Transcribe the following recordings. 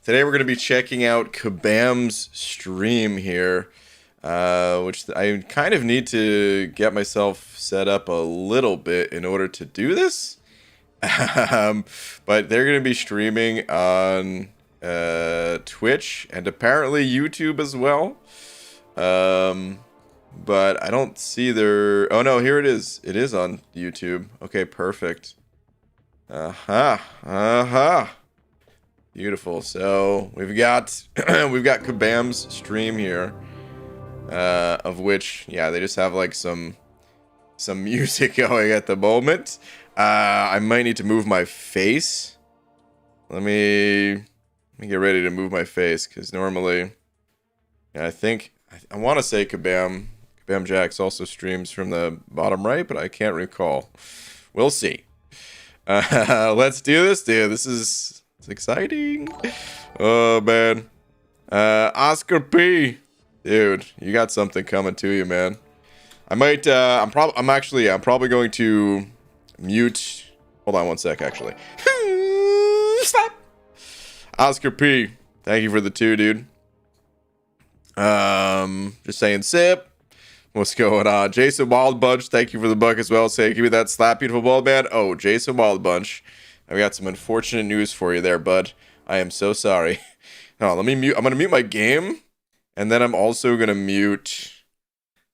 Today we're going to be checking out Kabam's stream here, which I kind of need to get myself set up a little bit in order to do this. But they're going to be streaming on Twitch and apparently YouTube as well. But I don't see their... Oh no, here it is. It is on YouTube. Okay, perfect. Beautiful. So we've got Kabam's stream here, of which, yeah, they just have like some music going at the moment. I might need to move my face. Let me get ready to move my face, because normally, yeah, I want to say Kabam Jax also streams from the bottom right, but I can't recall. We'll see. Let's do this, dude. It's exciting. Oh man. Oscar P. Dude, you got something coming to you, man. I might I'm probably going to mute. Hold on one sec, actually. Stop. Oscar P. Thank you for the 2, dude. Just saying sip. What's going on? Jason Wild Bunch, thank you for the buck as well. Say, give me that slap, beautiful bald man. Oh, Jason Wild Bunch. I've got some unfortunate news for you there, bud. I am so sorry. No, let me mute. I'm gonna mute my game, and then I'm also gonna mute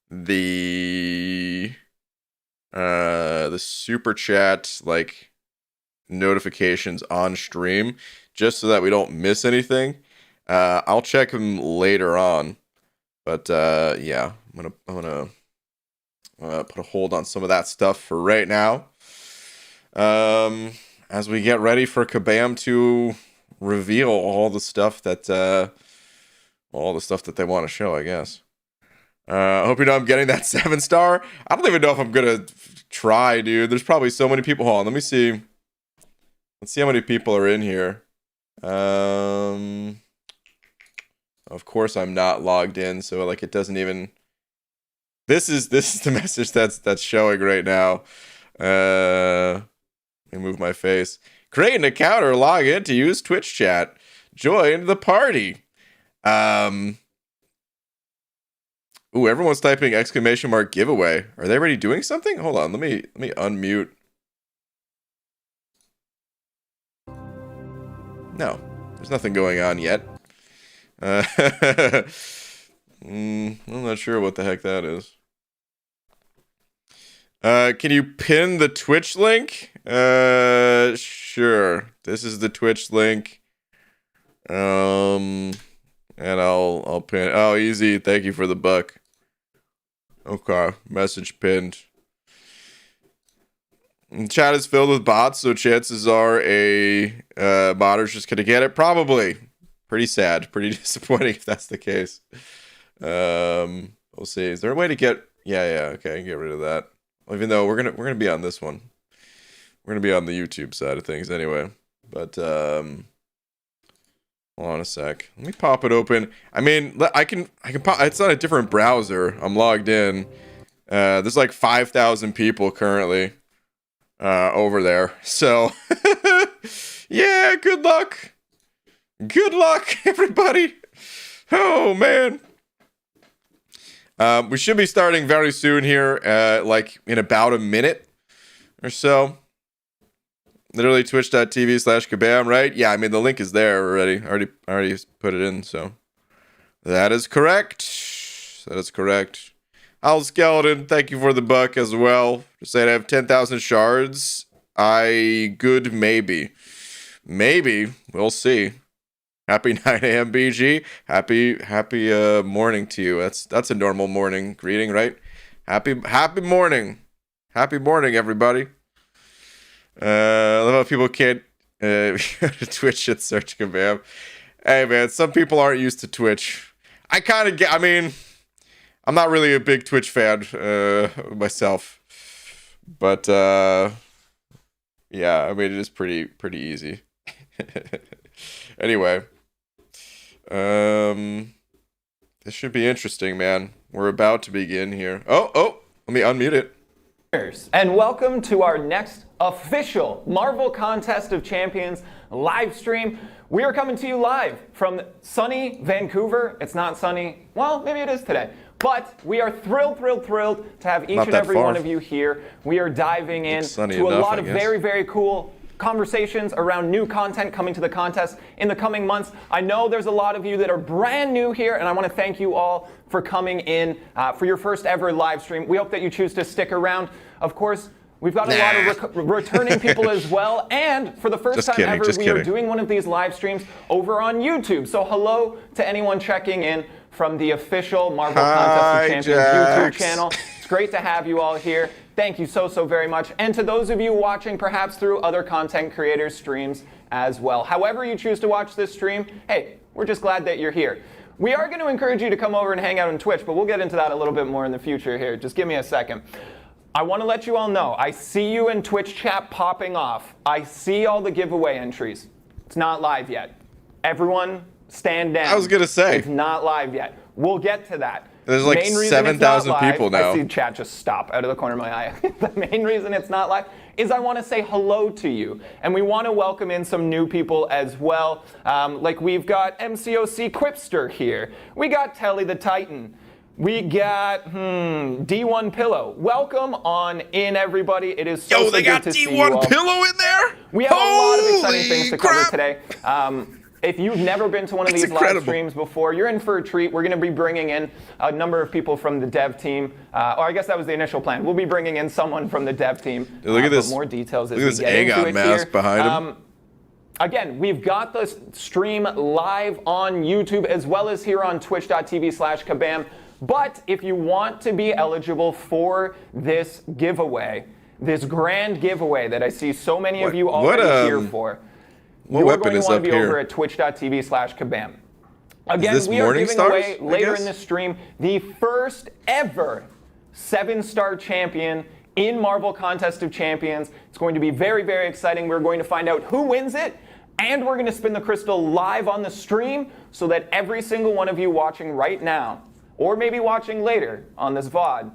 the super chat like notifications on stream, just so that we don't miss anything. I'll check them later on, but yeah, I'm gonna put a hold on some of that stuff for right now. As we get ready for Kabam to reveal all the stuff that they want to show, I guess. I hope you know I'm getting that 7-star. I don't even know if I'm gonna try, dude. There's probably so many people. Hold on, let me see. Let's see how many people are in here. Of course I'm not logged in, so like it doesn't even. This is the message that's showing right now. Let me move my face. Create an account or log in to use Twitch chat. Join the party. Ooh, everyone's typing ! Giveaway. Are they already doing something? Hold on, let me unmute. No, there's nothing going on yet. I'm not sure what the heck that is. Can you pin the Twitch link? Sure. This is the Twitch link. And I'll pin. Oh, easy. Thank you for the buck. Okay, message pinned. Chat is filled with bots, so chances are a modder's just gonna get it. Probably. Pretty sad. Pretty disappointing if that's the case. We'll see. Is there a way to get? Yeah. Okay, get rid of that. Even though we're gonna be on this one. We're gonna be on the YouTube side of things anyway. But hold on a sec. Let me pop it open. I mean, I can pop. It's on a different browser. I'm logged in. There's like 5,000 people currently over there. So yeah, good luck. Good luck, everybody. Oh man. We should be starting very soon here, like in about a minute or so. Literally twitch.tv/Kabam, right? Yeah, I mean, the link is there already. I already put it in, so. That is correct. That is correct. Al Skeleton, thank you for the buck as well. Just saying I have 10,000 shards. Good, maybe. Maybe. We'll see. Happy 9 a.m. BG. Happy morning to you. That's a normal morning greeting, right? Happy morning. Happy morning, everybody. I love how people can't go to Twitch and search Kabam. Hey man, some people aren't used to Twitch. I mean, I'm not really a big Twitch fan myself. But yeah, I mean it is pretty easy. Anyway. This should be interesting, man. We're about to begin here. Oh, let me unmute it. And welcome to our next official Marvel Contest of Champions live stream. We are coming to you live from sunny Vancouver. It's not sunny. Well, maybe it is today. But we are thrilled to have each and every one of you here. We are diving in to a lot of very, very cool conversations around new content coming to the contest in the coming months. I know there's a lot of you that are brand new here, and I want to thank you all for coming in for your first ever live stream. We hope that you choose to stick around. Of course, we've got a lot of returning people as well, and for the first time ever, we are doing one of these live streams over on YouTube. So hello to anyone checking in from the official Marvel Contest of Champions YouTube channel. It's great to have you all here. Thank you so very much. And to those of you watching perhaps through other content creators' streams as well. However you choose to watch this stream, hey, we're just glad that you're here. We are going to encourage you to come over and hang out on Twitch, but we'll get into that a little bit more in the future here. Just give me a second. I want to let you all know, I see you in Twitch chat popping off. I see all the giveaway entries. It's not live yet. Everyone stand down. I was going to say. It's not live yet. We'll get to that. There's like 7,000 people now. I see chat just stop out of the corner of my eye. The main reason it's not live is I want to say hello to you. And we want to welcome in some new people as well. Like we've got MCOC Quipster here. We got Telly the Titan. We got D1 Pillow. Welcome on in, everybody. It is so good to see you all. They got D1 Pillow in there? We have a lot of exciting things to cover today. If you've never been to one of these live streams before, you're in for a treat. We're going to be bringing in a number of people from the dev team. Or I guess that was the initial plan. We'll be bringing in someone from the dev team. Dude, look at this. More details as look we at this get into Aegon it mask here. behind him. Again, we've got the stream live on YouTube as well as here on twitch.tv/kabam. But if you want to be eligible for this giveaway, this grand giveaway that I see so many of you already here for, you're going to want to be over at twitch.tv/kabam. Again, we are giving away later in this stream the first ever 7-star champion in Marvel Contest of Champions. It's going to be very, very exciting. We're going to find out who wins it, and we're going to spin the crystal live on the stream so that every single one of you watching right now, or maybe watching later on this VOD,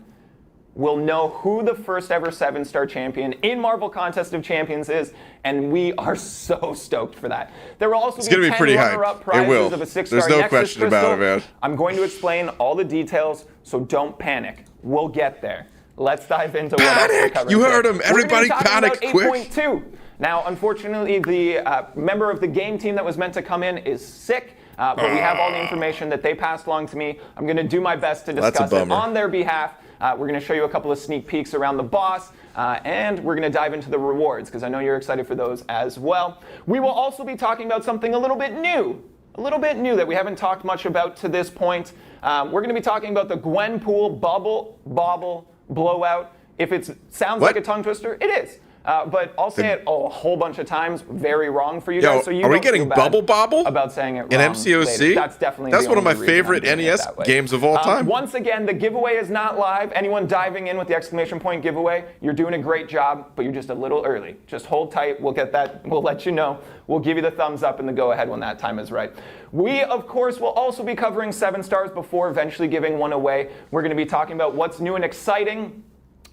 will know who the first ever 7-star champion in Marvel Contest of Champions is, and we are so stoked for that. There will also be 10 runner-up prizes of a 6-star There's no Nexus question crystal. about it, man. I'm going to explain all the details, so don't panic. We'll get there. Let's dive into what else we're covering. You heard him. Everybody panic quick. 8.2. Now, unfortunately, the member of the game team that was meant to come in is sick. But we have all the information that they passed along to me. I'm going to do my best to discuss it on their behalf. We're going to show you a couple of sneak peeks around the boss, and we're going to dive into the rewards, because I know you're excited for those as well. We will also be talking about something a little bit new that we haven't talked much about to this point. We're going to be talking about the Gwenpool Bobble Blowout. If it sounds like a tongue twister, it is. But I'll say it a whole bunch of times, very wrong for you guys. So you are we getting Bubble Bobble about saying it wrong in MCOC? Later. That's definitely one of my favorite NES games of all time. Once again, the giveaway is not live. Anyone diving in with the exclamation point giveaway, you're doing a great job, but you're just a little early. Just hold tight. We'll get that. We'll let you know. We'll give you the thumbs up and the go ahead when that time is right. We, of course, will also be covering 7 stars before eventually giving one away. We're going to be talking about what's new and exciting.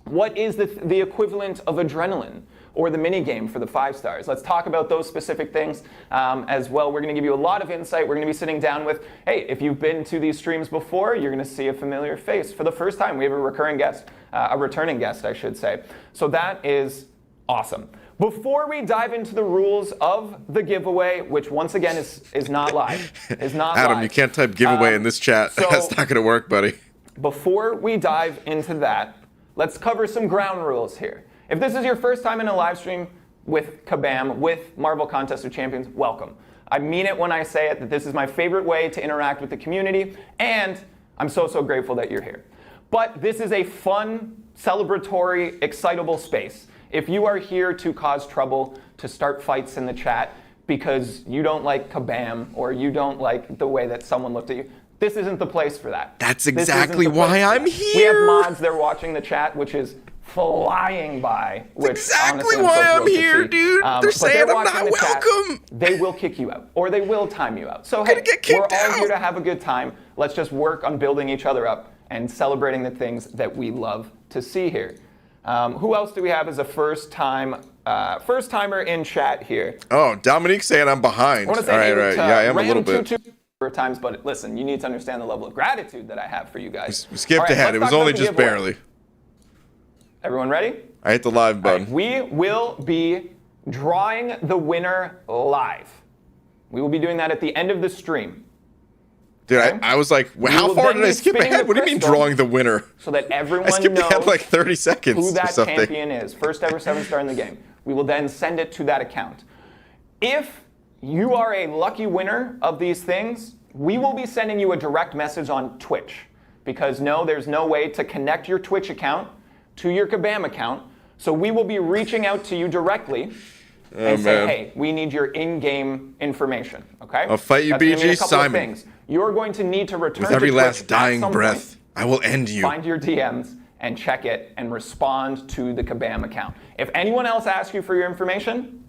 What is the equivalent of adrenaline, or the mini game for the 5 stars? Let's talk about those specific things as well. We're going to give you a lot of insight. We're going to be sitting down with, hey, if you've been to these streams before, you're going to see a familiar face. For the first time, we have a returning guest, I should say. So that is awesome. Before we dive into the rules of the giveaway, which once again is not live, Adam, you can't type giveaway in this chat. So that's not going to work, buddy. Before we dive into that, let's cover some ground rules here. If this is your first time in a live stream with Kabam, with Marvel Contest of Champions, welcome. I mean it when I say it, that this is my favorite way to interact with the community, and I'm so grateful that you're here. But this is a fun, celebratory, excitable space. If you are here to cause trouble, to start fights in the chat because you don't like Kabam, or you don't like the way that someone looked at you, this isn't the place for that. That's exactly why I'm here. We have mods, they're watching the chat, which is flying by. Which, exactly honestly, why I'm here, dude. They're saying I'm not welcome. Chat, they will kick you out, or they will time you out. So hey, we're all here to have a good time. Let's just work on building each other up and celebrating the things that we love to see here. Who else do we have as a first-time first timer in chat here. Oh, Dominique saying I'm behind. I want to say All right. Yeah, I am a little bit. Times, but listen, you need to understand the level of gratitude that I have for you guys. We skipped ahead. It was only just barely. Everyone ready? I hit the live button. Right, we will be drawing the winner live. We will be doing that at the end of the stream. Dude, okay? I was like, how far did I skip ahead? What do you mean drawing the winner? So that everyone I skipped ahead like 30 seconds who that or something. champion is. First ever 7-star in the game. We will then send it to that account. If you are a lucky winner of these things, we will be sending you a direct message on Twitch. Because no, there's no way to connect your Twitch account to your Kabam account. So we will be reaching out to you directly and say, hey, we need your in-game information, okay? I'll fight you, BG. Simon. You're going to need to return with every to last Twitch dying breath, I will end you. Find your DMs and check it and respond to the Kabam account. If anyone else asks you for your information,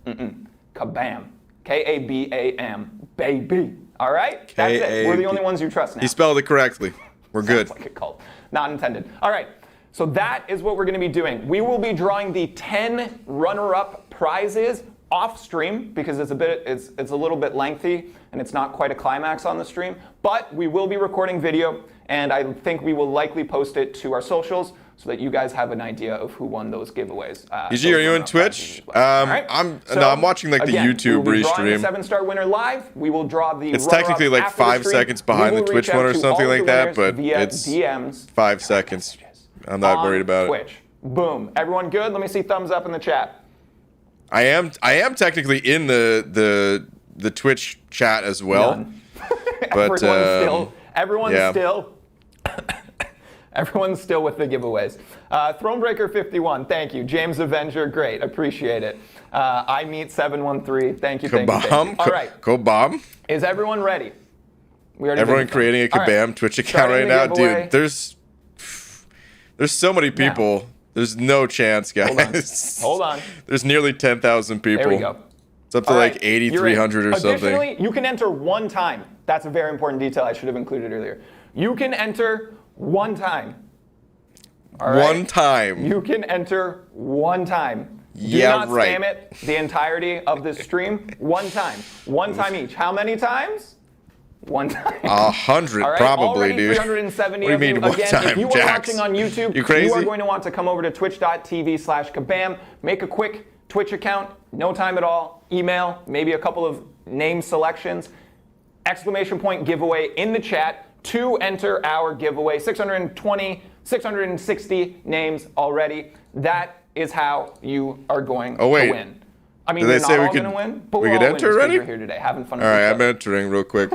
Kabam. K-A-B-A-M. Baby. All right? That's it. We're the only ones you trust now. He spelled it correctly. We're good. Sounds like a cult. Not intended. All right. So that is what we're going to be doing. We will be drawing the 10 runner-up prizes off stream because it's a little bit lengthy and it's not quite a climax on the stream. But we will be recording video, and I think we will likely post it to our socials so that you guys have an idea of who won those giveaways. EG, are you in Twitch? Well. Right. I'm watching like the YouTube restream. The 7-star winner live. We will draw the. It's technically like 5 seconds behind the Twitch one or something like that, but it's DMs 5 seconds. I'm not worried about Twitch. Boom. Everyone good? Let me see thumbs up in the chat. I am technically in the Twitch chat as well. But everyone's still with the giveaways. Thronebreaker 51, thank you. James Avenger, great, appreciate it. I meet 713, thank you, thank you. All right. Kabam. Is everyone ready? Everyone creating a Kabam Twitch account right now, dude. There's so many people. Now. There's no chance, guys. Hold on. There's nearly 10,000 people. There we go. It's up to like 8,300 or something. Additionally, you can enter one time. That's a very important detail I should have included earlier. You can enter one time. All right? One time. You can enter one time. Yeah, Do not spam it the entirety of this stream. One time. One time each. How many times? One time. 100 right, probably, dude. 370 what do you mean one time, if you are watching on YouTube, you crazy? You are going to want to come over to twitch.tv/kabam, make a quick Twitch account, no time at all, email, maybe a couple of name selections, exclamation point giveaway in the chat to enter our giveaway. 660 names already. That is how you are going to win. I mean, we're not all going to win, but we're all winners because we're here today, having fun. All right, I'm entering real quick.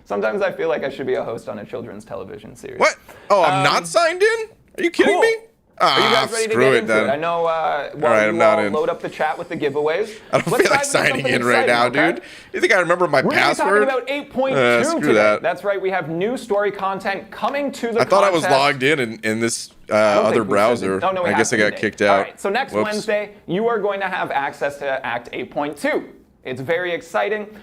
Sometimes I feel like I should be a host on a children's television series. What? Oh, I'm not signed in? Are you kidding me? Are you guys ready to get into it? I know while you all load up the chat with the giveaways. I don't feel like signing in right now, dude. You think I remember my password? We're talking about 8.2 today. That's right. We have new story content coming to the I thought I was logged in this other browser. No, I guess I got kicked out. All right, so next Wednesday, you are going to have access to Act 8.2. It's very exciting.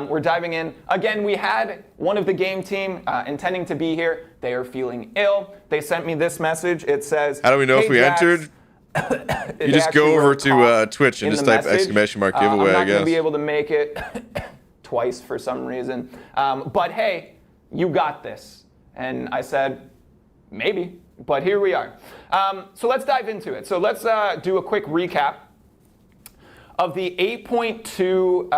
We're diving in. Again, we had one of the game team intending to be here. They are feeling ill. They sent me this message. It says, how do we know if we entered? You just go over to Twitch and just type exclamation mark giveaway, I guess. I'm not going to be able to make it twice for some reason. But hey, you got this. And I said, maybe. But here we are. So let's dive into it. So let's do a quick recap of the 8.2,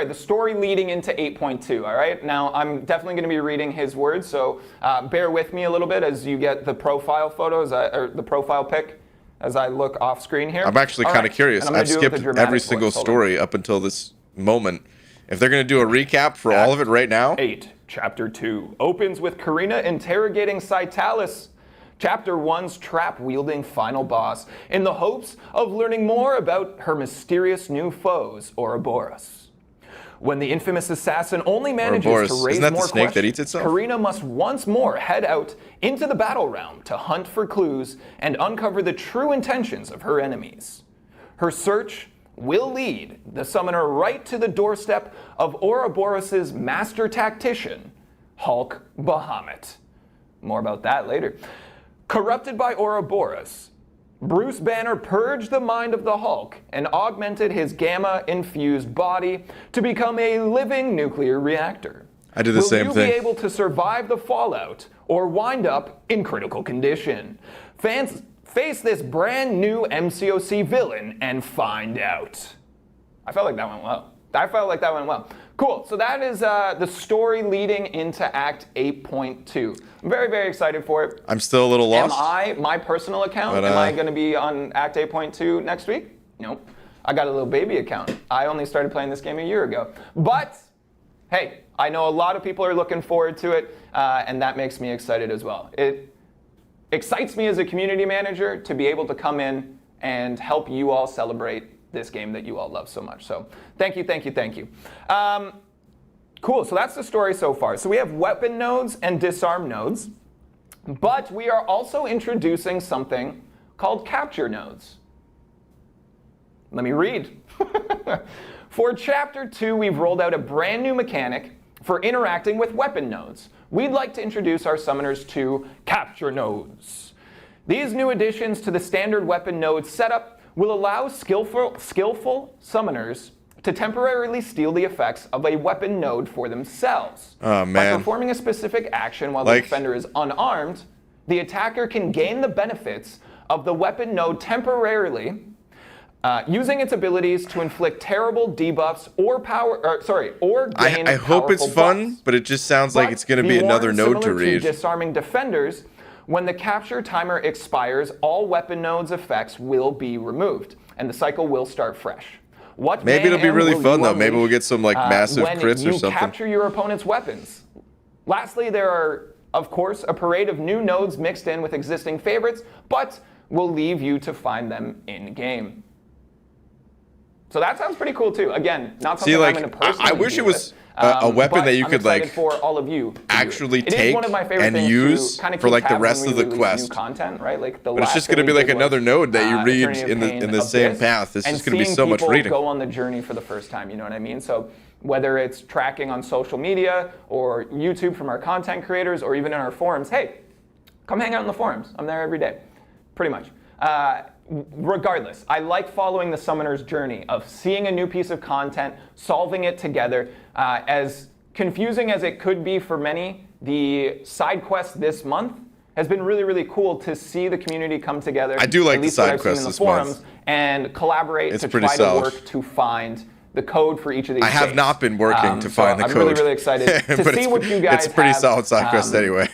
the story leading into 8.2, all right? Now, I'm definitely going to be reading his words, so bear with me a little bit as you get the profile photos, or the profile pic as I look off screen here. I'm actually kind of curious. I've skipped every single story up until this moment. If they're going to do a recap for all of it right now. 8, Chapter 2, opens with Karina interrogating Citalis. Chapter 1's trap-wielding final boss, in the hopes of learning more about her mysterious new foes, Ouroboros. When the infamous assassin only manages to raise more questions, Karina must once more head out into the battle realm to hunt for clues and uncover the true intentions of her enemies. Her search will lead the summoner right to the doorstep of Ouroboros' master tactician, Hulk Bahamut. More about that later. Corrupted by Ouroboros, Bruce Banner purged the mind of the Hulk and augmented his gamma-infused body to become a living nuclear reactor. I did the same thing. Will you be able to survive the fallout or wind up in critical condition? Fans face this brand new MCOC villain and find out. I felt like that went well. Cool, so that is the story leading into Act 8.2. I'm very, very excited for it. I'm still a little lost. My personal account, am I going to be on Act 8.2 next week? Nope. I got a little baby account. I only started playing this game a year ago. But, hey, I know a lot of people are looking forward to it, and that makes me excited as well. It excites me as a community manager to be able to come in and help you all celebrate this game that you all love so much. So thank you. Cool, so that's the story so far. So we have weapon nodes and disarm nodes, but we are also introducing something called capture nodes. Let me read. For Chapter 2, we've rolled out a brand new mechanic for interacting with weapon nodes. We'd like to introduce our summoners to capture nodes. These new additions to the standard weapon node setup will allow skillful summoners to temporarily steal the effects of a weapon node for themselves. Oh, man. By performing a specific action while the defender is unarmed, the attacker can gain the benefits of the weapon node temporarily, using its abilities to inflict terrible debuffs or gain I hope it's powerful fun, buffs. but it just sounds like it's going to be another node to read. Disarming defenders, when the capture timer expires, all weapon nodes effects will be removed, and the cycle will start fresh. Maybe it'll be really fun though. Maybe we'll get some like massive crits or something. When you capture your opponent's weapons. Lastly, there are, of course, a parade of new nodes mixed in with existing favorites, but we'll leave you to find them in game. So that sounds pretty cool too. Again, not something I'm going to personally I wish it was a weapon that you could like for all of you actually take and use for like the rest of the quest. New content, right? Like the but it's just going to be like another node that you read in the same path. It's just going to be so much reading. Go on the journey for the first time. You know what I mean? So whether it's tracking on social media or YouTube from our content creators or even in our forums, hey, come hang out in the forums. I'm there every day, pretty much. Regardless, I like following the summoner's journey of seeing a new piece of content, solving it together. As confusing as it could be for many, the side quest this month has been really, really cool to see the community come together. I do like the side quests this month. And collaborate to try to work to find the code for each of these I have not been working to find the code. I'm really, really excited to see what you guys have. It's a pretty solid side quest anyway.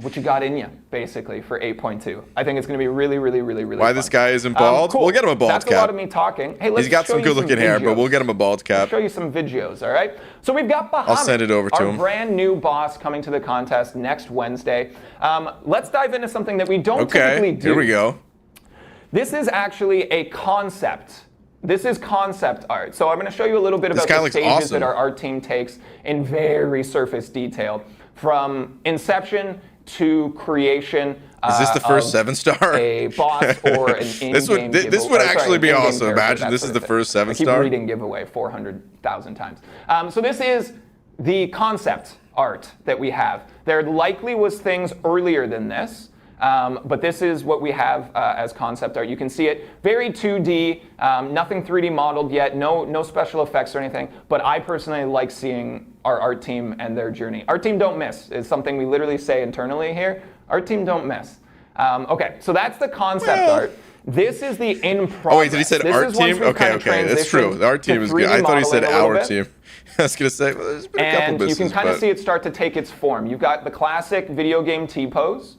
What you got in you, basically, for 8.2. I think it's going to be really, really, really, really Why fun. this guy isn't bald? Cool. We'll get him a bald cap. That's a lot of me talking. Hey, let's He's got some good-looking hair, but we'll get him a bald cap. I'll show you some videos, all right? So we've got Bahamut, I'll send it over to him. Our brand new boss coming to the contest next Wednesday. Let's dive into something that we don't typically do. Here we go. This is actually a concept. This is concept art. So I'm going to show you a little bit about the stages that our art team takes in very surface detail. From inception to creation. Is this the first 7-star? A boss or an in-game giveaway. This would actually be awesome. Imagine this is the first 7-star. I keep reading giveaway 400,000 times. So this is the concept art that we have. There likely was things earlier than this, but this is what we have as concept art. You can see it very 2D, nothing 3D modeled yet, no special effects or anything, but I personally like seeing our art team and their journey. Our team don't miss is something we literally say internally here. Our team don't miss. Okay, so that's the concept art. This is the in progress. Oh wait, did he say art team? Okay, that's true. The art team is good. I thought he said our team. I was gonna say, well, there's been a couple businesses. And you can kind of see it start to take its form. You've got the classic video game T-pose,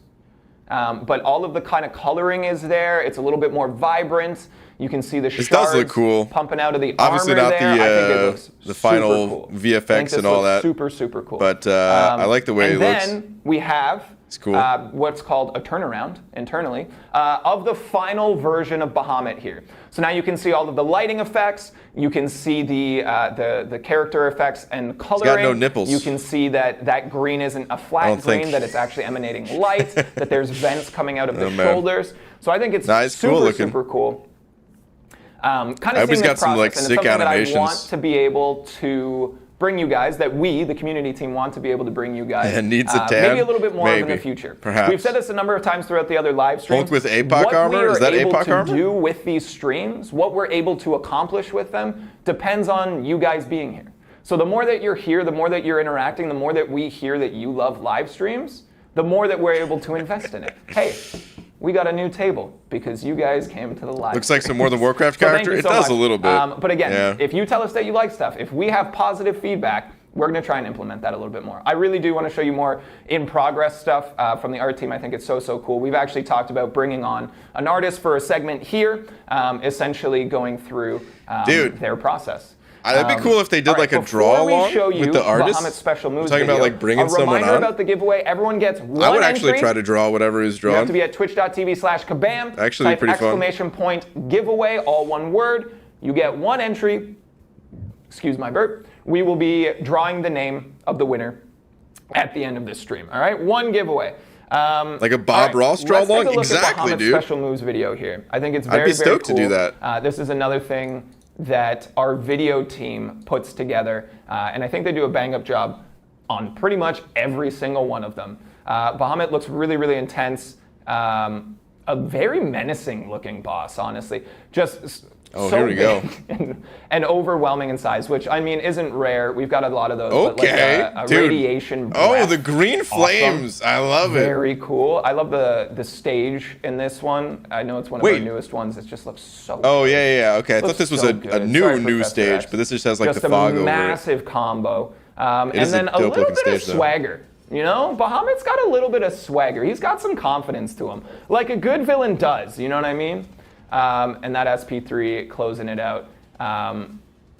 but all of the kind of coloring is there. It's a little bit more vibrant. You can see the shards does look cool. Pumping out of the Obviously armor not there. I think it looks the final cool. VFX and all that. Super, super cool. But I like the way it looks. And then we have it's cool. What's called a turnaround internally of the final version of Bahamut here. So now you can see all of the lighting effects. You can see the character effects and coloring. He's got no nipples. You can see that green isn't a flat green, that it's actually emanating light, that there's vents coming out of the shoulders. So I think it's super cool. Kind of seeing this process, and it's something that I want to be able to bring you guys, that we, the community team, want to be able to bring you guys. And needs a tan? Maybe a little bit more in the future. Perhaps. We've said this a number of times throughout the other live streams. Both with APOC armor? Is that APOC armor? What we're able to do with these streams, what we're able to accomplish with them, depends on you guys being here. So the more that you're here, the more that you're interacting, the more that we hear that you love live streams, the more that we're able to invest in it. Hey, we got a new table because you guys came to the live. Looks like some more than Warcraft character. It does a little bit. But again, if you tell us that you like stuff, if we have positive feedback, we're going to try and implement that a little bit more. I really do want to show you more in progress stuff from the art team. I think it's so cool. We've actually talked about bringing on an artist for a segment here, essentially going through their process. That'd be cool if they did like a draw along with the artist. Bahamut's special moves talking about like bringing someone on. A reminder about the giveaway: everyone gets one entry. I would actually try to draw whatever is drawn. You have to be at twitch.tv/kabam. Actually, pretty fun. Exclamation point giveaway, all one word. You get one entry. Excuse my burp. We will be drawing the name of the winner at the end of this stream. All right, one giveaway. Like a Bob Ross draw along? Exactly, dude. Special moves video here. I think it's very, I'd be stoked cool. to do that. This is another thing that our video team puts together, and I think they do a bang-up job on pretty much every single one of them. Bahamut looks really, really intense. A very menacing-looking boss, honestly. Just here we go. And overwhelming in size, which, I mean, isn't rare. We've got a lot of those. Okay, but like dude. Radiation breath. The green flames. Awesome. I love it. Very cool. I love the stage in this one. I know it's one of our newest ones. It just looks so good. Yeah. Okay, I thought this was a new stage, but this just has like just the fog over it. Just a massive combo. And then a little bit of swagger. You know, Bahamut's got a little bit of swagger. He's got some confidence to him, like a good villain does. You know what I mean? And that SP3 closing it out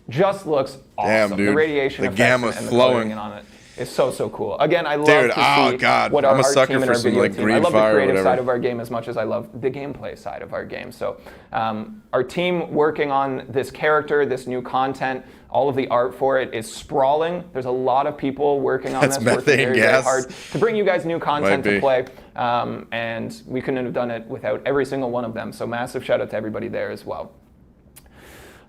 just looks awesome. Damn, dude. The radiation the effects gamma and the flowing on it is so cool. Again, I love to see what our art team and our video team. I love the creative side of our game as much as I love the gameplay side of our game. So our team working on this character, this new content, all of the art for it is sprawling. There's a lot of people working on this, working very hard to bring you guys new content to play. And we couldn't have done it without every single one of them. So massive shout out to everybody there as well.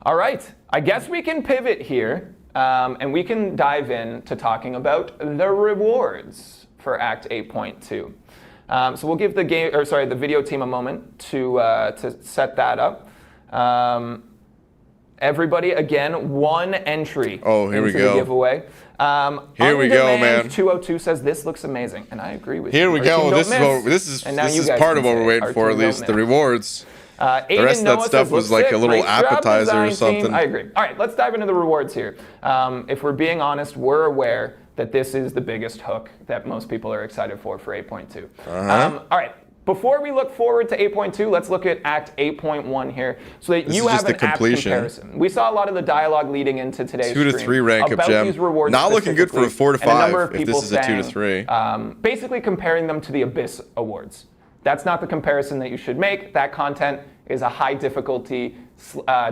All right, I guess we can pivot here and we can dive in to talking about the rewards for Act 8.2. So we'll give the video team a moment to set that up. Everybody, again, one entry here we into go. the giveaway. Here we go, man. 202 says this looks amazing, and I agree with you. Here we go. This is part of what we're waiting for, at least the rewards. The rest of that stuff was like a little appetizer or something. I agree. All right, let's dive into the rewards here. If we're being honest, we're aware that this is the biggest hook that most people are excited for 8.2. All right. Before we look forward to 8.2, let's look at Act 8.1 here so that you have an apt comparison. We saw a lot of the dialogue leading into today's 2 to 3 rank up gem. Not looking good for a 4 to 5 if this is a 2 to 3. Basically comparing them to the Abyss Awards. That's not the comparison that you should make. That content is a high difficulty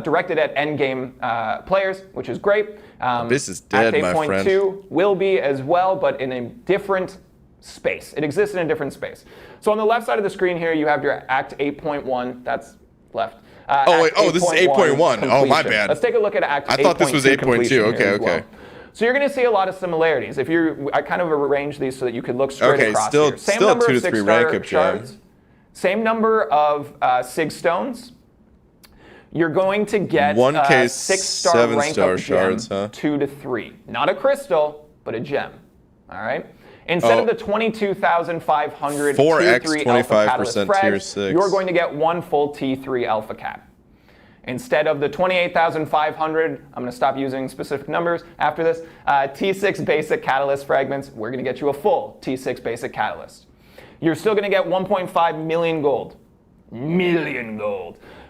directed at endgame players, which is great. Abyss is dead, my friend. Act 8.2 will be as well, but in a different space. It exists in a different space. So on the left side of the screen here, you have your Act 8.1. That's left. This is 8.1. Oh, my bad. Let's take a look at Act 8.2. I thought this was 8.2. Okay. Well. So you're going to see a lot of similarities. I kind of arranged these so that you could look straight across here. Same number 2 to of 3 rank up shards. Same number of Sig stones. You're going to get 6-star rank up shards, 2 to 3. Not a crystal, but a gem. All right. Instead of the 22,500 4x, T3 alpha catalyst 25% tier frags, 6. you're going to get one full T3 alpha cap. Instead of the 28,500, I'm going to stop using specific numbers after this, T6 basic catalyst fragments, we're going to get you a full T6 basic catalyst. You're still going to get 1.5 million gold.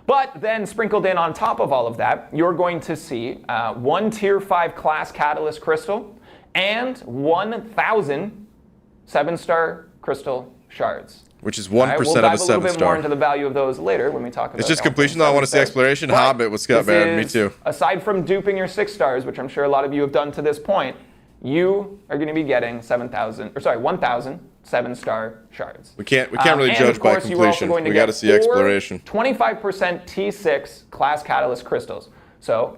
But then sprinkled in on top of all of that, you're going to see one tier 5 class catalyst crystal and 1,000 7-star crystal shards. Which is 1% of a 7-star. We'll dive a little bit more into the value of those later when we talk about It's just completion, though. I want to see exploration. Hobbit, what's up, man? Me too. Aside from duping your 6 stars, which I'm sure a lot of you have done to this point, you are going to be getting 1,000 7-star shards. We can't really judge by completion. We got to see exploration. 25% T6 class catalyst crystals. So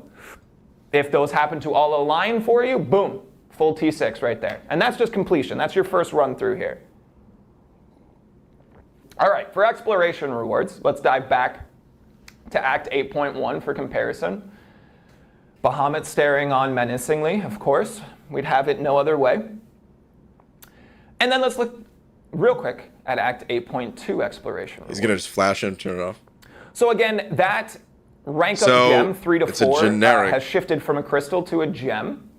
If those happen to all align for you, boom, full T6 right there. And that's just completion. That's your first run through here. All right, for exploration rewards, let's dive back to Act 8.1 for comparison. Bahamut staring on menacingly, of course. We'd have it no other way. And then let's look real quick at Act 8.2 exploration. He's going to just flash and turn it off. So again, that rank up gem 3 to 4 has shifted from a crystal to a gem.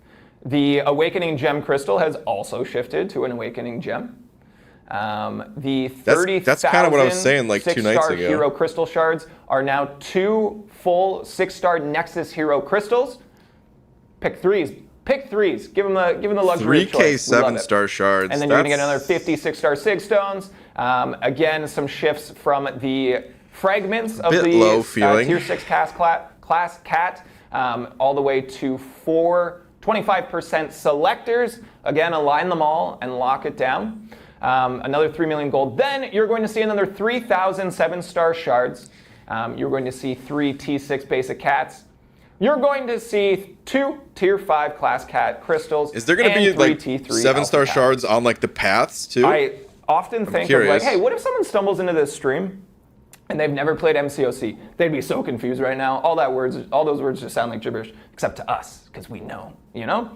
The Awakening Gem crystal has also shifted to an Awakening Gem. The 30,000 that's kind of what I was saying like 2 nights ago. Hero crystal shards are now 2 full 6-star Nexus hero crystals. Pick threes. Pick threes. Give them the luxury 3K 7-star shards. And then you're going to get another 50 6-star Sig stones. Again, some shifts from the fragments of the Tier 6 class cat all the way to 25% selectors. Again, align them all and lock it down. Another 3 million gold. Then you're going to see another 3,000 7-star shards. You're going to see 3 T6 basic cats. You're going to see 2 Tier 5 class cat crystals. Is there going to be like 7-star shards on like the paths too? I often think of like, hey, what if someone stumbles into this stream and they've never played MCOC? They'd be so confused right now. All those words just sound like gibberish, except to us, because we know, you know?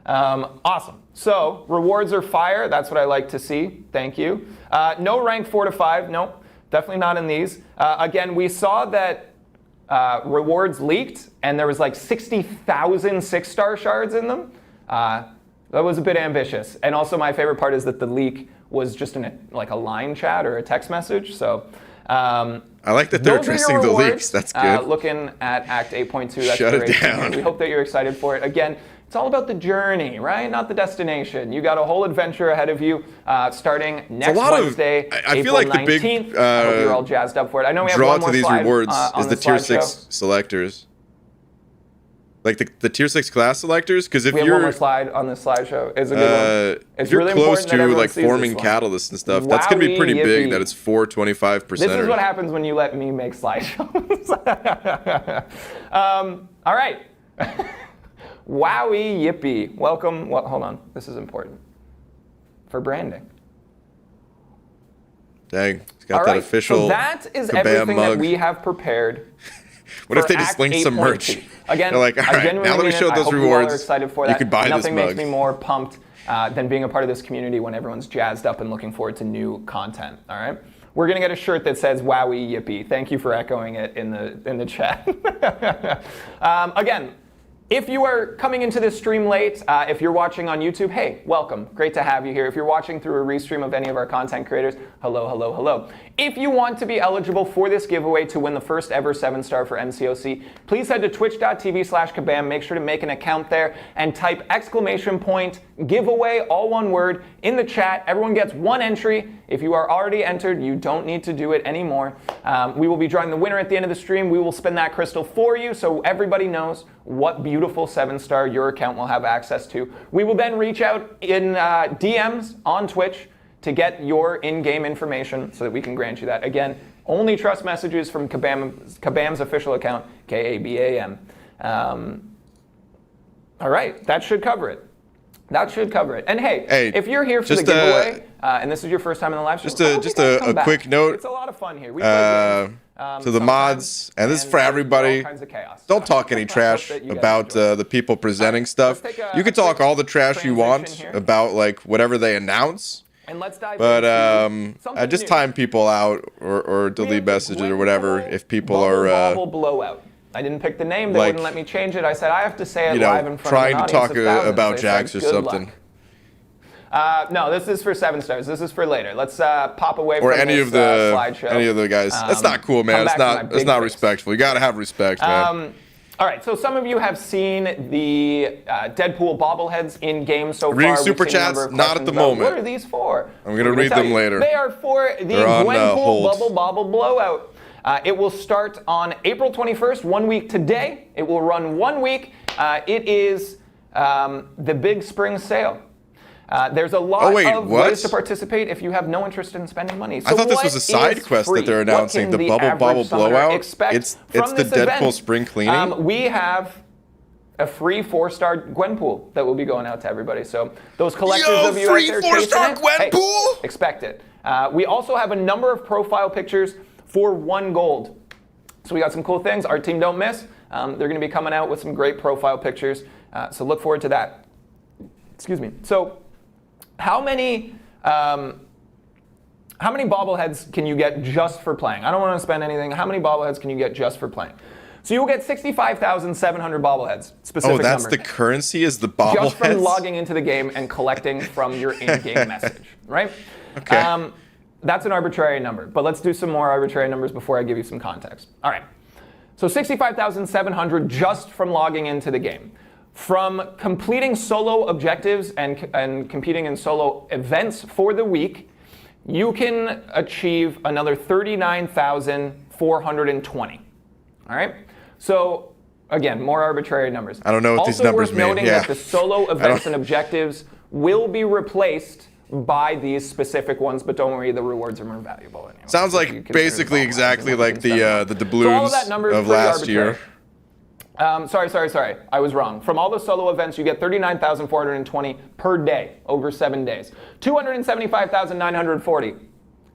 Awesome. So rewards are fire. That's what I like to see. Thank you. No rank 4 to 5. Nope, definitely not in these. Again, we saw that rewards leaked, and there was like 60,000 6-star shards in them. That was a bit ambitious. And also, my favorite part is that the leak was just in a line chat or a text message. So I like that they're addressing the leaks. That's good. Looking at Act 8.2, Shut it down. We hope that you're excited for it. Again, it's all about the journey, right? Not the destination. You got a whole adventure ahead of you, starting next Wednesday, I feel like 19th. The big I hope you're all jazzed up for it. I know we have draw one more to these slide, rewards is the Tier 6 slideshow. selectors. Like the Tier 6 class selectors, because if we have one more slide on this slideshow. It's a good one. It's if you're really close to like sees forming catalysts and stuff, that's gonna be pretty big. That it's 425%. This is what happens when you let me make slideshows. All right. Wowie yippee. Welcome. Well, hold on. This is important for branding. Dang, he's got that official. So that is Kabam everything mug that we have prepared. What if they just linked some merch? Again, they're like, all right, now that we showed those rewards, excited for that. You could buy Nothing this mug. makes me more pumped than being a part of this community when everyone's jazzed up and looking forward to new content. All right, we're gonna get a shirt that says "Wowie Yippee." Thank you for echoing it in the chat. Again. If you are coming into this stream late, if you're watching on YouTube, hey, welcome. Great to have you here. If you're watching through a restream of any of our content creators, hello, hello, hello. If you want to be eligible for this giveaway to win the first ever 7-star for MCOC, please head to twitch.tv/kabam. Make sure to make an account there and type !giveaway, all one word, in the chat. Everyone gets one entry. If you are already entered, you don't need to do it anymore. We will be drawing the winner at the end of the stream. We will spin that crystal for you so everybody knows what beautiful 7-star your account will have access to. We will then reach out in DMs on Twitch to get your in-game information so that we can grant you that. Again, only trust messages from Kabam's official account, KABAM. All right, that should cover it. That should cover it. And hey, if you're here for the giveaway, and this is your first time in the live stream, just a quick note. It's a lot of fun here. We to the mods, and this is for everybody. Don't talk any trash about the people presenting stuff. You can talk all the trash you want about like whatever they announce. And let's dive but I just time people out or delete messages or whatever if people are blowout. I didn't pick the name. They wouldn't let me change it. I said I have to say it live in front trying of an to talk audience about Jax or something. No, this is for 7-stars. This is for later. Let's pop away from any this of the slideshow. Any of the guys. That's not cool, man. It's not respectful. You gotta have respect, man. All right, so some of you have seen the Deadpool bobbleheads in game so far. Reading super chats, not at the moment. What are these for? I'm gonna read them later. They are for the Gwenpool Bubble Bobble Blowout. It will start on April 21st, 1 week today. It will run 1 week. It is the big spring sale. There's a lot of ways to participate if you have no interest in spending money. So I thought this was a side quest that they're announcing, the Bubble Bobble Blowout. It's the Deadpool spring cleaning. We have a free 4-star Gwenpool that will be going out to everybody. So those collectors Yo, of you free out there 4-star chasing it, Gwenpool? hey, expect it. We also have a number of profile pictures for 1 gold. So we got some cool things. Our team don't miss. They're going to be coming out with some great profile pictures. So look forward to that. Excuse me. So how many bobbleheads can you get just for playing? I don't want to spend anything. How many bobbleheads can you get just for playing? So you'll get 65,700 bobbleheads. Specific Oh, that's number. the currency is the bobbleheads? Just from logging into the game and collecting from your in-game message, right? Okay. That's an arbitrary number, but let's do some more arbitrary numbers before I give you some context. All right. So 65,700 just from logging into the game. From completing solo objectives and competing in solo events for the week, you can achieve another 39,420. All right? So, again, more arbitrary numbers. I don't know what these numbers mean. Also worth noting that the solo events and objectives will be replaced by these specific ones, but don't worry, the rewards are more valuable anyway. Sounds like basically exactly like the doubloons of last year. Sorry. I was wrong. From all the solo events, you get 39,420 per day over 7 days. 275,940.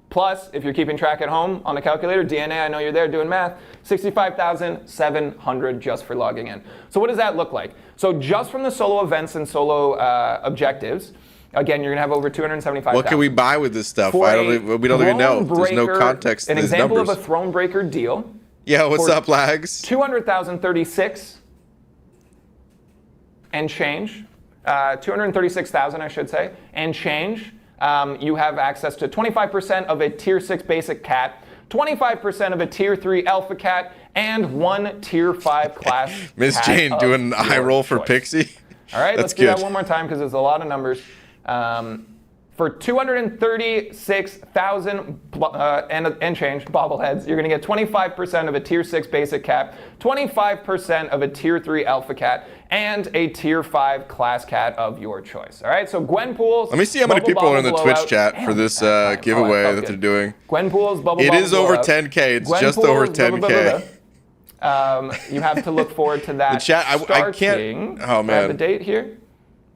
Plus, if you're keeping track at home on the calculator, DNA, I know you're there doing math, 65,700 just for logging in. So what does that look like? So just from the solo events and solo objectives, again, you're going to have over 275,000. What can we buy with this stuff? We don't even know. There's no context in these numbers. An example of a Thronebreaker deal. Yeah, what's up, lags? 200,036 and change. 236,000, I should say, and change. You have access to 25% of a Tier 6 basic cat, 25% of a Tier 3 alpha cat, and 1 Tier 5 class Miss cat Jane doing of eye your roll for choice. Pixie. All right, let's That's do that good. one more time because there's a lot of numbers. For 236,000 and change bobbleheads, you're going to get 25% of a Tier 6 basic cat, 25% of a Tier 3 alpha cat, and a Tier 5 class cat of your choice. All right, so Gwenpool's. Let me see how many people are in the Twitch chat for this giveaway that they're doing. Gwenpool's bubble. It is over 10K. It's just over 10K. You have to look forward to that. The chat, I can't. Oh man. The date here.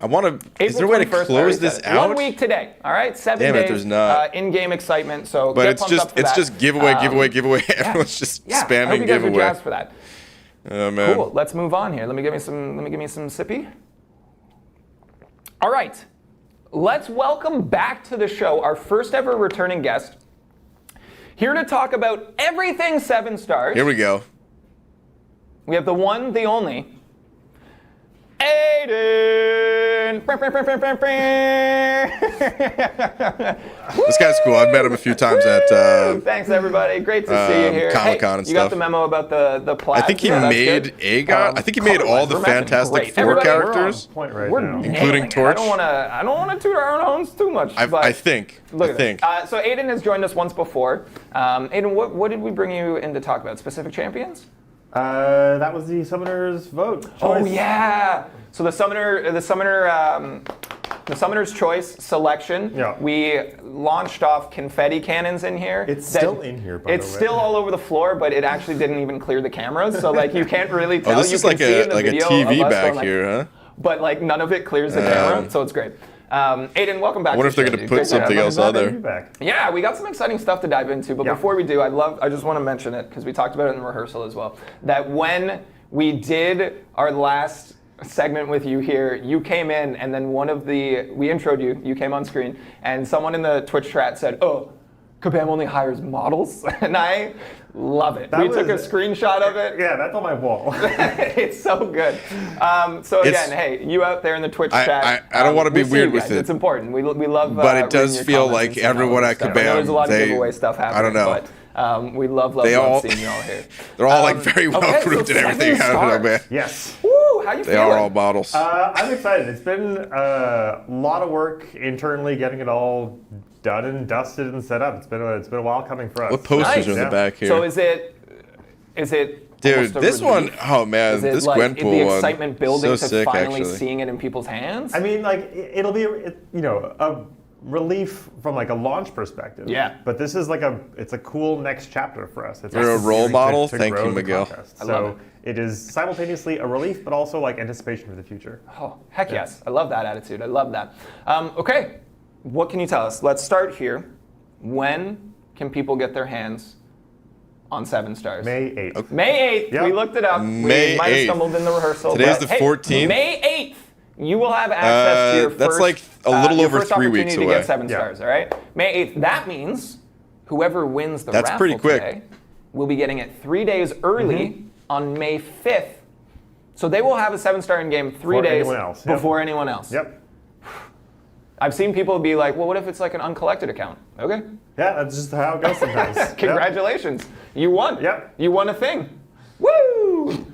I want to. Is there a way to close this out? 1 week today. All right, 7 days. Damn it, there's not. In-game excitement. So, but get it's pumped just up for that. giveaway. Everyone's just spamming I hope you guys are giveaway. jazzed for that. Oh man. Cool. Let's move on here. Let me give me some sippy. All right. Let's welcome back to the show our first ever returning guest. Here to talk about everything 7 stars. Here we go. We have the one, the only, Aiden. This guy's cool. I've met him a few times at Thanks everybody. Great to see you here. Comic-Con and you got stuff. the memo about the plot. I think he made Aegon. I think he made all the Fantastic Four characters, including Torch. I don't want to toot our own horns too much. I think. Look at this. So Aiden has joined us once before. Aiden, what did we bring you in to talk about? Specific champions? That was the Summoner's vote. Choice. Oh yeah. So the Summoner's Choice selection. Yeah. We launched off confetti cannons in here. It's still in here, by the way. It's still all over the floor, but it actually didn't even clear the cameras, so like you can't really tell. Oh, this you is can like see in a the like a video TV of us back going, here, huh? But like none of it clears the camera, so it's great. Aiden, welcome back. I wonder if they're going to put something else on there. Yeah, we got some exciting stuff to dive into, but before we do, I just want to mention it because we talked about it in rehearsal as well. That when we did our last segment with you here, you came in and then we introed you, you came on screen, and someone in the Twitch chat said, "Oh, Kabam only hires models," and I love it. We took a screenshot of it. Yeah, that's on my wall. It's so good. So again, hey, you out there in the Twitch chat. I don't want to be weird with it. It's important. We love. But it does feel like everyone at Kabam. There's a lot of giveaway stuff happening. I don't know. But, we love seeing you all here. They're all like very well grouped and everything. I don't know, man. Yes. Woo, how you feeling? They are all models. I'm excited. It's been a lot of work internally getting it all done and dusted and set up. It's been a while coming for us. What posters are in the back here? So is it? Dude, this one, oh man, this Gwenpool one. The excitement building so to sick, finally actually. seeing it in people's hands? I mean, like it'll be a relief from like a launch perspective. Yeah. But this is it's a cool next chapter for us. It's You're a role continuing model. to Thank grow you, the Miguel. contest. I love So it is simultaneously a relief, but also like anticipation for the future. Oh, heck yes. I love that attitude. I love that. Okay, what can you tell us? Let's start here. When can people get their hands on 7 stars? May 8th. May 8th. Yep. We looked it up. May we might have 8th. stumbled in the rehearsal. Today's but, the hey, 14th. May 8th. You will have access to your first. That's like a little your over first 3 weeks opportunity to away. get 7 Yeah. stars. All right. May 8th. That means whoever wins the That's raffle pretty quick. today will be getting it 3 days early on May 5th. So they will have a 7-star in game 3 Before days anyone else. Yep. before anyone else. Yep. I've seen people be like, well, what if it's like an uncollected account? Okay. Yeah, that's just how it goes sometimes. Yep. Congratulations. You won. Yep. You won a thing. Woo!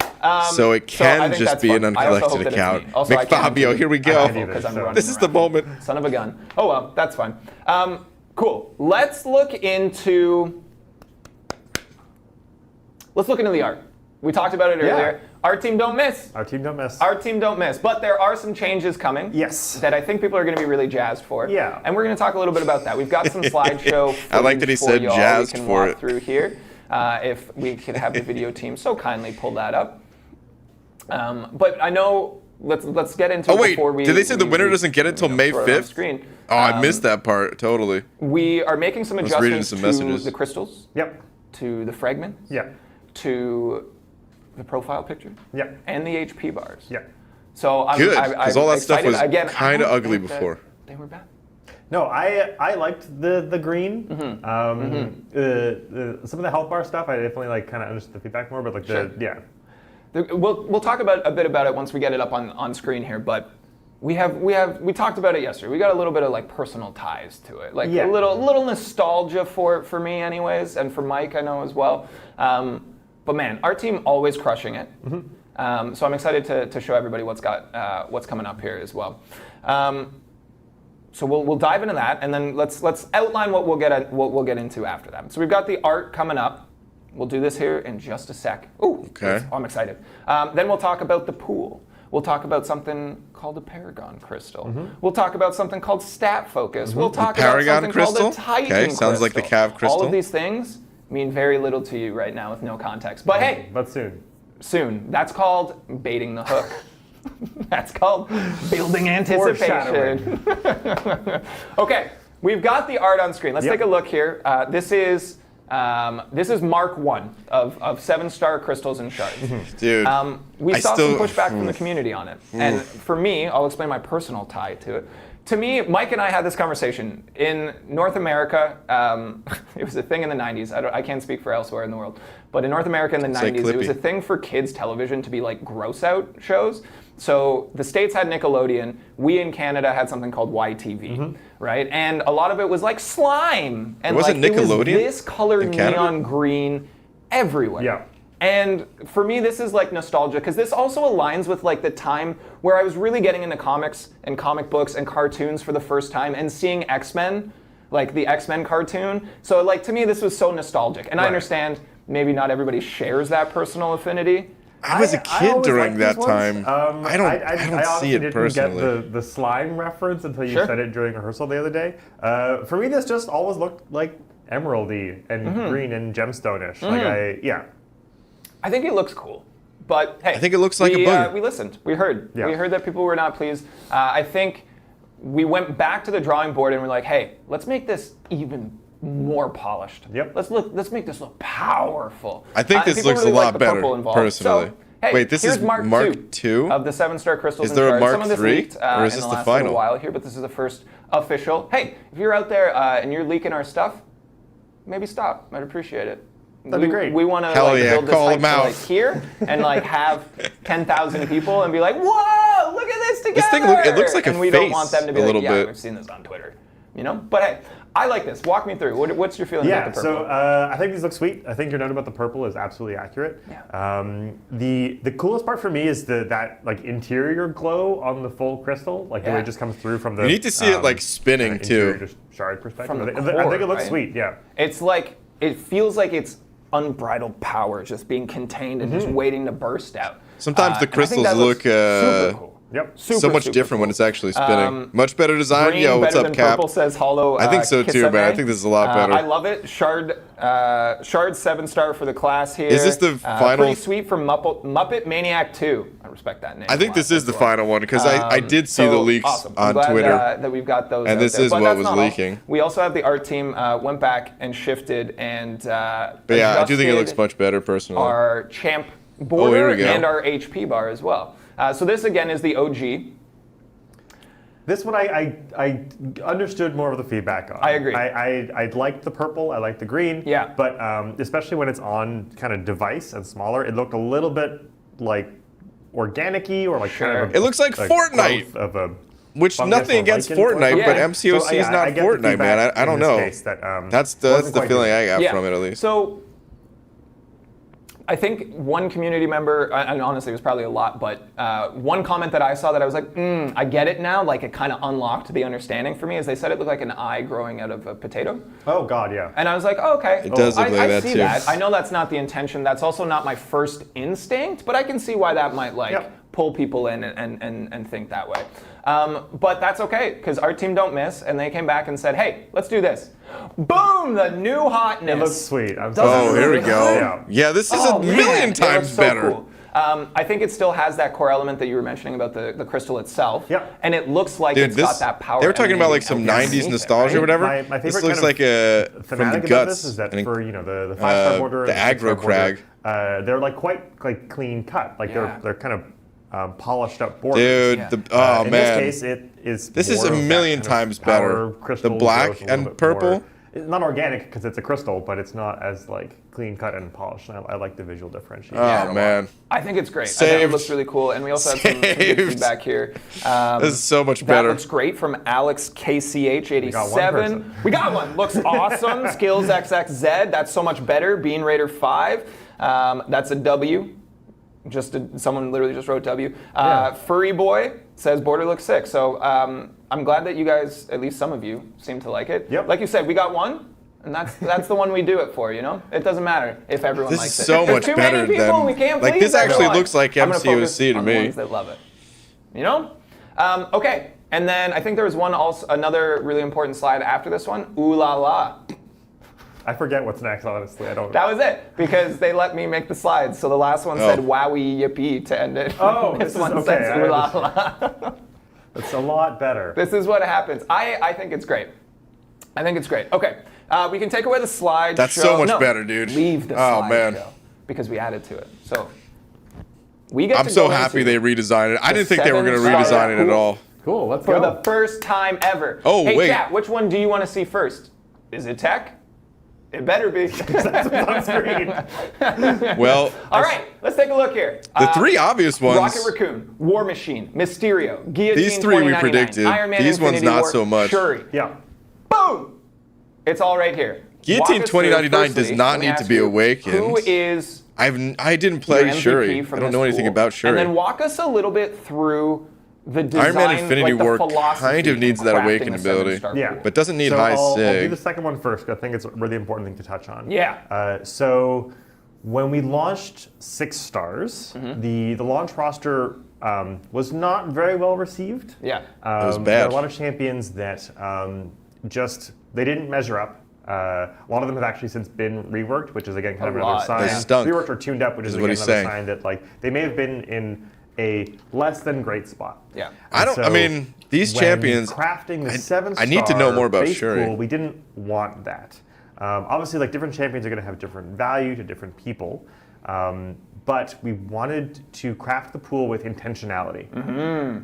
So it I can think just that's be fun. an I also hope uncollected that it's account. me. Also, I can't McFabio, do here we it. go. I do Because I'm So running This is the around. moment. Son of a gun. Oh well, that's fine. Cool. Let's look into the art. We talked about it earlier. Our team don't miss. Our team don't miss. Our team don't miss. But there are some changes coming. Yes. That I think people are going to be really jazzed for. Yeah. And we're going to talk a little bit about that. We've got some slideshow. I like that he footage said for y'all jazzed we can for walk it. through here. If we could have the video team so kindly pull that up. But I know. Let's get into Oh it wait, before we. did they say the winner we, doesn't get it till May throw it on 5th? screen. Oh, I missed that part totally. We are making some was reading adjustments some to messages. the crystals, Yep. to the fragments, Yep. to the profile picture, Yep. and the HP bars. Yep. So I'm Good, I'm because all that stuff excited. was Again, I kind of don't ugly think that before. They were bad. No, I liked the green. Mm-hmm. Some of the health bar stuff, I definitely like kind of understood the feedback more, but like Sure. We'll talk about a bit about it once we get it up on screen here, but we talked about it yesterday. We got a little bit of like personal ties to it, like Yeah. a little nostalgia for me, anyways, and for Mike, I know as well. But man, our team always crushing it. So I'm excited to show everybody what's coming up here as well. So we'll dive into that, and then let's outline what we'll get into after that. So we've got the art coming up. We'll do this here in just a sec. Ooh, Okay. I'm excited. Then we'll talk about the pool. We'll talk about something called a Paragon crystal. We'll talk about something called stat focus. We'll talk about Paragon something called crystal? a Titan Okay, sounds like the Cav All crystal. of these things mean very little to you right now with no context. But hey, but soon. soon. That's called baiting the hook. That's called building anticipation. Okay, we've got the art on screen. Let's Yep. take a look here. This is Mark 1 of 7-star crystals and shards. Dude, We I saw still- some pushback from the community on it. And for me, I'll explain my personal tie to it. To me, Mike and I had this conversation. In North America, it was a thing in the 90s. I can't speak for elsewhere in the world. But in North America in the Say 90s, it was Clippy. a thing for kids' television to be like gross out shows. So the States had Nickelodeon. We in Canada had something called YTV, right? And a lot of it was like slime. And It wasn't like, it was Nickelodeon this color in Canada? neon green everywhere. Yeah. And for me, this is like nostalgia because this also aligns with like the time where I was really getting into comics and comic books and cartoons for the first time and seeing X-Men, like the X-Men cartoon. So like to me, this was so nostalgic. And I Right. understand maybe not everybody shares that personal affinity. I was a I kid always during liked that these time. ones. I don't honestly see it didn't personally. get the slime reference until you Sure. said it during rehearsal the other day. For me, this just always looked like emeraldy and green and gemstone-ish. Like I think it looks cool. But hey, I think it looks like a booger. we listened. We heard. Yeah. We heard that people were not pleased. I think we went back to the drawing board and we're like, hey, let's make this even more polished. Yep. Let's make this look powerful. I think this people looks a really lot like the better, purple involved. personally. So, hey, Wait, this here's is Mark Mark 2 II? of the 7-star crystals. Is and there a shards. Mark Some of this III, leaked, or is in this the the last final? little while here, but this is the first official. Hey, if you're out there and you're leaking our stuff, maybe stop. I'd appreciate it. That'd be great. We want to Hell like yeah, build this call hype them to, out. like here and like have 10,000 people and be like, whoa, look at this together. This thing it looks like and a we don't want face them to be a like, little yeah, bit. we've seen this on Twitter, you know. But hey, I like this. Walk me through. What's your feeling Yeah, about the purple? so I think these look sweet. I think your note about the purple is absolutely accurate. Yeah. The coolest part for me is that like interior glow on the full crystal, like the way Yeah. it just comes through from the. You need to see it like spinning interior too. just shard perspective. From the I think core, it looks right? sweet. Yeah. It's like it feels like it's unbridled power just being contained and just waiting to burst out. Sometimes the and I think crystals that looks look super cool. Yep. So much super different cool. when it's actually spinning. Much better design. Green, Yo, what's better up, than Cap? purple, says Hollow. I think so too, man. I think this is a lot better. I love it. Shard 7-star for the class here. Is this the final? Pretty sweet from Muppet Maniac 2. I respect that name. I think this is the final one because I did see the leaks awesome. I'm on glad, Twitter. that we've got those. And out this there. is But what that's was not all. leaking. We also have the art team went back and shifted and. But yeah, I do think it looks much better personally. Our champ border here we go. and our HP bar as well. So this again is the OG. This one I understood more of the feedback on. I agree. I liked the purple, I liked the green. Yeah. But especially when it's on kind of device and smaller, it looked a little bit like organic-y or like kind of It looks like Fortnite. growth of a Which fungus nothing or against lichen. Fortnite, Yeah. but MCOC So, is not I get the Fortnite, man. feedback I don't in this know. case that, That's wasn't the quite feeling good. I got from it at least. So I think one community member, and honestly it was probably a lot, but one comment that I saw that I was like, I get it now, like it kind of unlocked the understanding for me, is they said it looked like an eye growing out of a potato. Oh God, yeah. And I was like, oh, okay. It does look like I that see too. that. I know that's not the intention. That's also not my first instinct, but I can see why that might pull people in and think that way. But that's okay, because our team don't miss, and they came back and said, hey, let's do this. Boom, the new hotness. It looks sweet. I'm Oh, sorry. here we go. Yeah. Yeah, this is Oh, a million man, times it looks so better. cool. I think it still has that core element that you were mentioning about the crystal itself. Yep. And it looks like Dude, it's this, got that power. they were talking about like emanating some out 90s underneath it, nostalgia right? or whatever. My favorite This kind looks of like a from the thematic about guts. this is that and for the 5-star border, the and aggro 6-star border, crag. they're like quite like clean cut. Like Yeah. they're kind of polished up borders. Dude, oh in man. this case, it is. This is more a of that million kind of times power better. crystal The black growth a little and bit purple? more. It's not organic because it's a crystal, but it's not as like clean cut and polished. And I like the visual differentiation. Oh man. I think it's great. I think it Saved. looks really cool. And we also have some good Saved. feedback here. This is so much That better. looks great from Alex KCH87. got one person. We got one. Looks awesome. Skills XXZ. That's so much better. Bean Raider 5. That's a W. Someone literally just wrote W. Furry Boy says border looks sick. So I'm glad that you guys, at least some of you, seem to like it. Yep. Like you said, we got one. And that's the one we do it for, you know? It doesn't matter if everyone This likes is it. so If there's much too better many people, than- we can't like, please this actually everyone. looks like I'm gonna focus MCOC to on me. The ones that love it. You know? Okay. And then I think there was another really important slide after this one. Ooh la la. I forget what's next. Honestly, I don't. That was it because they let me make the slides. So the last one said wowie yippee to end it. Oh, this this is one okay. says ooh la la. It's a lot better. This is what happens. I think it's great. I think it's great. Okay. We can take away the slide. That's so much better, dude. Leave the Oh, slide man. show because we added to it. So we get I'm to so go happy into they redesigned it. I the didn't think they were going to 7-star redesign it at pool. all. Cool. Let's for go. the first time ever. Oh, hey, wait. chat, which one do you want to see first? Is it tech? It better be. That's on screen. Well, All right, let's take a look here. the three obvious ones. Rocket Raccoon, War Machine, Mysterio, Guillotine These three we 2099, predicted. Iron Man These ones Infinity not War, so much. Shuri. Yeah. Boom! It's all right here. Guillotine Walk us through. 2099 does Firstly, not let me need to ask be you, awakened. Who is I didn't your play MVP Shuri. from I don't this know anything pool? about Shuri. And then walk us a little bit through the design, Iron Man Infinity like the War philosophy kind of needs in that crafting awaken a ability. 7-star Yeah. pool. But doesn't need So high I'll do sig. the second one first. I think it's a really important thing to touch on. Yeah. So when we launched 6 stars, the launch roster was not very well received. Yeah. It was There bad. are a lot of champions that they didn't measure up. A lot of them have actually since been reworked, which is again kind of another lot, sign. They stunk. Reworked or tuned up, which is what again he's another saying. sign that like they may have been in a less than great spot. Yeah. These when champions. crafting the 7-star I need to know more about base Shuri. pool, we didn't want that. Obviously, like different champions are going to have different value to different people, but we wanted to craft the pool with intentionality,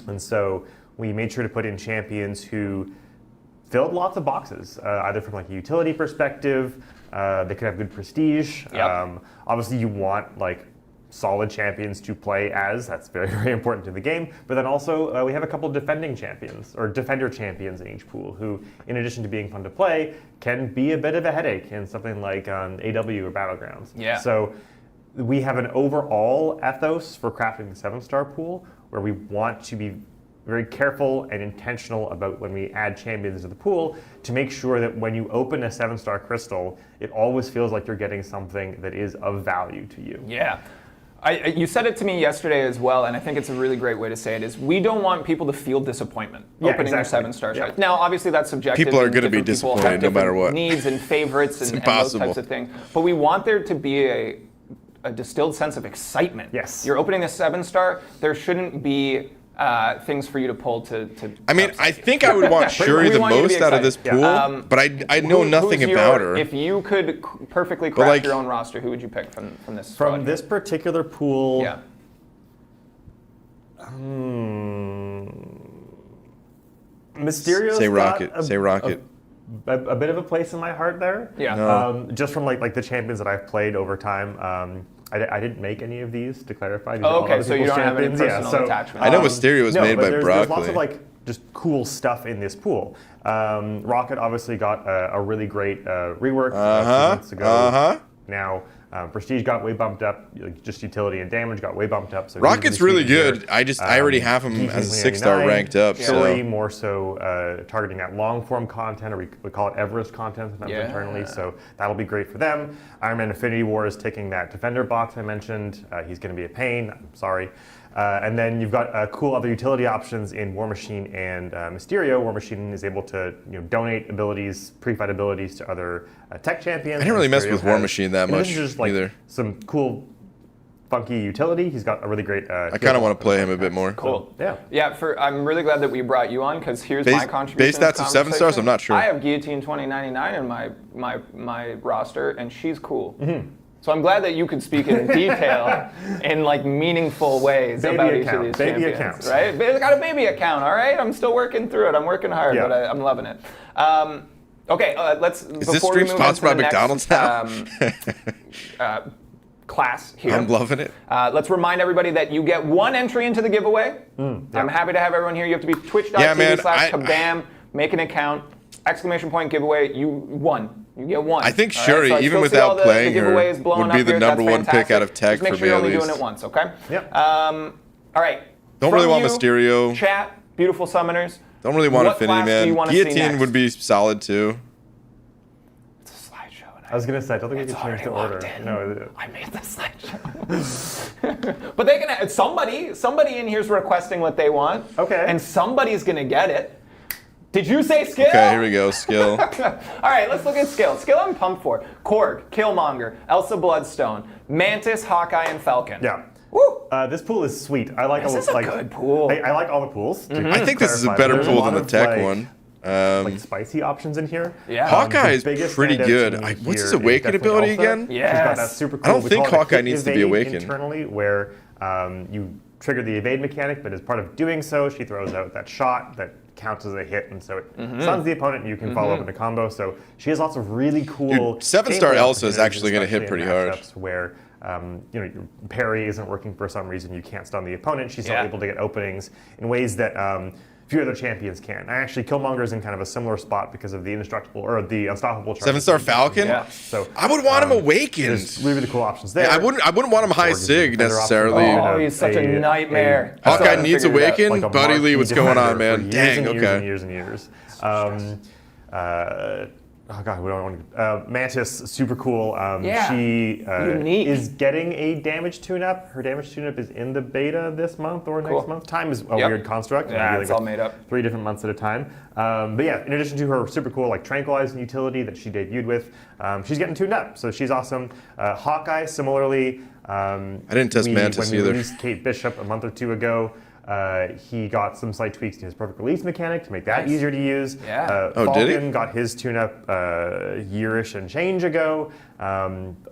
and so we made sure to put in champions who filled lots of boxes, either from like a utility perspective. They could have good prestige. Yep. Obviously, you want like solid champions to play as. That's very, very important to the game. But then also, we have a couple defending champions, or defender champions in each pool, who, in addition to being fun to play, can be a bit of a headache in something like AW or Battlegrounds. Yeah. So we have an overall ethos for crafting the 7-star pool, where we want to be very careful and intentional about when we add champions to the pool to make sure that when you open a 7-star crystal, it always feels like you're getting something that is of value to you. Yeah. You said it to me yesterday as well, and I think it's a really great way to say it, is we don't want people to feel disappointment opening their 7-star shots. Now, obviously, that's subjective. People are going to be Different people have disappointed no matter different what. Needs and favorites and those types of things. But we want there to be a distilled sense of excitement. Yes. You're opening a 7-star, there shouldn't be things for you to pull to I mean, I think I would want Shuri the most out of this pool, but I know nothing about her. If you could perfectly craft your own roster, who would you pick from this squad? From this particular pool, Yeah. Mysterio's Say got Rocket. Say Rocket. A bit of a place in my heart there. Yeah. No. Just from like the champions that I've played over time. I didn't make any of these, to clarify. These are Oh, all okay, other so you people's don't have any champions. personal attachment. I know Mysterio was made by there's Broccoli. lots of like just cool stuff in this pool. Rocket obviously got a really great rework a few months ago. Now Prestige got way bumped up. Like, just utility and damage got way bumped up. So Rocket's really good. I already have him as a 6-star ranked up. Shuri So more so targeting that long form content, or we call it Everest content sometimes internally. So that'll be great for them. Iron Man Infinity War is taking that Defender box I mentioned. He's going to be a pain. I'm sorry. And then you've got cool other utility options in War Machine and Mysterio. War Machine is able to donate abilities, pre-fight abilities to other tech champions. I didn't really mess Mysterio with War has, Machine that in much addition to just, like, either. some cool, funky utility. He's got a really great. I kind of want to play him a bit more. Cool. Yeah. Yeah. I'm really glad that we brought you on, because here's my contribution. Base stats of 7 stars. I'm not sure. I have Guillotine 2099 in my roster, and she's cool. Mm-hmm. So I'm glad that you could speak in detail in like meaningful ways about each of these champions, right? It's got a baby account, all right? I'm still working through it. I'm working hard, but I'm loving it. Okay, let's. Is this stream sponsored by McDonald's now? Class here. I'm loving it. Let's remind everybody that you get one entry into the giveaway. I'm happy to have everyone here. You have to be twitch.tv/kabam, make an account, ! Giveaway. You won. You get one. I think all Shuri, right? So even I still see without playing her, would be the number one pick out of tech for me. Just make sure you're only doing it once, okay? Yep. All right. Don't really want Mysterio. Chat, beautiful summoners. Don't really want What Infinity class do you Man. wanna see Guillotine next? would be solid too. It's a slideshow. I was gonna say, I don't think we It's can change the already order. locked in. No. I made the slideshow. But they can. Somebody in here's requesting what they want. Okay. And somebody's gonna get it. Did you say skill? Okay, here we go. Skill. All right, let's look at skill. Skill I'm pumped for. Korg, Killmonger, Elsa Bloodstone, Mantis, Hawkeye, and Falcon. Yeah. Woo! This pool is sweet. I like This all is a good pool. I like all the pools. I think this is a better pool than the tech one. Like spicy options in here. Yeah. Hawkeye is biggest pretty standout good. to me What's his here is awaken definitely ability Elsa. again? Yeah. She's got that super cool. I don't we think call it Hawkeye hit needs to be evade awakened. internally, where you trigger the evade mechanic, but as part of doing so, she throws out that shot that counts as a hit, and so it stuns the opponent, and you can follow up in a combo. So she has lots of really cool. Dude, 7-star gameplay Elsa is opportunities, actually going to hit especially pretty in hard. matchups Where your parry isn't working for some reason, you can't stun the opponent. She's still Yeah. able to get openings in ways that few other champions can. Actually, Killmonger's in kind of a similar spot because of the indestructible or the unstoppable. 7-star Falcon. Yeah. So I would want him awakened. there's really cool options there. Yeah, I wouldn't want him high sig necessarily. Oh, he's such a nightmare. Hawkeye That's how I needs figured it out. awaken. Like a Buddy Lee, marquee what's going on, defender man? for years Dang, and years okay. and years and years. Oh God, we don't want to. Mantis, super cool. Yeah, She unique. is getting a damage tune-up. Her damage tune-up is in the beta this month or Cool. next month. Time is a Yep. weird construct. Yeah, We're it's dealing all with made up. 3 different months at a time. But yeah, in addition to her super cool like tranquilizing utility that she debuted with, she's getting tuned up. So she's awesome. Hawkeye, similarly. I didn't test Mantis when we either. released Kate Bishop a month or 2 ago. He got some slight tweaks to his perfect release mechanic to make that Nice. easier to use. Yeah. Oh, did he? Falcon got his tune-up yearish and change ago.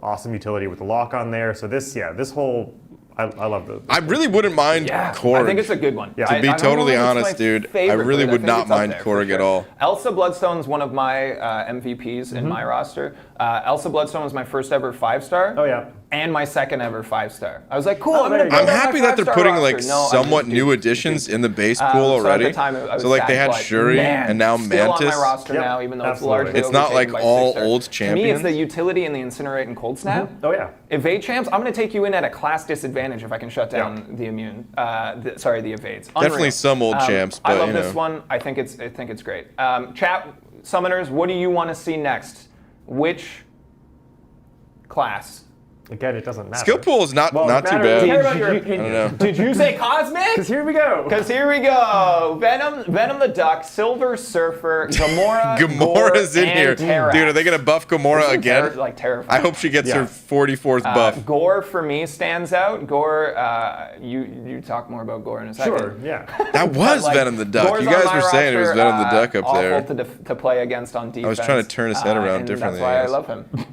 Awesome utility with the lock on there. So this whole, I love the. I really wouldn't mind Yeah, Korg. I think it's a good one. Yeah. To be I don't totally know if it's honest, my dude, I favorite, really but would think not it's up mind there for Korg at all. Elsa Bloodstone is one of my MVPs in my roster. Elsa Bloodstone was my first ever 5-star. Oh yeah. And my second ever 5-star. I was like, cool, I'm there gonna you go. build I'm out my happy that they're 5-star putting roster. like No, I'm somewhat just- new additions in the base pool So at the already. time, I was So like sad, they had but Shuri man, and now still on Mantis. my roster Yep, now, even though absolutely. it's largely It's not overtaken like by all 6-star. old To me, champions. it's the utility and the Incinerate and Cold Snap. Oh yeah. Evade champs, I'm going to take you in at a class disadvantage if I can shut down the immune. The evades. Definitely Unreal. some old champs, I but, love you this know. one. I think it's great. Chat summoners, what do you want to see next? Which class Again, it doesn't matter. Skill pool is not too it matters. bad. We care about your I opinion. don't know. Did you say cosmic? Because here we go. Because here we go. Venom the Duck, Silver Surfer, Gamora, Gamora's Gore, in here. and Terrax. Dude, are they going to buff Gamora again? Terrifying. I hope she gets her 44th buff. Gore for me stands out. Gore, you talk more about Gore in a second. Sure, yeah. That was Like, Venom the Duck. Gore's You on guys my were saying it was roster, Venom the Duck up there. Awful to play against on defense. I was trying to turn his head around and differently, That's why I I guess. love him.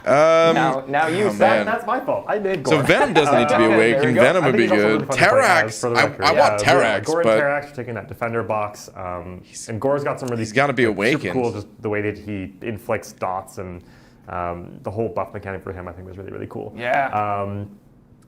Now you oh, said man. That's my fault. I did Gore. So Venom doesn't need to be There awakened. we go. Venom would be he's also really good. fun to play as, Terrax. for the record. I want Terrax, Gore and but Terrax are taking that defender box. And Gore's got some really he's gotta be super awakened. cool, just the way that he inflicts dots and the whole buff mechanic for him, I think, was really, really cool. Yeah.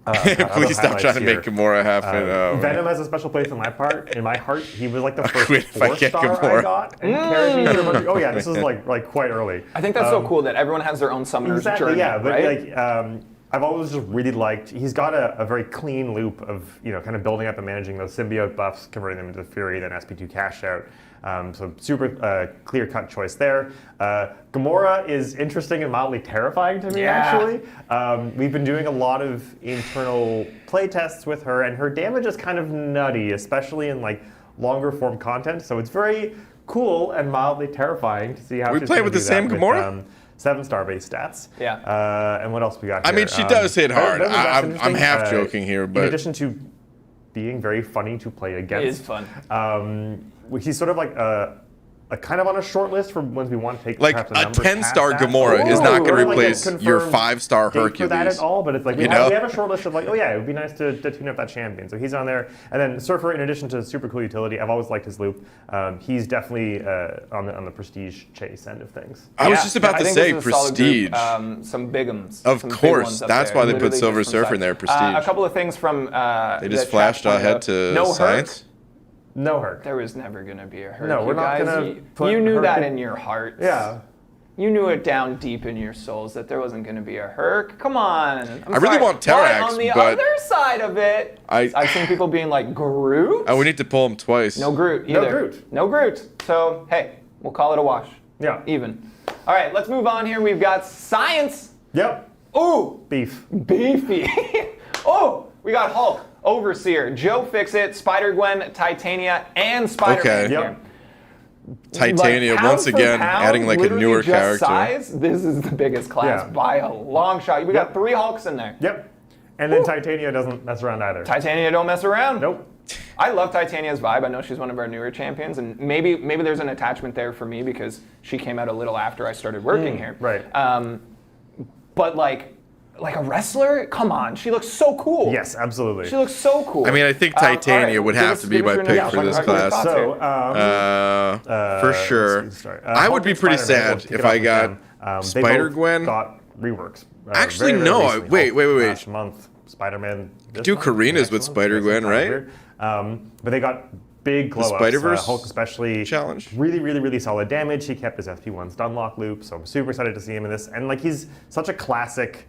please stop trying to make Gamora happen. Venom has a special place in my heart. He was like the first quit if I 4-star get Gamora. I got. And carried me through a bunch of, oh yeah, this is like quite early. I think that's so cool that everyone has their own summoner's Exactly, journey, yeah. But right? I've always just really liked. He's got a very clean loop of kind of building up and managing those symbiote buffs, converting them into Fury, then SP2 cash out. So super clear-cut choice there. Gamora is interesting and mildly terrifying to me, actually. We've been doing a lot of internal play tests with her, and her damage is kind of nutty, especially in like longer form content. So it's very cool and mildly terrifying to see how We she's play gonna with the do same that Gamora? 7-star base stats. Yeah. And what else we got I here? mean, she does hit hard. Venom, that's I'm interesting. half joking here, In but addition to being very funny to play against. It is fun. He's sort of like a kind of on a short list for when we want to take like perhaps a number 10-star past that. Gamora is Ooh, not going or to like a replace your confirmed 5-star date for that Hercules. at all, but it's like we You have, know? we have a short list of like, oh yeah, it would be nice to tune up that champion. So he's on there. And then Surfer, in addition to super cool utility, I've always liked his loop. He's definitely on the prestige chase end of things. I was just about to say prestige. Some big ones. Of some big course, ones up that's there, why they put literally Silver just from Surfer in there, sight. prestige. A couple of things from They just the flashed chat ahead to no science. Herc. No Herc. There was never going to be a Herc. No, we're you not guys. gonna put You knew Herc that in- in your hearts. Yeah. You knew it down deep in your souls that there wasn't going to be a Herc. Come on. I really want Terrax, But on the but other side of it, I've seen people being like, Groot? Oh, we need to pull him twice. No Groot either. No Groot. No Groot. So, hey, we'll call it a wash. Yeah. Even. All right, let's move on here. We've got science. Yep. Ooh, Beef. beefy. Oh, we got Hulk, Overseer, Joe Fixit, Spider-Gwen, Titania, and Spider-Man Okay. here. Yep. Titania, Like, once pound for again, pound, adding like a literally newer just character. Size, this is the biggest class Yeah. by a long shot. We got Yep. 3 Hulks in there. Yep. And then Titania doesn't mess around either. Titania don't mess around. Nope. I love Titania's vibe. I know she's one of our newer champions, and maybe there's an attachment there for me because she came out a little after I started working here. Right. But like a wrestler, come on, she looks so cool. Yes, absolutely. She looks so cool. I mean, I think Titania all right, would give have us- to be give us my your pick initial for this thoughts here. class. So, For sure. let's see, sorry. I would Hulk be and pretty Spider-Man, sad we'll kick if it off I with got them. They Spider-Gwen. both got reworks. Actually, very no, recently. wait. Last month, Spider-Man. this Do month, Karina's next with month, Spider-Gwen, next right? month. But they got big glow ups. Spider-Verse Hulk especially. challenge? Really, really, really solid damage. He kept his SP1 stun lock loop, so I'm super excited to see him in this. And like he's such a classic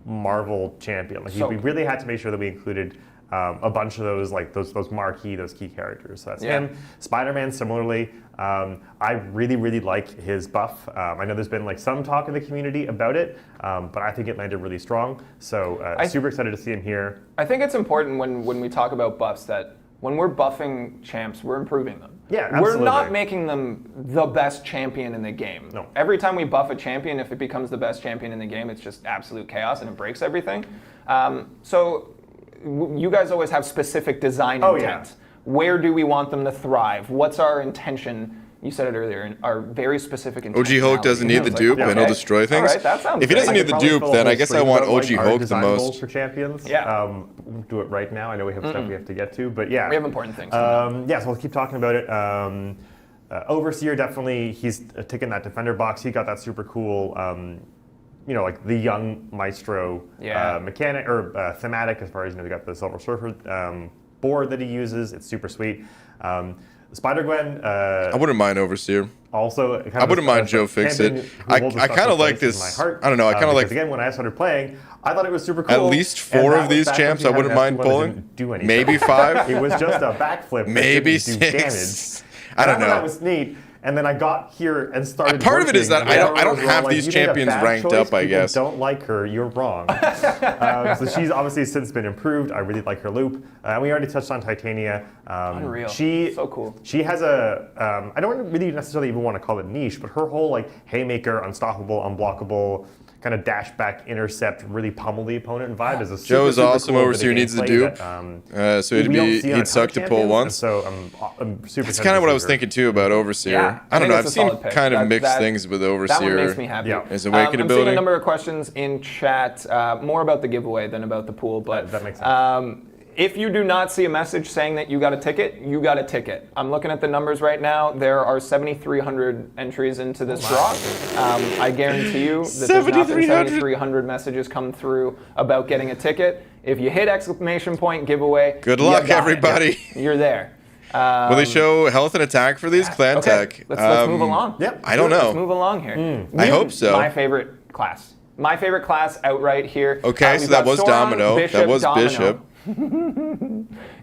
Marvel champion. Like So- we really had to make sure that we included a bunch of those like those marquee, those key characters. So that's Yeah. him. Spider-Man similarly. I really, really like his buff. I know there's been like some talk in the community about it, but I think it landed really strong. So super excited to see him here. I think it's important when we talk about buffs that when we're buffing champs, we're improving them. Yeah, We're absolutely. not making them the best champion in the game. No. Every time we buff a champion, if it becomes the best champion in the game, it's just absolute chaos and it breaks everything. You guys always have specific design Oh, intent. yeah. Where do we want them to thrive? What's our intention? You said it earlier, our very specific intention. OG Hulk doesn't need the dupe and he'll destroy things. All right, that sounds If he good. doesn't I need could the probably dupe, fill a then I whole guess I stream want about, OG our Hulk the design goals most. for champions. Yeah. We won't do it right now. I know we have stuff we have to get to, but yeah. We have important things. Yeah, so we'll keep talking about it. Overseer definitely, he's ticking that defender box. He got that super cool, like the young maestro mechanic or thematic as far as they got the Silver Surfer board that he uses. It's super sweet. Spider-Gwen. I wouldn't mind Overseer. Also, I wouldn't mind Joe Fixit. I kind of like this. I don't know. I kind of like. Again, when I started playing, I thought it was super cool. At least 4 of these champs I wouldn't mind pulling. Do anything. Maybe 5. It was just a backflip. Maybe that didn't do 6. damage. I don't And thought know. That was neat. and then I got here and started. Part of it is working, that and I don't everyone was have like, these "You made a champions bad ranked choice. up, I People guess." Don't like her. You're wrong. So she's obviously since been improved. I really like her loop. And we already touched on Titania. Unreal. So cool. She has a. I don't really necessarily even want to call it niche, but her whole like haymaker, unstoppable, unblockable, kind of dash back, intercept, really pummel the opponent vibe is a super, Joe is super awesome cool overseer, bit of needs the gameplay dupe. that, So we don't see on a ton he'd of suck to pull champions, once. and so I'm super. That's kind of what I was thinking too about Overseer. Yeah, I don't know. think I've it's a seen solid pick. kind of mixed That- things with That one Overseer. makes me happy. Yeah. His I'm awaken seeing ability. a number of questions in chat, more about the giveaway than about the pool, but That makes sense. if you do not see a message saying that you got a ticket, you got a ticket. I'm looking at the numbers right now. There are 7,300 entries into this draw. I guarantee you that there's not been 7,300 messages come through about getting a ticket. If you hit exclamation point giveaway, Good you luck, got it. everybody. You're there. Will they show health and attack for these? Clan Okay, Tech. let's move along. Yep. I don't Let's know. move along here. I hope so. My favorite class. My favorite class outright here. Okay, We've so that got was Sauron, Domino. That was Domino, Bishop.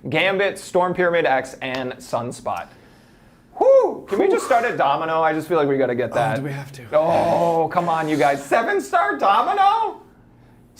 Gambit, Storm Pyramid X, and Sunspot. Whew! Can we just start at Domino? I just feel like we got to get that. do we have to? Oh, come on, you guys. 7-star Domino?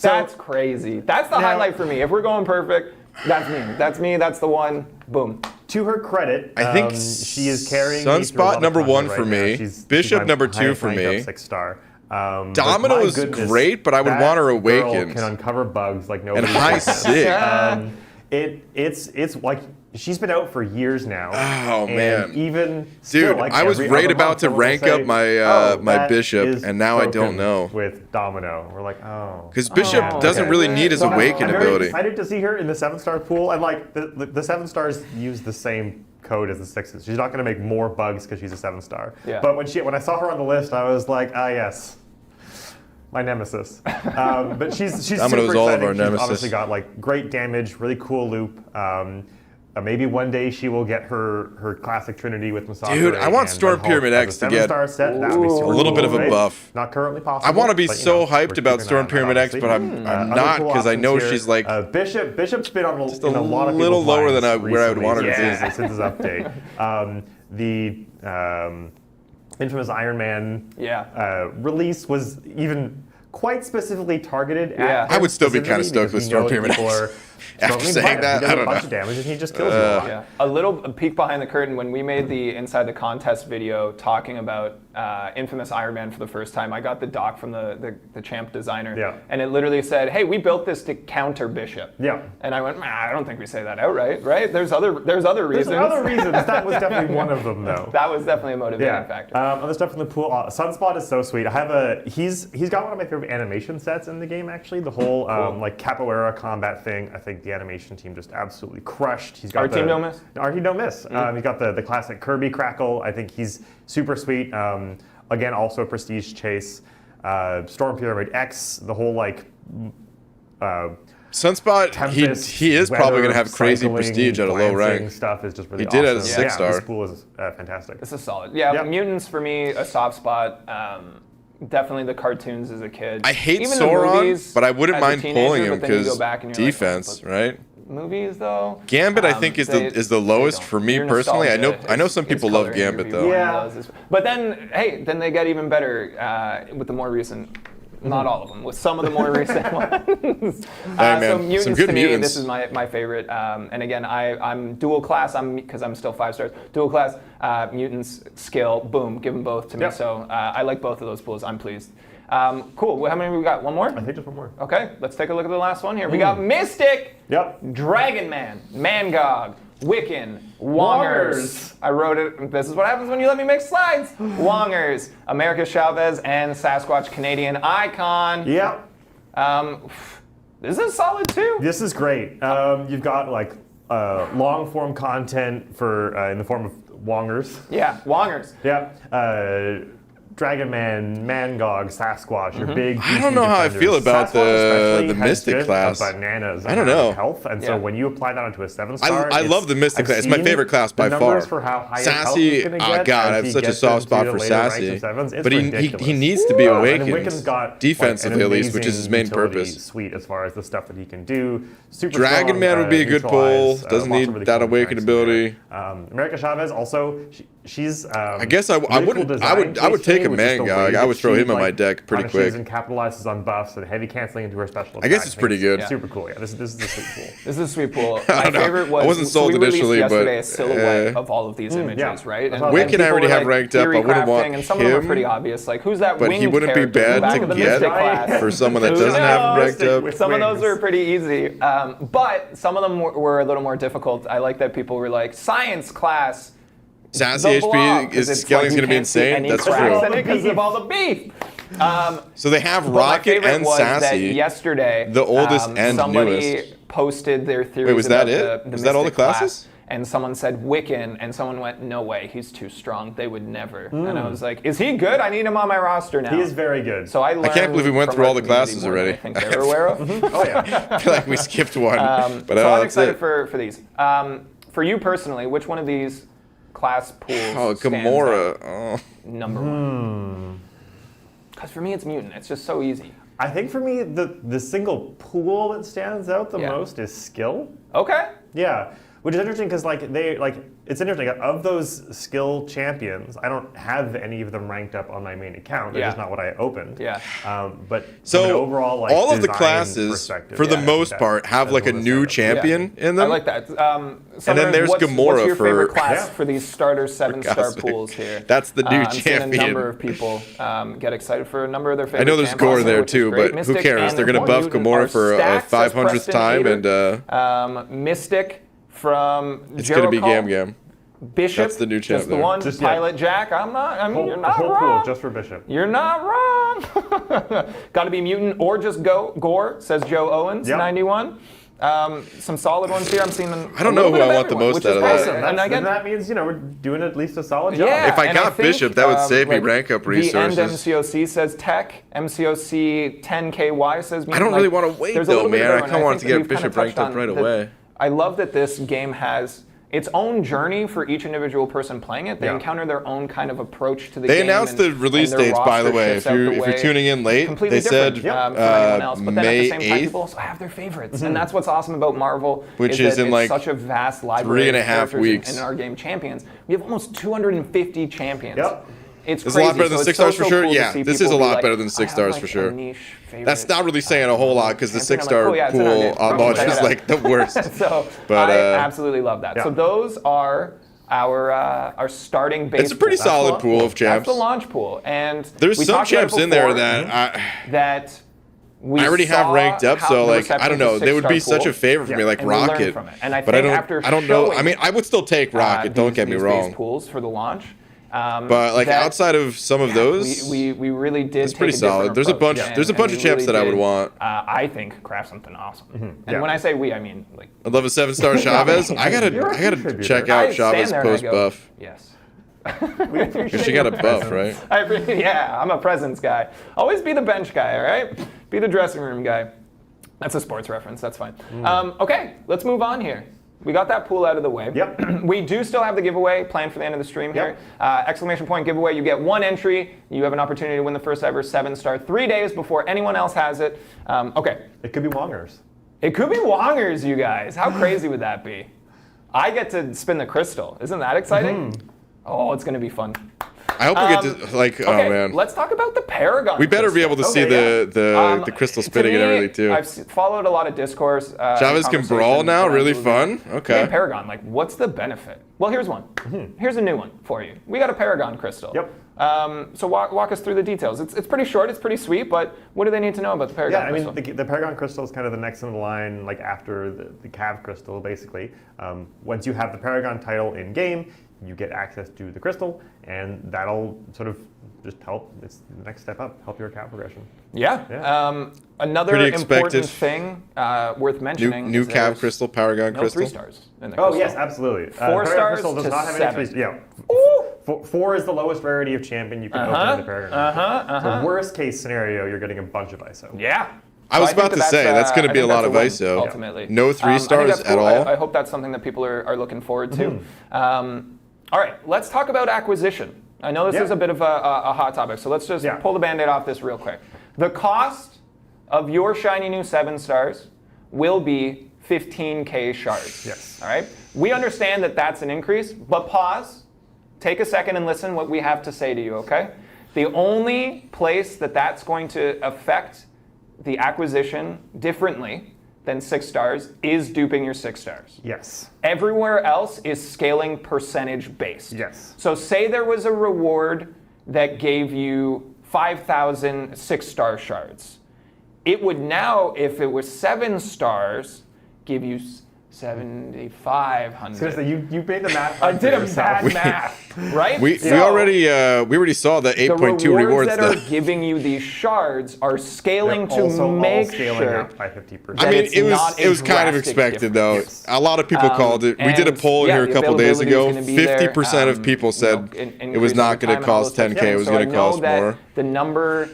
That's crazy. That's the Now- highlight for me. If we're going perfect, that's me. That's me. That's the one. Boom. To her credit, I think she is carrying Sunspot me through a lot of number content one right for now. me. She's Bishop my number 2 highest for ranked me. up 6-star. Domino but my is goodness, great, but I would that want her girl awakened. can uncover bugs like nobody And high else. sig. It's like she's been out for years now. Oh, and man. even still, Dude, like I was every right other about month, to someone will rank say, up my "Oh, my that Bishop, is and now I don't broken know. with Domino." We're like, oh. Because Bishop Oh, doesn't okay. really need his So awaken I'm very ability. excited to see her in the 7-star pool, and like the 7 stars use the same code as the 6s. She's not going to make more bugs because she's a 7-star. Yeah. But when I saw her on the list, I was like, ah, yes, my nemesis. But she's Domino super is all of exciting. our She's nemesis. obviously got like great damage, really cool loop. Maybe one day she will get her classic trinity with Massacre. Dude, I want Storm Pyramid X to get 7-star set. That would be super a little bit of a right? buff. Not currently possible. I want to be but, you so know, hyped we're about keeping Storm an eye on that, Pyramid X, obviously. but I'm Other not cool because I know options here. she's like Bishop's been on a in a lot of little people's lower than minds where I would recently want her to since- be. since his update. The infamous Iron Man release was even quite specifically targeted Yeah. at I would still be kinda specifically stoked with because we know Storm Pyramid people X. are After struggling saying by it. that, He does I a don't bunch know. of damage and he just kills you a lot. Yeah. A little peek behind the curtain when we made the Inside the Contest video talking about infamous Iron Man for the first time. I got the doc from the champ designer, Yeah. and it literally said, "Hey, we built this to counter Bishop." Yeah. And I went, I don't think we say that outright, right? There's other reasons. There's other reasons. That was definitely one of them, though. That was definitely a motivating factor. Other stuff in the pool. Sunspot is so sweet. I have he's got one of my favorite animation sets in the game. Actually, the whole like capoeira combat thing. I think the animation team just absolutely crushed. He's got Our team don't miss? Our team don't miss. He's got the classic Kirby crackle. I think he's super sweet. Again, also a prestige chase. Storm Pyramid X. The whole like. Sunspot, Tempest, he is probably weather, going to have crazy cycling, prestige at a low glancing rank. Stuff is just really He did awesome. at a 6-star. This pool is fantastic. This is solid. Yeah, Yep. Mutants for me, a soft spot. Definitely the cartoons as a kid. I hate Even the Sauron, movies but I wouldn't as a mind teenager, pulling him but then you go because back and you're like, defense, oh, right? but movies though. Gambit, I think, is the lowest don't. for me Your personally. I know nostalgia some is people love coloring your Gambit view though. on those. But then, hey, then they get even better with the more recent. Not all of them, with some of the more recent ones. man, So some Mutants good to me, Mutants. this is my favorite. And again, I'm dual class. Because I'm still 5 stars. Dual class, Mutants, skill, boom, give them both to me. Yep. So I like both of those pools. I'm pleased. Cool. How many we got? One more? I think just one more. Okay, let's take a look at the last one here. We got Mystic, Yep. Dragon Man, Mangog, Wiccan, Wongers. I wrote it. This is what happens when you let me make slides. Wongers, America Chavez, and Sasquatch Canadian Icon. Yep. This is solid too. This is great. You've got like long form content for in the form of Wongers. Yeah, Wongers. Yep. Dragon Man, Mangog, Sasquatch, your big. I don't know how I feel about the Mystic class. Bananas. I don't know. Health, and so Yeah. when you apply that onto a 7-star, I love the Mystic class. It's my favorite class by the far. numbers for how high Sassy, he's gonna get God, I as have he such a gets soft spot into for later ranks Sassy. and sevens. It's But he ridiculous. needs to be And awakened. Wiccan's got Defensively, like, an at least, which is his amazing main utility purpose. Suite as far as the stuff that he can do. Super Dragon strong, Man would be a good pull. neutralize, Doesn't lots need of really that cool awaken mechanics in there. ability. America Chavez also, she's. I guess I really wouldn't. cool I would design take a which is the manga. way I that would throw she, him on my like, deck pretty punishes quick. and capitalizes on buffs and heavy canceling into her special. I guess attack. it's pretty good. Super cool. Yeah, this is a sweet pool. This is a sweet pool. I My don't know. favorite was I wasn't sold we released initially, but, yesterday a silhouette of all of these images, yeah. right? That's awesome. Wiccan I people already were, have ranked up. I theory wouldn't want crafting, and some of them are him, pretty obvious. Like, who's that but winged he wouldn't be character in the bad back to of the get Mystic class? for someone that Who doesn't have him knows? ranked up. With Some of those wings. are pretty easy, but some of them were a little more difficult. I like that people were like, science class. Sassy the blob, HP 'cause is it's scaling's like going to be you can't see insane. any That's cracks true. in it because of all the beef. So they have But my Rocket favorite and was that Sassy. yesterday, the oldest and somebody newest. posted their theories Wait, was that about it? the Was that all the Mystic class, classes? and someone said Wiccan, and someone went, "No way, he's too strong. They would never." And I was like, "Is he good? I need him on my roster now." He is very good. So I learned. I can't believe we went from through our all the community classes more than already. I think they're aware of. Oh yeah. I feel like we skipped one. But So I'm that's excited it. for these. For you personally, which one of these class pools Oh, stands Gamora. out Oh. number one? Because for me, it's Mutant. It's just so easy. I think for me, the single pool that stands out the Yeah. most is skill. Okay. Yeah, which is interesting because it's interesting of those skill champions. I don't have any of them ranked up on my main account. They're Yeah. just not what I opened. Yeah. But from an So overall, like, all of the design classes, perspective, for the yeah, most that- part, have that's like a one of the new standouts. champion in I them. like that. And then there's what's Gamora your favorite for- class Yeah. for these starter 7-star God's sake. pools here. That's the new I'm seeing a champion. number of people get excited for a number of their favorite I know there's champions, Gore there which is too, great. but who Mystic cares? and They're gonna buff Mutant Gamora are for a stacked, says 500th Preston time, Hader. and Mystic from it's gonna be Jericho. Gam Gam. Bishop, That's the new champ just the there. one. Just, yeah. Pilot Jack. I mean, you're The not whole wrong. pool just for Bishop. You're not wrong. Got to be Mutant or just Gore, says Joe Owens, Yep. 91. Some solid ones here. I'm seeing them. I don't know who I want the most out of that. Awesome. And again, that means we're doing at least a solid job. yeah. If I and got think, Bishop, that would save me rank up The end resources. MCOC says Tech. MCOC 10KY says Mutant. I don't really want to wait there's a though, little bit of man. I everyone. kind of want think to get we've kinda Bishop ranked touched up right on that. away. I love that this game has its own journey for each individual person playing it. They Yeah. encounter their own kind of approach to the They game. announced and- the release and their dates, by the roster way. shifts If out you're the if you're way tuning in late, completely they said different, from anyone else. But then at the May same time, 8th, people also have their favorites, and that's what's awesome about Marvel. Which is is that in, it's like, such a vast library 3.5 of characters weeks. in our game champions. We have almost 250 champions. Yep. It's This is crazy. a lot better than So 6 it's so, stars for so sure. cool to Yeah, see this is people a be lot like, better than "I 6 have, stars like, for a sure." niche favorite, That's not really saying a whole lot because the champion." I'm 6-star like, "Oh, yeah, it's in our pool game. on Check launch it is out." like the worst. So But, I absolutely love that. yeah. So those are our starting base. It's a pretty pool. solid launch pool pool. of champs. That's the launch pool, and There's we some talked about it champs in there before, that we I already have saw ranked up, how so the like I reception don't to know, they would be 6-star such a pool, favor for me, like and we learned Rocket. from it. And I But I think don't, after I don't know. showing, I mean, I would still take Rocket. Don't get me these wrong. base pools for the launch. But like that- outside of some of those, we really did. it's pretty take a different solid. There's a approach, bunch. and- There's a bunch and of we champs really that I would did, want. I think craft something awesome. And Yeah. when I say we, I mean like I'd love a 7-star Chavez. I You're a gotta contributor. check I out stand Chavez there and I post go, buff. Yes. Because she got a buff, right? Yeah, I'm a presence guy. Always be the bench guy, all right? Be the dressing room guy. That's a sports reference. That's fine. Okay, let's move on here. We got that pool out of the way. Yep. We do still have the giveaway planned for the end of the stream here. Exclamation point giveaway. You get one entry. You have an opportunity to win the first ever 7-star 3 days before anyone else has it. Okay. It could be Wongers. It could be Wongers, you guys. How crazy would that be? I get to spin the crystal. Isn't that exciting? Oh, it's going to be fun. I hope we get to like. Okay, Oh man, let's talk about the Paragon. we better be able to see Okay, the crystal spinning and everything too. I've followed a lot of discourse. Chavez can brawl now. Really fun. Okay. And Paragon, like, what's the benefit? Well, here's one. Here's a new one for you. We got a Paragon crystal. Yep. So walk us through the details. It's pretty short. It's pretty sweet. But what do they need to know about the Paragon Yeah, I crystal? mean, the Paragon crystal is kind of the next in the line, like after the Cav crystal, basically. Once you have the Paragon title in game, you get access to the crystal, and that'll sort of just help. It's the next step up, help your Cav progression. Yeah. Yeah. Another Pretty important expected. thing worth mentioning. New is Cav there's crystal, Paragon No crystal. 3 stars in the Oh crystal. yes, absolutely. 4 Paragon stars crystal does to not have 7. any. Yeah. Ooh. 4 is the lowest rarity of champion you can open in the Paragon. So worst case scenario, you're getting a bunch of ISO. Yeah. I was So about think to say that's going to I be a think lot that's of win, ISO. Ultimately, No 3 I think stars that's at cool. all. I hope that's something that people are looking forward to. All right, let's talk about acquisition. I know this Yeah. is a bit of a hot topic, so let's just pull the Band-Aid off this real quick. The cost of your shiny new 7 stars will be 15K shards. Yes. All right. We understand that that's an increase, but pause. take a second and listen what we have to say to you, okay? The only place that that's going to affect the acquisition differently than 6 stars is duping your 6 stars. Yes. Everywhere else is scaling percentage based. Yes. So say there was a reward that gave you 5,000 6-star shards. It would now, if it was 7 stars, give you 7,500. Seriously, you made the math. I did a yourself. bad math, right? We already saw the 8.2 the rewards. that are giving you these shards are scaling They're also to all make scaling sure. up by 50%. I mean, it's it not a was kind of drastic expected though. difference. A lot of people called it. We did a And, poll yeah, here a the couple days availability ago. is gonna be there. 50% of people said it was not going to cost 10K. It was going to cost more. The number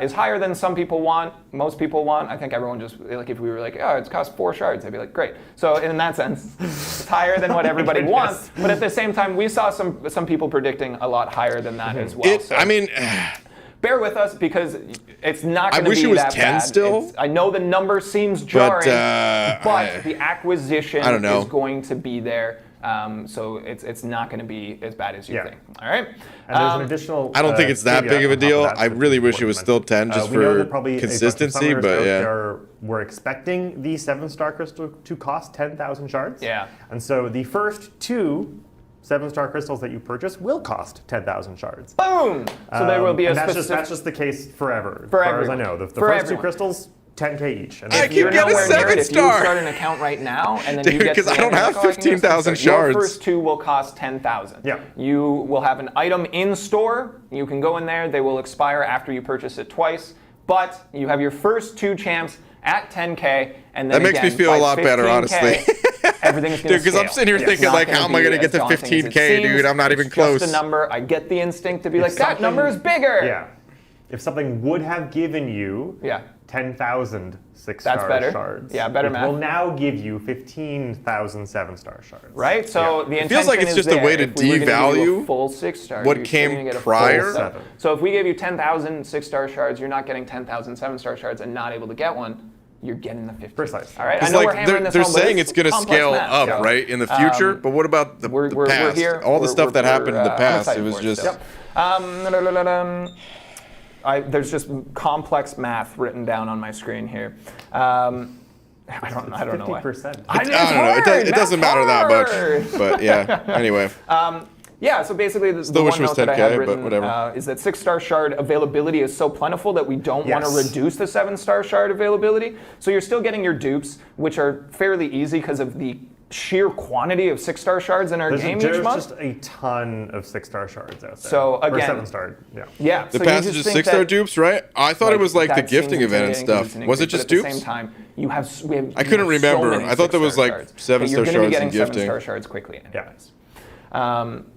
is higher than some people want, most people want. I think everyone just, like, if we were like, oh, it's cost 4 shards, I'd be like, great. So in that sense, it's higher than what everybody wants. But at the same time, we saw some people predicting a lot higher than that as well. I mean, bear with us because it's not going to be that bad. I wish it was 10 still. I know the number seems jarring, but the I acquisition don't know. is going to be there. So it's not going to be as bad as you Yeah. think. All right. And there's an additional. I don't think it's that caveat big of a on top deal. that, I which really is wish it was important still to 10 mention. just We know for that probably a bunch of consistency, summoners but out yeah. there were expecting the 7-star crystal to cost 10,000 shards. Yeah. And so the first 2 7-star crystals that you purchase will cost 10,000 shards. Boom. So there will be a and that's specific. just the case forever. For as far everyone. as I know. The For first 2 everyone. crystals, 10K each. And I then can You're get a nowhere near it. If you 7-star. start an account right now, and then Dude, you get to 'cause the I don't end, you're have like, oh, I can get a 15,000 7-star. shards. Your first 2 will cost 10,000. Yeah. You will have an item in store. You can go in there. They will expire after you purchase it twice. But you have your first 2 champs at 10K, and then That makes me again, feel a by lot better, 15K, honestly. Everything's going to Dude, because I'm sitting here thinking, like, how am I going to get to 15K, dude? I'm not even close. Just a number. I get the instinct to be like, that something- number is bigger. Yeah. If something would have given you Yeah. 10,000 That's 6-star better. shards, Yeah, better it math. will now give you 15,000 7-star shards. Right? So the intention feels like it's is just a there. way to If we were gonna give you devalue a full 6-star, what you're came gonna get a prior. full 7. 7. So if we gave you 10,000 6-star shards, you're not getting 10,000 7-star shards and not able to get one. You're getting the 50. Precisely. All right. I It's know we're like hammering they're this home, but saying it's going to complex scale math, up, so, right, in the future. But what about the We're past? here. All the stuff that happened in the I'm past, excited it was for just. still. There's just complex math written down on my screen here. I don't know why. 50%. I don't know. It doesn't matter that much. But yeah. Anyway. Yeah, so basically the Still wish one it was note that I 10K, had but written whatever. is that 6-star shard availability is so plentiful that we don't want to Yes. reduce the 7-star shard availability. So you're still getting your dupes, which are fairly easy because of the sheer quantity of 6-star shards in our game each There's month. just a ton of 6-star shards out there. So, Or again- 7-star, yeah. Yeah, The so you passage just is think 6-star that, dupes, right? I thought it was like the that gifting seems event and intimidating 'cause stuff. it's an Was it increase, just but at the dupes? same time, we have I couldn't so remember. many I thought there was 6-star like shards, 7-star but you're shards gonna and be getting gifting. 7-star shards quickly Yeah. anyways.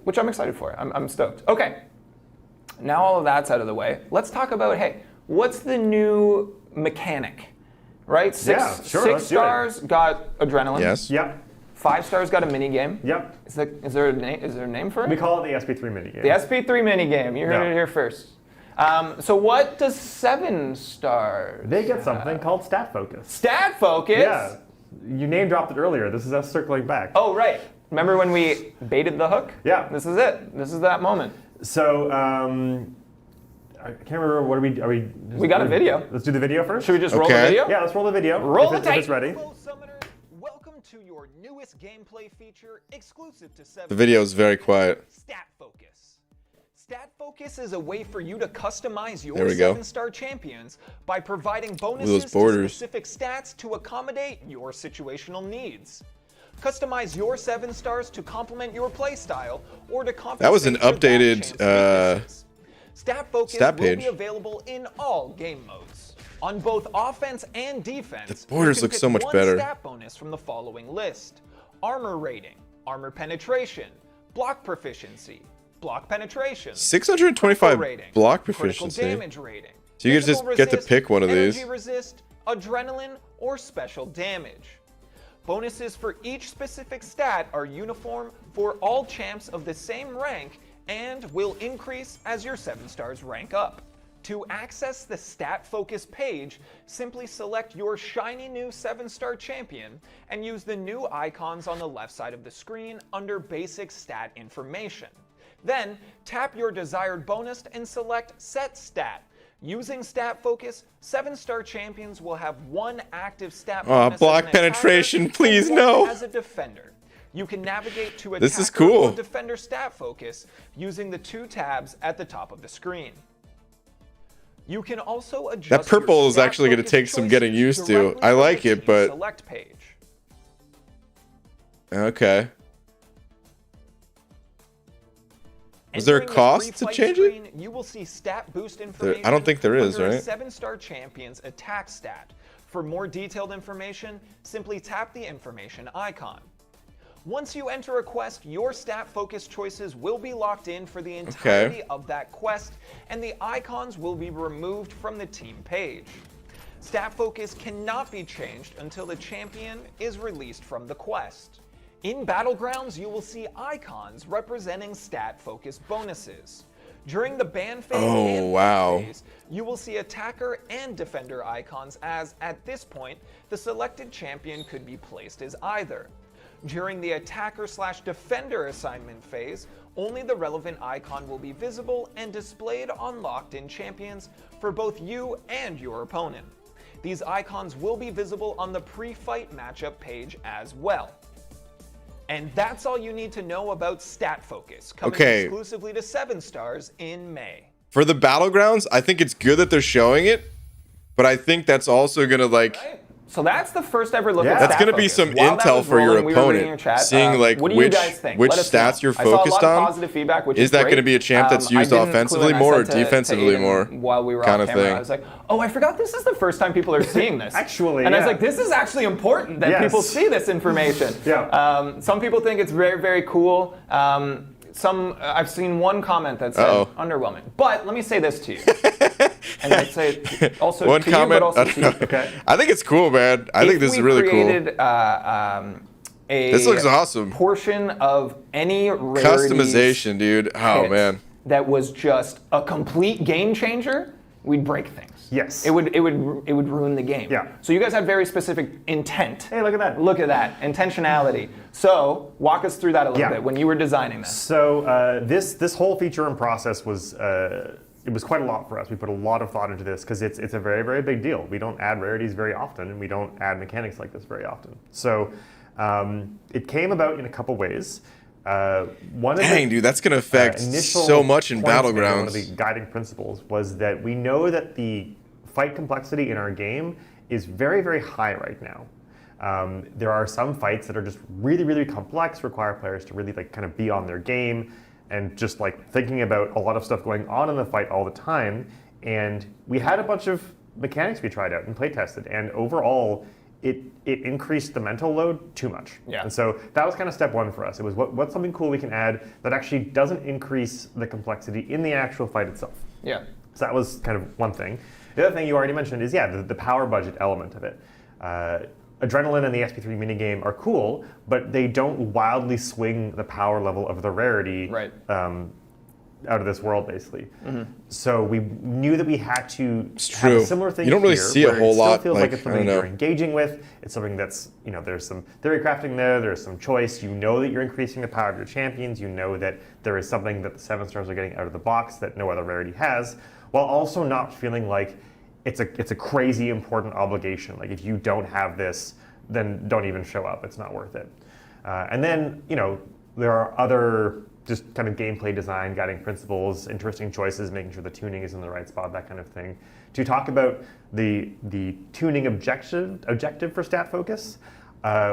Which I'm excited for. I'm stoked. Okay, now all of that's out of the way. Let's talk about, hey, what's the new mechanic? Right? Yeah, sure, Six let's do it. stars got adrenaline. Yes. Yep. 5 stars got a mini game. Yep. Is there a name for it? We call it the SP3 minigame. The SP3 mini game. You heard Yeah. it here first. So what does 7 stars? They get something called Stat Focus. Stat focus. Yeah. You name dropped it earlier. This is us circling back. Oh right. Remember when we baited the hook? Yeah. This is it. This is that moment. So, I can't remember. What are we? We got a video. Let's do the video first. Should we just roll the Okay. video? Yeah, let's roll the video. Roll if the if it's tape. ready. Hello, Summoner. Welcome to your newest gameplay feature exclusive to 7. The video is very quiet. Stat Focus. Stat Focus is a way for you to customize your There we go. 7-star champions by providing bonuses those borders. to specific stats to accommodate your situational needs. Customize your 7 stars to complement your playstyle or to compensate That was an for that updated, champ's weaknesses. Stat Focus stat will page. be available in all game modes. On both offense and defense, The borders you can look so pick much one better. stat bonus from the following list: armor rating, armor penetration, block proficiency, block penetration, 625 rating, block critical proficiency. damage rating. So you could physical just get to resist, pick one of these. Energy resist, adrenaline, or special damage. Bonuses for each specific stat are uniform for all champs of the same rank and will increase as your 7 stars rank up. To access the Stat Focus page, simply select your shiny new 7-star champion and use the new icons on the left side of the screen under Basic Stat Information. Then, tap your desired bonus and select Set Stat. Using Stat Focus, 7-star champions will have 1 active stat bonus block as an penetration, attacker please and 1 no. as a defender. You can navigate to This is attacker cool. or defender stat focus using the 2 tabs at the top of the screen. You can also adjust That purple your is stat actually gonna focus take some getting choices used to. directly I from like the it, team but- select page. Okay. Is there a Entering the cost to pre-flight change it? screen, you will see stat boost information. I don't think there is, under a right? 7-star champion's attack stat. For more detailed information, simply tap the information icon. Once you enter a quest, your stat focus choices will be locked in for the entirety of that quest, and the icons will be removed from the team page. Stat focus cannot be changed until the champion is released from the quest. In Battlegrounds, you will see icons representing stat focus bonuses. During the ban phase and wow. win phase, you will see attacker and defender icons as, at this point, the selected champion could be placed as either. During the attacker/defender assignment phase, only the relevant icon will be visible and displayed on locked-in champions for both you and your opponent. These icons will be visible on the pre-fight matchup page as well. And that's all you need to know about Stat Focus, coming exclusively to 7-stars in May. For the Battlegrounds, I think it's good that they're showing it, but I think that's also gonna like So that's the first ever look Yeah. at that's stat gonna be focus. some While that intel was for your rolling, we were reading opponent, your chat. seeing like what do you guys think? which Let us stats know. you're I saw a focused lot of on. positive feedback, which Is is that great. gonna be a champ that's used I didn't offensively clue in. I more or said to defensively Aiden more? While we were kind off of camera, thing. I was like, oh, I forgot this is the first time people are seeing this. Actually, and I was yeah. like, this is actually important that Yes. people see this information. Yeah. Some people think it's very, very cool. I've seen one comment that said underwhelming. But let me say this to you, and I'd say also One to comment. you, but also to you. Okay. I think it's cool, man. I think this is really cool. This looks awesome. Portion of any rarity Customization, dude. Oh man. that was just a complete game changer, we'd break things. Yes. It would ruin the game. Yeah. So you guys have very specific intent. Hey, look at that. Look at that intentionality. So walk us through that a little bit when you were designing this. So this whole feature and process was it was quite a lot for us. We put a lot of thought into this because it's a very, very big deal. We don't add rarities very often, and we don't add mechanics like this very often. So it came about in a couple ways. Dang, dude, that's gonna affect so much in Battlegrounds. One of the guiding principles was that we know that the fight complexity in our game is very, very high right now. There are some fights that are just really, really complex, require players to really like kind of be on their game and just like thinking about a lot of stuff going on in the fight all the time. And we had a bunch of mechanics we tried out and play tested, and overall it increased the mental load too much. Yeah. And so that was kind of step one for us. It was what's something cool we can add that actually doesn't increase the complexity in the actual fight itself. Yeah. So that was kind of one thing. The other thing you already mentioned is, the power budget element of it. Adrenaline and the SP3 minigame are cool, but they don't wildly swing the power level of the rarity out of this world, basically. So we knew that we had to have a similar thing. You don't really here, see a where whole it still lot, feels like, like it's I something don't know. you're engaging with. It's something that's, there's some theory crafting there. There's some choice. You know that you're increasing the power of your champions. You know that there is something that the 7-stars are getting out of the box that no other rarity has, while also not feeling like it's a crazy important obligation. Like if you don't have this, then don't even show up. It's not worth it. And then, there are other just kind of gameplay design, guiding principles, interesting choices, making sure the tuning is in the right spot, that kind of thing. To talk about the tuning objective for stat focus,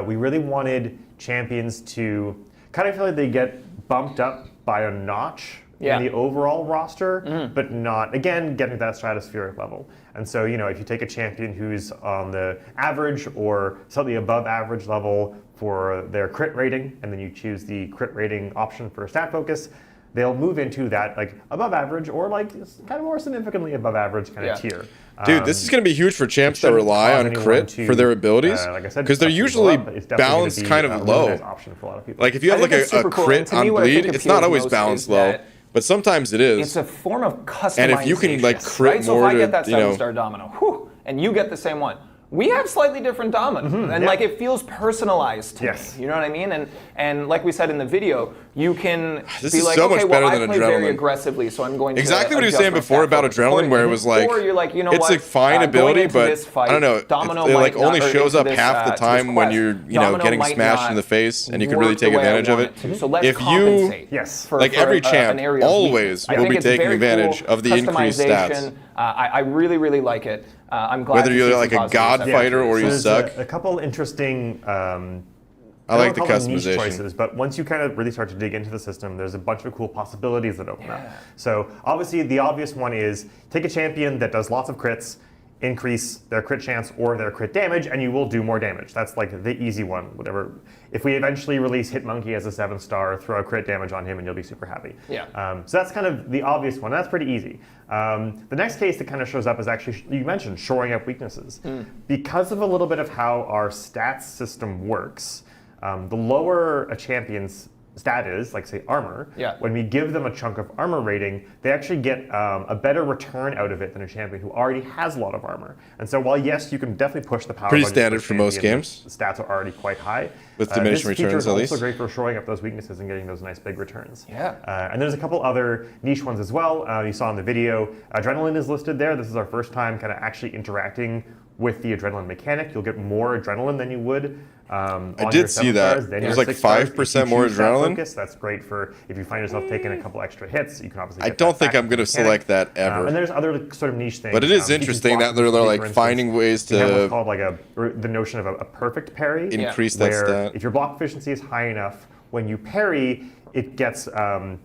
we really wanted champions to kind of feel like they get bumped up by a notch in the overall roster, but not, again, getting to that stratospheric level. And so, if you take a champion who's on the average or slightly above average level for their crit rating, and then you choose the crit rating option for stat focus, they'll move into that like above average or like kind of more significantly above average kind of tier. Dude, this is going to be huge for champs that rely on crit for their abilities, like I said, because they're usually balanced kind of low. Option for a lot of people. Like if you have like a crit on bleed, it's not always balanced low, but sometimes it is. It's a form of customization. And if you can like crit right? So more if I to, get that 7-star domino, and you get the same one, we have slightly different dominoes, and yeah. like it feels personalized to Yes. me. You know what I mean? And like we said in the video, you can This be is like, so okay, much well, better I than play very Adrenaline. aggressively, so I'm going to Exactly what he was adjust saying my before stat about focus Adrenaline, accordingly. where it was like, or you're like, you know it's what? a fine going ability, into but this fight, I don't know. Domino It might like only not- or shows into up this, half the to this time when quest, you're, Domino getting might smashed not in the face, and you can really work take the way I advantage of want it. to. So let's If you, compensate Yes. for, like for every an champ, area of always weakness. I will think be it's taking very advantage cool of the increased stats. customization. I really, really like it. I'm glad Whether to you're see some like a positive god stuff. fighter or you There's suck. a couple interesting. I like the don't call them niche customization. choices, but once you kind of really start to dig into the system, there's a bunch of cool possibilities that open up. So obviously, the obvious one is take a champion that does lots of crits, increase their crit chance or their crit damage, and you will do more damage. That's like the easy one. Whatever. If we eventually release Hitmonkey as a 7-star, throw a crit damage on him, and you'll be super happy. Yeah. So that's kind of the obvious one. That's pretty easy. The next case that kind of shows up is actually, you mentioned, shoring up weaknesses. Because of a little bit of how our stats system works, the lower a champion's stat is, like say armor, when we give them a chunk of armor rating, they actually get a better return out of it than a champion who already has a lot of armor. And so while yes, you can definitely push the power Pretty budget standard a for most champion, games. the stats are already quite high. With diminishing this feature returns, is at also least. great for shoring up those weaknesses and getting those nice big returns. Yeah. And there's a couple other niche ones as well. You saw in the video, Adrenaline is listed there. This is our first time kind of actually interacting with the Adrenaline mechanic. You'll get more Adrenaline than you would on I your did see 7 that. stars, than It was your like 6 stars. 5% If you more choose stat Adrenaline. Focus, that's great for if you find yourself taking a couple extra hits. You can obviously. I Get don't that think back I'm with going the to mechanic. select that ever. And there's other sort of niche things. But it is Features interesting that blocking they're speed, like for instance. finding ways You have what's to called like the notion of a perfect parry. increase that where stat. if your block efficiency is high enough, when you parry, it gets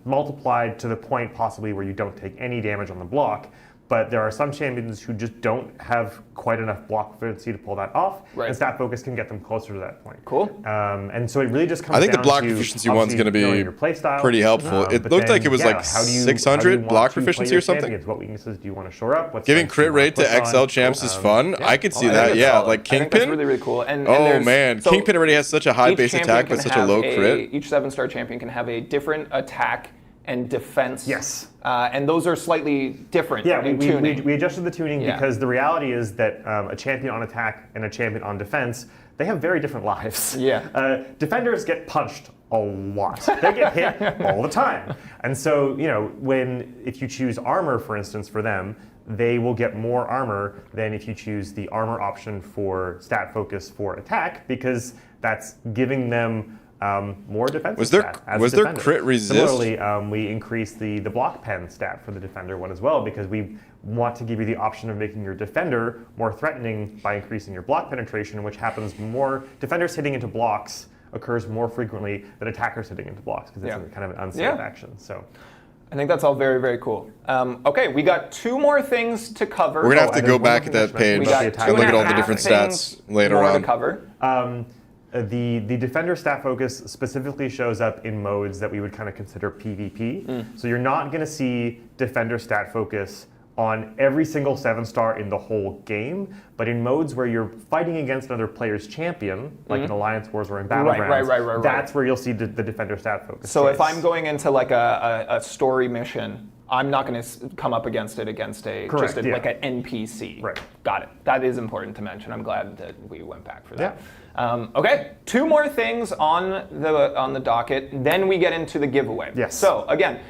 multiplied to the point possibly where you don't take any damage on the block. But there are some champions who just don't have quite enough block efficiency to pull that off, Right. and stat focus can get them closer to that point. Cool. And so it really just comes I think the down block to efficiency one's obviously going to knowing be your play style. pretty helpful. It But looked like then, it was like how do you 600 want block to play proficiency your or something. champions? What weaknesses do you want to shore up? What Giving strengths do you crit wanna rate to push on? XL champs is fun. yeah. I could see I think that. it's Yeah, solid. like I think Kingpin. that's really, really cool. And Oh there's- man, so Kingpin already has such a high each base champion attack can but such a have low crit. Each 7-star champion can have a different attack and defense. Yes. And those are slightly different Yeah, in we tuning. adjusted the tuning Yeah. because the reality is that a champion on attack and a champion on defense, they have very different lives. Yeah. Defenders get punched a lot. They get hit all the time. And so, if you choose armor, for instance, for them, they will get more armor than if you choose the armor option for stat focus for attack, because that's giving them more defensive Was there- stat as was a there defender. crit resist? Similarly, we increased the block pen stat for the defender one as well, because we want to give you the option of making your defender more threatening by increasing your block penetration, which happens more. Defenders hitting into blocks occurs more frequently than attackers hitting into blocks, because it's Yeah. kind of an unsafe Yeah. action. So I think that's all very, very cool. Okay, we got 2 more things to cover. We're going to have to and go there's one back thing at I that should mention page We about got the two and look at all the and a half different things stats later more on. to cover. The defender stat focus specifically shows up in modes that we would kind of consider PvP. So you're not going to see defender stat focus on every single 7-star in the whole game, but in modes where you're fighting against another player's champion, like in Alliance Wars or in Battlegrounds, right. that's where you'll see the defender stat focus. So if choice. I'm going into like a story mission, I'm not going to come up against it against Correct, yeah. like an NPC. Right. Got it. That is important to mention. I'm glad that we went back for that. Okay, 2 more things on the docket. Then we get into the giveaway. Yes. So again,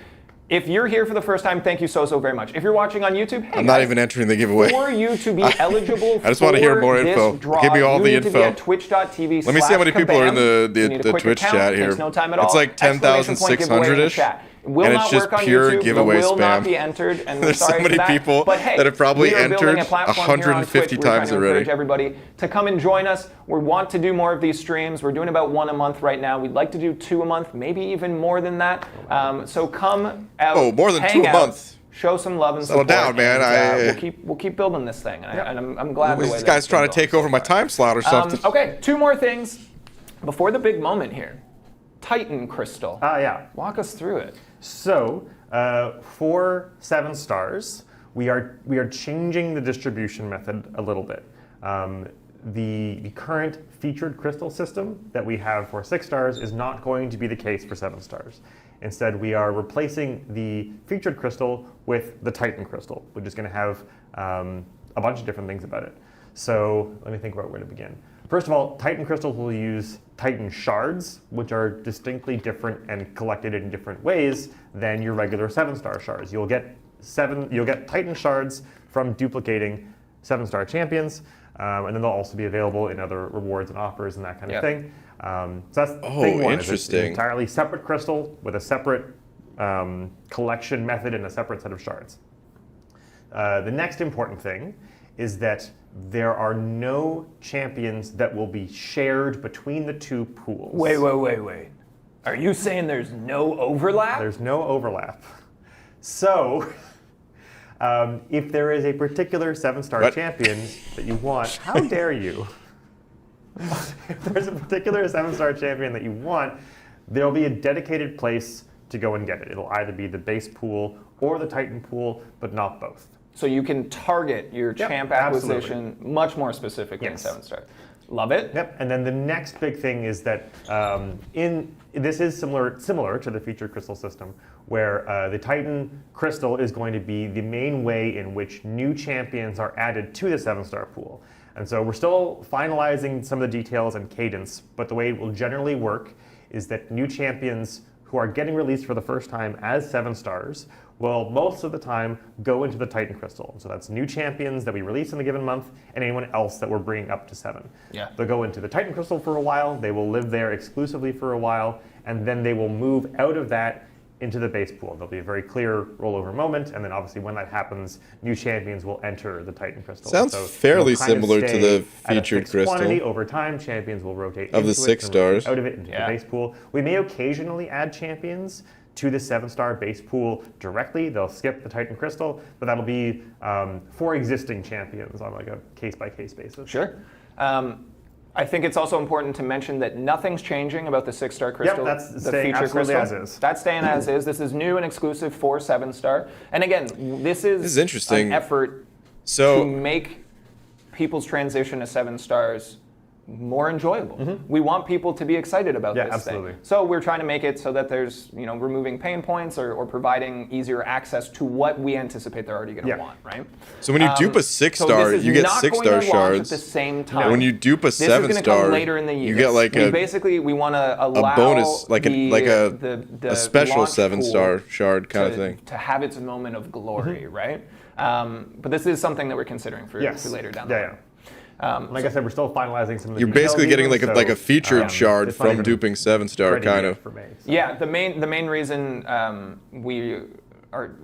if you're here for the first time, thank you so very much. If you're watching on YouTube, hey I'm not guys, even entering the giveaway. for you to be eligible I just want to hear more this info. draw, Give me all you the need to be info. at twitch.tv. Let me see how many people are in You need a the quick Twitch account, chat here. Takes no time at all. It's like Exclamation point giveaway in the 10,600-ish. chat. It will And not it's just work on pure YouTube. giveaway It will not spam. be entered, and we're There's so sorry many for that. people But hey, that have probably we are building entered a platform here on 150 Twitch. We're trying times to already. encourage everybody to come and join us. We want to do more of these streams. We're doing about 1 a month right now. We'd like to do 2 a month, maybe even more than that. So come out. Oh, more than hang 2 a out, month. Show some love and Settle support. down, man. And, we'll keep building this thing, and I'm glad the way This that guy's it's trying been to take going over so my far. time slot or something. Okay, 2 more things before the big moment here. Titan Crystal. yeah. Walk us through it. So for 7 stars, we are changing the distribution method a little bit. The current featured crystal system that we have for 6 stars is not going to be the case for 7 stars. Instead, we are replacing the featured crystal with the Titan crystal, which is going to have a bunch of different things about it. So let me think about where to begin. First of all, Titan crystals will use Titan shards, which are distinctly different and collected in different ways than your regular 7-star shards. You'll get Titan shards from duplicating 7-star champions, and then they'll also be available in other rewards and offers and that kind of thing. So that's thing one. It's interesting. an entirely separate crystal with a separate collection method and a separate set of shards. The next important thing is that there are no champions that will be shared between the two pools. Wait. Are you saying there's no overlap? There's no overlap. So, if there is a particular 7-star champion that you want, how dare you? If there's a particular 7-star champion that you want, there'll be a dedicated place to go and get it. It'll either be the base pool or the Titan pool, but not both. So you can target your champ acquisition much more specifically in 7-star. Love it. Yep. And then the next big thing is that this is similar to the featured crystal system, where the Titan crystal is going to be the main way in which new champions are added to the 7-star pool. And so we're still finalizing some of the details and cadence, but the way it will generally work is that new champions who are getting released for the first time as 7-stars will most of the time go into the Titan crystal. So that's new champions that we release in a given month and anyone else that we're bringing up to 7. Yeah. They'll go into the Titan crystal for a while, they will live there exclusively for a while, and then they will move out of that into the base pool. There'll be a very clear rollover moment, and then obviously when that happens, new champions will enter the Titan crystal. Sounds fairly similar to the featured crystal. Quantity over time, champions will rotate of into the 6 it, stars out of it into the base pool. We may occasionally add champions to the 7-star base pool directly. They'll skip the Titan crystal, but that'll be for existing champions on like a case-by-case basis. Sure. I think it's also important to mention that nothing's changing about the 6-star crystal. Yep, that's the staying feature absolutely crystal. as is. That's staying as is. This is new and exclusive for 7-star. And again, this is interesting. an effort to make people's transition to 7 stars more enjoyable. We want people to be excited about this absolutely. thing. So we're trying to make it so that there's, removing pain points or providing easier access to what we anticipate they're already going to want, right? So when you dupe a 6-star, you get 6-star shards. At the same time. When you dupe a 7-star, this is going to come later in the year. You get like we want to allow a bonus, like the a special launch 7-star shard kind of thing to have its moment of glory, right? But this is something that we're considering for later down the line. Like I said, we're still finalizing some of the You're basically getting like a featured shard from duping 7-star, kind of. Yeah, the main reason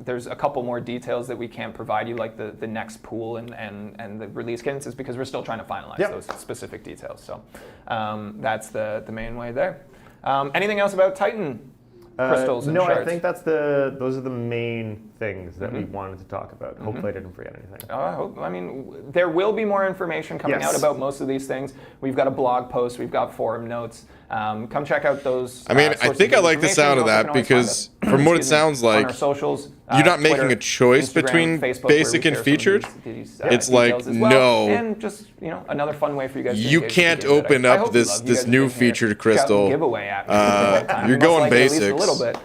there's a couple more details that we can't provide you, like the next pool and the release cadence, is because we're still trying to finalize those specific details. So that's the main way there. Anything else about Titan crystals and shards? I think those are the main things that we wanted to talk about. Hopefully I didn't forget anything. There will be more information coming out about most of these things. We've got a blog post, we've got forum notes. Come check out those. I think I like the sound of that because from what it sounds like, on our socials, you're not Twitter, making a choice Instagram, between Facebook, basic and featured. It's like, no. And just, another fun way for you guys to you can't open up this new featured crystal. Giveaway app. You're going basics. At least a little bit.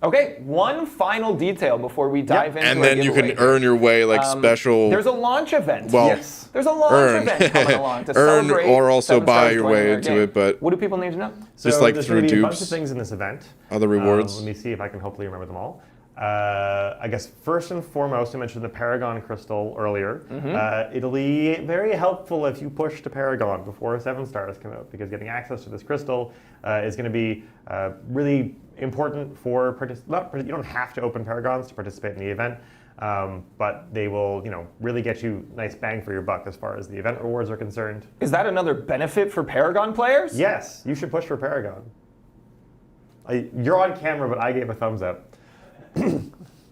Okay, one final detail before we dive into and then you can earn your way like special. There's a launch event. Well, there's a launch event coming along to earn celebrate or also 7 buy stars your joining way our into game. it, but What do people need to know? just like there's through going to be a bunch dupes, of things in this event. other rewards. Let me see if I can hopefully remember them all. I guess first and foremost, I mentioned the Paragon crystal earlier. It'll be very helpful if you push to Paragon before 7-stars come out, because getting access to this crystal is going to be really important for you don't have to open Paragons to participate in the event, but they will really get you nice bang for your buck as far as the event rewards are concerned. Is that another benefit for Paragon players? Yes, you should push for Paragon. You're on camera, but I gave a thumbs up.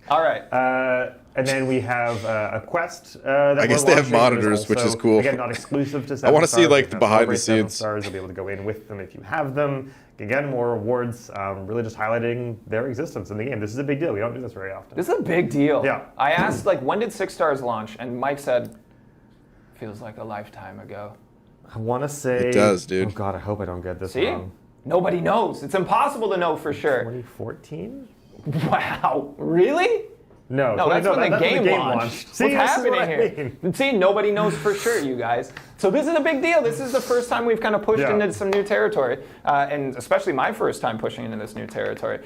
All right. And then we have a quest. That I guess they have monitors, which is cool. Again, not exclusive to 7 I want to see stars. like the behind the Celebrate 7 scenes. stars. You'll be able to go in with them if you have them. Again, more rewards. Really just highlighting their existence in the game. This is a big deal. We don't do this very often. This is a big deal. Yeah. I asked when did 6 stars launch, and Mike said, feels like a lifetime ago. I want to say. It does, dude. Oh God, I hope I don't get this See? wrong. Nobody knows. It's impossible to know for sure. 2014? Wow. Really? No, No, that's when the that's game launched. See, What's this is what happening I here? mean. See, nobody knows for sure, you guys. So this is a big deal. This is the first time we've kind of pushed Yeah. into some new territory, and especially my first time pushing into this new territory.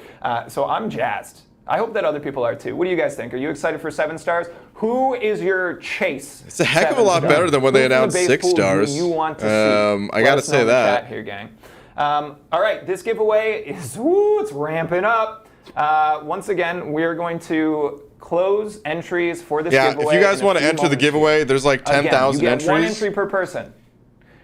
So I'm jazzed. I hope that other people are too. What do you guys think? Are you excited for 7 stars? Who is your chase? It's a heck of a lot better than when they Who from the announced base 6 pool do stars. You want to see? I Let gotta us know say in the that. chat here, gang. All right, this giveaway is it's ramping up. Once again, we're going to close entries for this Yeah, giveaway. if you guys in a want to few enter the moments here. giveaway, there's like Again, 10,000 you get entries. 1 entry per person.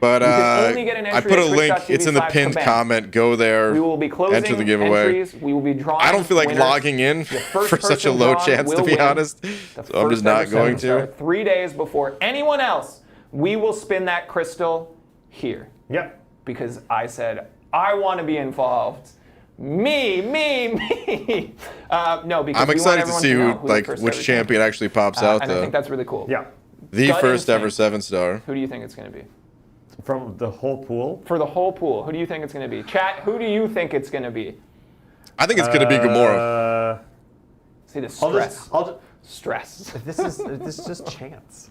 But can only get an I entry put a at link. twitch.tv It's in the pinned /kabam. comment. Go there. We will be closing Enter the giveaway. entries. We will be drawing. I don't feel like winners. logging in The first for such a person low drawn chance, to will be win honest. the So I'm first just not ever going 7-star. to. 3 days before anyone else, we will spin that crystal here. Yep. Because I said, I want to be involved. Me. No, because I'm we excited want to everyone see know who, who the like, first which ever champion actually pops out, and I though. think that's really cool. Yeah. The gut first ever instinct. 7-star. Who do you think it's going to be? From the whole pool. For the whole pool, who do you think it's going to be? Chat, who do you think it's going to be? I think it's going to be Gamora. See the stress. I'll just, Stress. this is just chance.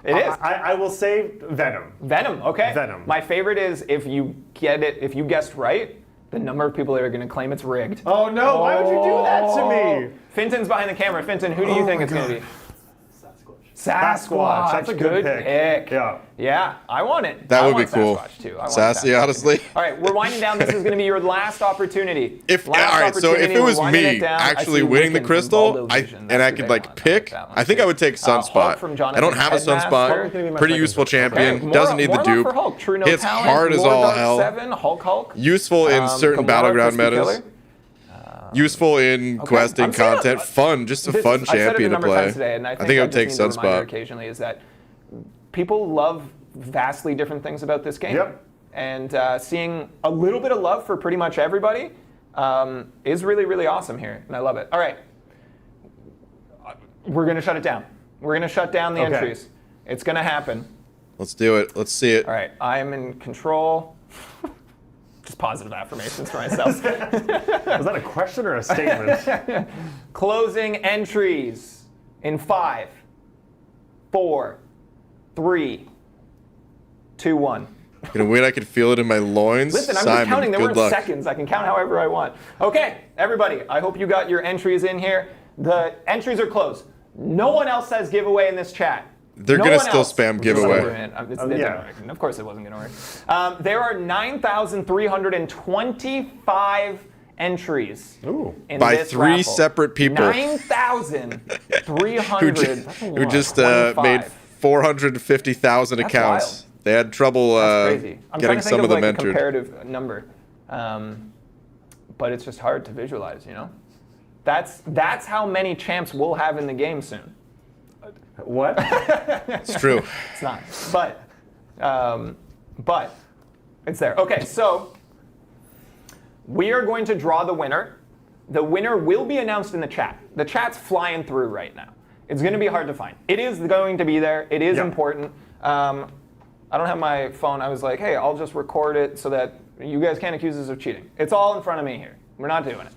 It is. I will say Venom. Venom, okay. Venom. My favorite is if you get it, if you guessed right, the number of people that are going to claim it's rigged. Oh no! Why would you do that to me? Finton's behind the camera. Finton, who do you think it's going to be? Sasquatch. That's a good pick. Yeah. Yeah, I want it. That I would want be cool. Sasquatch too. I want Sassy, Sasquatch. honestly. All right, we're winding down. This is going to be your last opportunity. All Last right, so if opportunity, it we're was winding me it down. I actually see winning the Wiccan from crystal, Baldo Vision. and That's I who could they like want. pick, that one I think too. I would take Hulk Sunspot. from I Jonathan don't have a Headmaster. Sunspot. Gonna be my Pretty second useful pick. champion. Okay, Doesn't need the more love dupe. for Hulk. True no Hits talent, hard as Lord all Dark hell. 7, Hulk. Useful in certain Gamora, battleground Crispy metas. Killer. Useful in questing I'm saying content. Fun, just a This fun is- I've said it a champion to number of play. times today, and I think I I would take just need to remind you Sunspot. occasionally is that people love vastly different things about this game. Yep. And seeing a little bit of love for pretty much everybody is really, really awesome here, and I love it. All right, we're gonna shut it down. We're gonna shut down the Okay. entries. It's gonna happen. Let's do it. Let's see it. All right, I am in control. Just positive affirmations for myself. Was that a question or a statement? Closing entries in 5, 4, 3, 2, 1. Gonna win. I can feel it in my loins. Listen, I'm Simon, just counting. There good weren't luck. seconds. I can count however I want. Okay, everybody, I hope you got your entries in here. The entries are closed. No one else says giveaway in this chat. They're No gonna one still else. spam It giveaway. didn't yeah. work. Of course it wasn't going to work. There are 9,325 entries Ooh. in By this 3 raffle. separate people. 9,300. Who just made 450,000 That's accounts. wild. They had trouble Crazy. I'm getting trying to some think of them like a entered. comparative number, but it's just hard to visualize. You know, that's how many champs we'll have in the game soon. What? It's true. It's not, but it's there. Okay, so we are going to draw the winner. The winner will be announced in the chat. The chat's flying through right now. It's going to be hard to find. It is going to be there. It is Yeah. important. I don't have my phone. I was like, hey, I'll just record it so that you guys can't accuse us of cheating. It's all in front of me here. We're not doing it.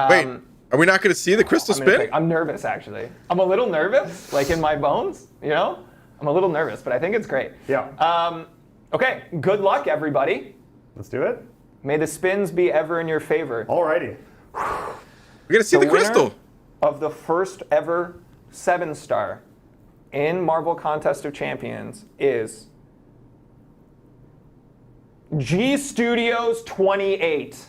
Wait, are we not going to see the crystal spin? I'm nervous, actually. I'm a little nervous, like in my bones, you know? I'm a little nervous, but I think it's great. Yeah. Okay, good luck, everybody. Let's do it. May the spins be ever in your favor. Alrighty. We're going to see the winner crystal. Of the first ever 7-star in Marvel Contest of Champions is G Studios 28.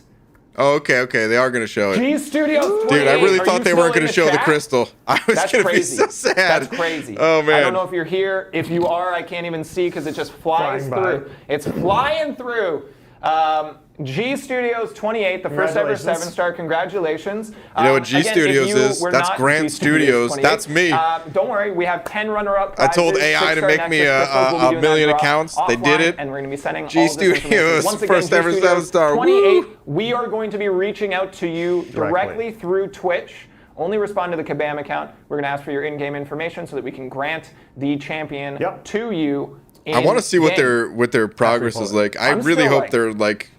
Oh, okay. They are going to show it. G Studios 28. Dude, I really Are thought you they still weren't in going to show the chat? crystal. I was That's going to be crazy. so sad. That's crazy. Oh, man. I don't know if you're here. If you are, I can't even see because it just flies Flying by. through. It's flying through. G Studios 28, the first ever Congratulations. 7-star. Congratulations. You know what G Again, Studios if you is? were That's not Grant G Studios. 28, That's me. Don't worry, we have 10 runner-up I prizes. told AI to 6-star make me Nexus crystals. We'll be a doing million that draw accounts. They did offline, it. And we're going to be sending G all this information. Studios, Once again, first G ever Studios 7-star. 28, Woo! we are going to be reaching out to you directly through Twitch. Only respond to the Kabam account. We're going to ask for your in-game information so that we can grant the champion Yep. to you. I want to see what in-game. their progress is like. I I'm really still hope like- they're like,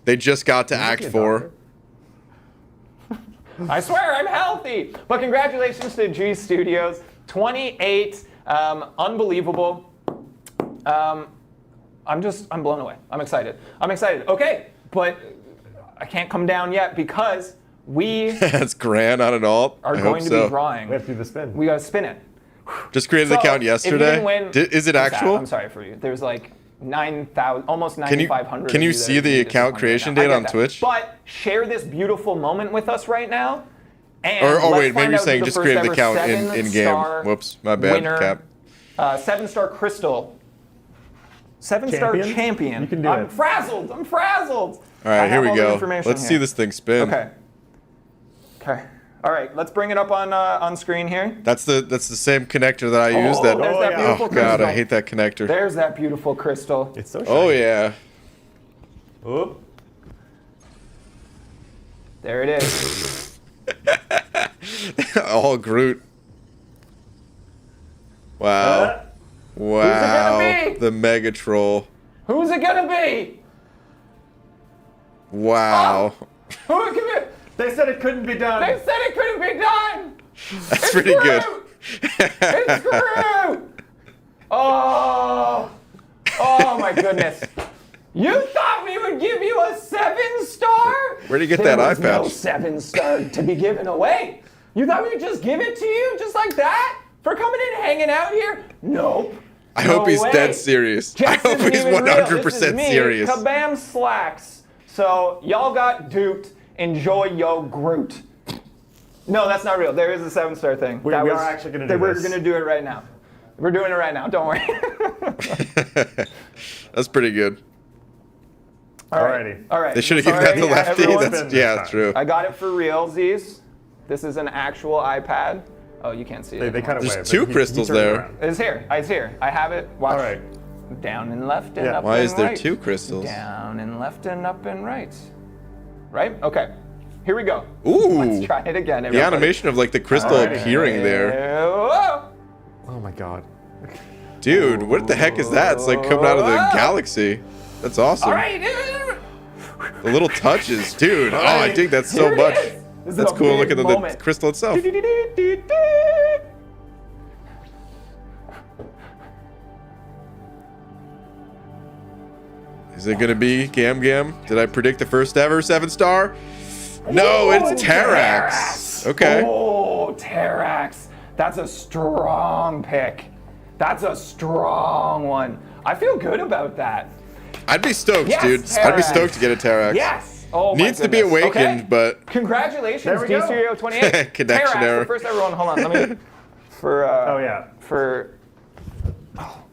they just got to Act 4. I swear I'm healthy. But congratulations to G Studios. 28. Unbelievable. I'm blown away. I'm excited. Okay, but I can't come down yet because we That's grand on it all. are going to be drawing. We have to do the spin. We gotta spin it. Just created the account yesterday. Is it actual? I'm sorry for you. There's like 9,000, almost 9,500. Can you see the account creation date on Twitch? But share this beautiful moment with us right now. And wait, maybe you're saying just created the account in game. Whoops, my bad, Cap. 7-star crystal. 7-star champion. You can do I'm it. frazzled. All right, here we go. Let's see this thing spin. Okay. All right, let's bring it up on screen here. That's the same connector that I use. There's that beautiful oh crystal. god, I hate that connector. There's that beautiful crystal. It's so shiny. Oh yeah. Oop. There it is. All Groot. Wow. Wow. Who's it gonna be? The Mega Troll. Who's it gonna be? Wow. Who it could be? They said it couldn't be done. They said it couldn't be done. That's pretty good. It's Groot. Oh my goodness. You thought we would give you a 7-star? Where'd you get that eye There patch? was no 7-star to be given away. You thought we would just give it to you just like that? For coming in hanging out here? Nope. I hope he's dead serious. I Jets hope isn't he's even real. 100% This is me, serious. Kabam slacks. So y'all got duped. Enjoy yo Groot. No, that's not real. There is a 7-star thing. We are actually going to do We're this. going to do it right now. We're doing it right now. Don't worry. That's pretty good. Alrighty. All right. They should have given that to lefty. everyone's That's, been yeah, this true. I got it for realsies. This is an actual iPad. Oh, you can't see it. They kind of There's wave. two crystals there. It's here. It's here. I have it. Watch. All right. Down and left and Yeah. up Why and is there right. 2 crystals? Down and left and up and right. Right? Okay. Here we go. Ooh. Let's try it again. The everybody. animation of like the crystal Alrighty. appearing there. Whoa. Oh my god. Dude, what the heck is that? It's like coming out of the galaxy. That's awesome. All right. The little touches, dude. Oh, I dig that so Here it much. is. This is That's a cool. big Look at the moment. crystal itself. Is it gonna be Gam Gam? Did I predict the first ever 7-star? No, it's Terrax. Okay. Oh, Terrax. That's a strong pick. That's a strong one. I feel good about that. I'd be stoked, Yes, dude. I'd be Terrax. stoked to get a Terrax. Yes. Oh my Needs to be goodness. awakened, Okay. but Congratulations, There we go. D-Studio 28. Connection Terrax, error. the first ever one. Hold on, let me. Oh yeah.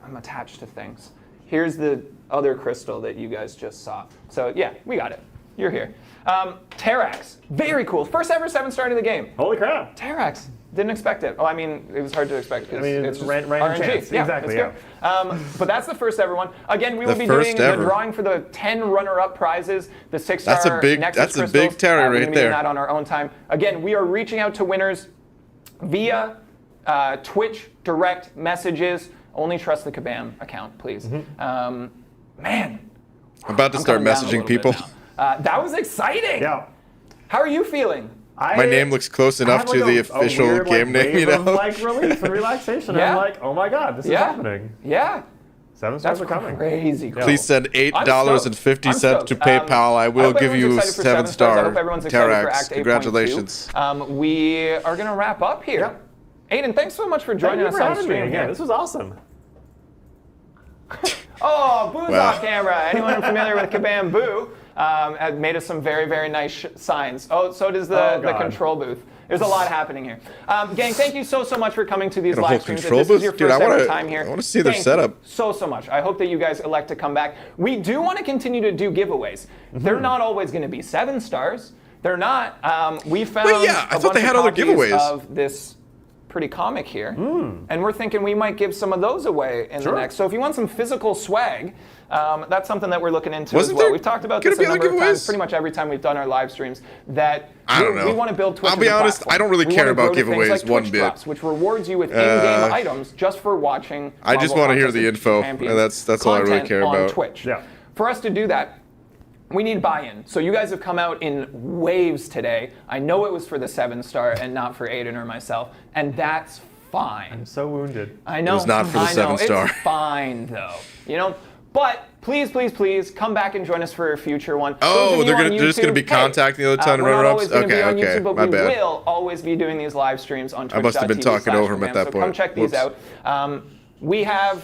I'm attached to things. Here's the other crystal that you guys just saw. So yeah, we got it. You're here. Terrax, very cool. First ever 7-star in the game. Holy crap. Terrax, didn't expect it. Oh, I mean, it was hard to expect. I mean, it's just random RNG. chance. Yeah, Exactly, it's good. But that's the first ever one. Again, we will The be first doing the ever. drawing for the 10 runner-up prizes, the 6-star That's a big- Nexus that's a crystals. big Terry We're right gonna be doing there. that on our own time. Again, we are reaching out to winners via Twitch direct messages. Only trust the Kabam account, please. Mm-hmm. Man, I'm about to start coming down a messaging little bit people. now. That was exciting. Yeah. How are you feeling? My name looks close I enough have to like the a official weird, game like, name, you wave know? of, like relief and relaxation. Yeah. I'm like, oh my god, this is Yeah. happening. Yeah. 7 stars That's are coming. crazy cool. Please send $8.50 I'm stoked. to PayPal. I will hope give you everyone's excited for 7 stars. I 7-star hope everyone's excited for Terrax. Act 8.2. Congratulations. We are going to wrap up here. Yep. Aiden, thanks so much for Thank joining you us for on having stream me. here. Yeah, this was awesome. Oh, Boo's Wow. off camera. Anyone familiar with Kabam Boo had made us some very, very nice signs. Oh, so does the God. control booth. There's a lot happening here. Gang, thank you so much for coming to these Got a whole live streams. If control this is booth? your Dude, first I ever wanna- time here, I wanna see their thank setup. you so much. I hope that you guys elect to come back. We do want to continue to do giveaways. They're not always going to be 7 stars. They're not. We found Wait, yeah, I a thought they bunch had of other copies giveaways. of this pretty comic here, and we're thinking we might give some of those away in the Sure. next. So if you want some physical swag, that's something that we're looking into Wasn't as well. there We've talked about gonna this a be other number of times, giveaways? pretty much every time we've done our live streams, that I don't know. we want to build Twitch I'll be as a honest, platform. I don't really We care wanna about grow to things giveaways like one Twitch bit. Drops, which rewards you with in-game items just for watching. I just Marvel want to hear the Contest of info. Champions That's all I really content care on about. Twitch. Yeah. For us to do that, we need buy-in. So you guys have come out in waves today. I know it was for the 7-star and not for Aiden or myself, and that's fine. I'm so wounded. I know. It was not for the 7-star. It's fine though. You know. But please, please, please come back and join us for a future one. Oh, they're just gonna be contacting the other ton of runner-ups? Okay, but my bad. We will always be doing these live streams on Twitch. I must have been talking over him at that point. Come check these out. We have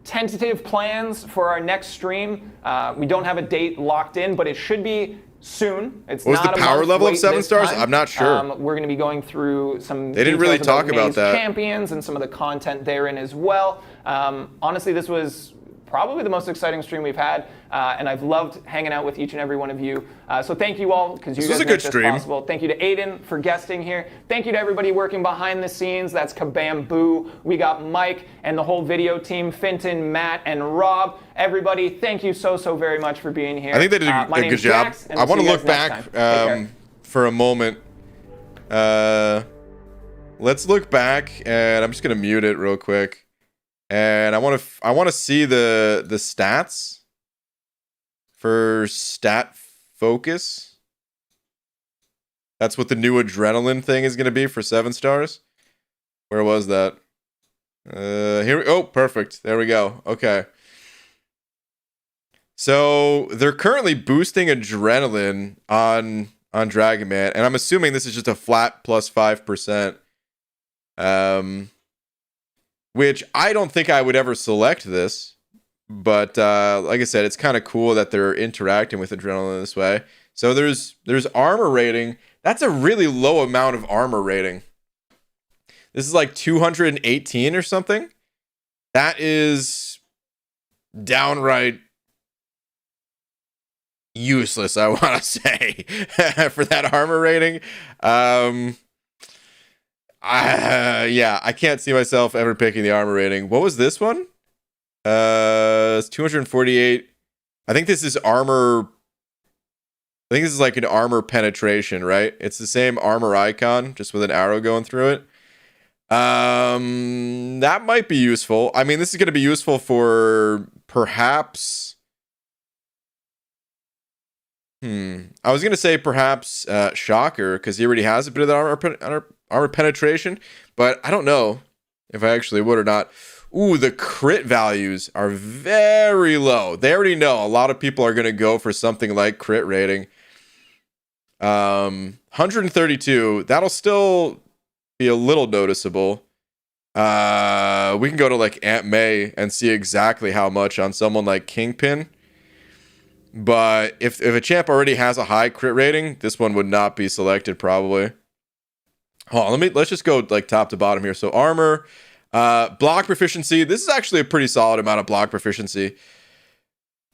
tentative plans for our next stream. We don't have a date locked in, but it should be soon. It's what was not the a power month level of wait 7 this stars? time. I'm not sure. We're going to be going through some. They didn't really details talk about May's that. Champions and some of the content therein as well. Honestly, this was probably the most exciting stream we've had, and I've loved hanging out with each and every one of you. So thank you all, because you guys make this possible. Thank you to Aiden for guesting here. Thank you to everybody working behind the scenes. That's Kabam Boo. We got Mike and the whole video team, Finton, Matt, and Rob. Everybody, thank you so very much for being here. I think they did a good job. Jax, I want to look back for a moment. Let's look back, and I'm just gonna mute it real quick. And I want to see the stats for stat focus. That's what the new adrenaline thing is going to be for 7 stars. Where was that? Here. Oh, perfect. There we go. Okay. So they're currently boosting adrenaline on Dragon Man, and I'm assuming this is just a flat plus 5%. Which I don't think I would ever select this, but like I said, it's kind of cool that they're interacting with adrenaline this way. So there's armor rating. That's a really low amount of armor rating. This is like 218 or something. That is downright useless, I want to say, for that armor rating. Yeah, I can't see myself ever picking the armor rating. What was this one? It's 248. I think this is armor. I think this is like an armor penetration, right? It's the same armor icon, just with an arrow going through it. That might be useful. I mean, this is going to be useful for perhaps. I was going to say perhaps Shocker, because he already has a bit of the armor penetration, but I don't know if I actually would or not. Ooh, the crit values are very low. They already know a lot of people are going to go for something like crit rating. 132, that'll still be a little noticeable. We can go to like Aunt May and see exactly how much on someone like Kingpin. But if a champ already has a high crit rating, this one would not be selected probably. Hold on, let's just go like top to bottom here. So armor, block proficiency. This is actually a pretty solid amount of block proficiency.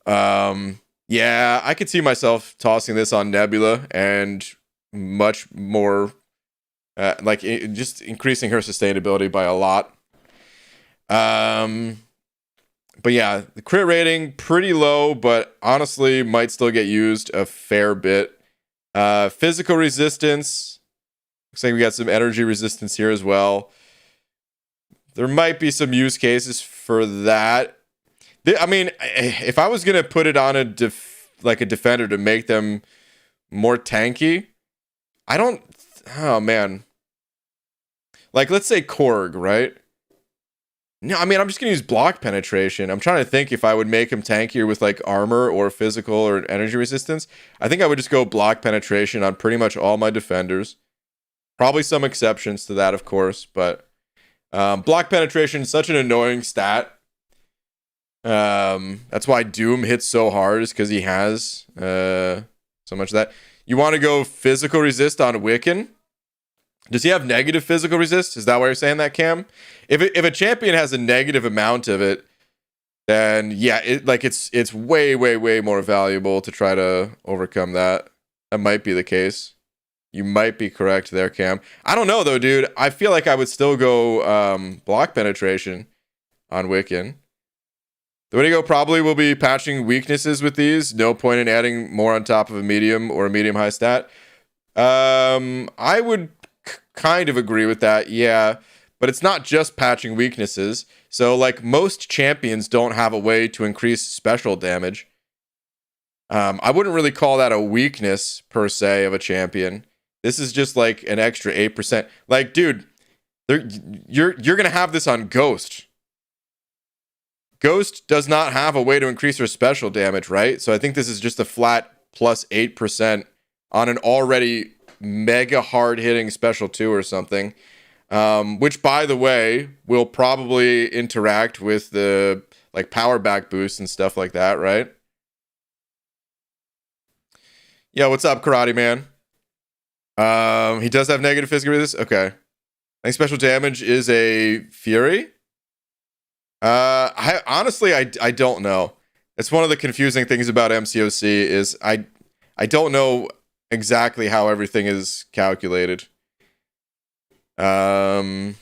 Yeah, I could see myself tossing this on Nebula and much more, just increasing her sustainability by a lot. But yeah, the crit rating pretty low, but honestly might still get used a fair bit. Physical resistance. Looks like we got some energy resistance here as well. There might be some use cases for that. I mean, if I was gonna put it on a defender to make them more tanky, I don't. Oh man. Like, let's say Korg, right? No, I mean, I'm just going to use block penetration. I'm trying to think if I would make him tankier with like armor or physical or energy resistance. I think I would just go block penetration on pretty much all my defenders. Probably some exceptions to that, of course, but block penetration is such an annoying stat. That's why Doom hits so hard, is because he has so much of that. You want to go physical resist on Wiccan? Does he have negative physical resist? Is that why you're saying that, Cam? If a champion has a negative amount of it, then yeah, it's way more valuable to try to overcome that. That might be the case. You might be correct there, Cam. I don't know though, dude. I feel like I would still go block penetration on Wiccan. The way to go probably will be patching weaknesses with these. No point in adding more on top of a medium or a medium high stat. I would kind of agree with that, yeah, but it's not just patching weaknesses. So like most champions don't have a way to increase special damage. I wouldn't really call that a weakness per se of a champion. This is just like an extra 8%. Like, dude, you're gonna have this on Ghost. Ghost does not have a way to increase her special damage, right? So I think this is just a flat plus 8% on an already mega hard hitting special 2 or something. Which, by the way, will probably interact with the like power back boost and stuff like that, right? Yeah, what's up, Karate Man? He does have negative physical resist. Okay, I think special damage is a Fury. I honestly I don't know. It's one of the confusing things about MCOC is I don't know exactly how everything is calculated. 8%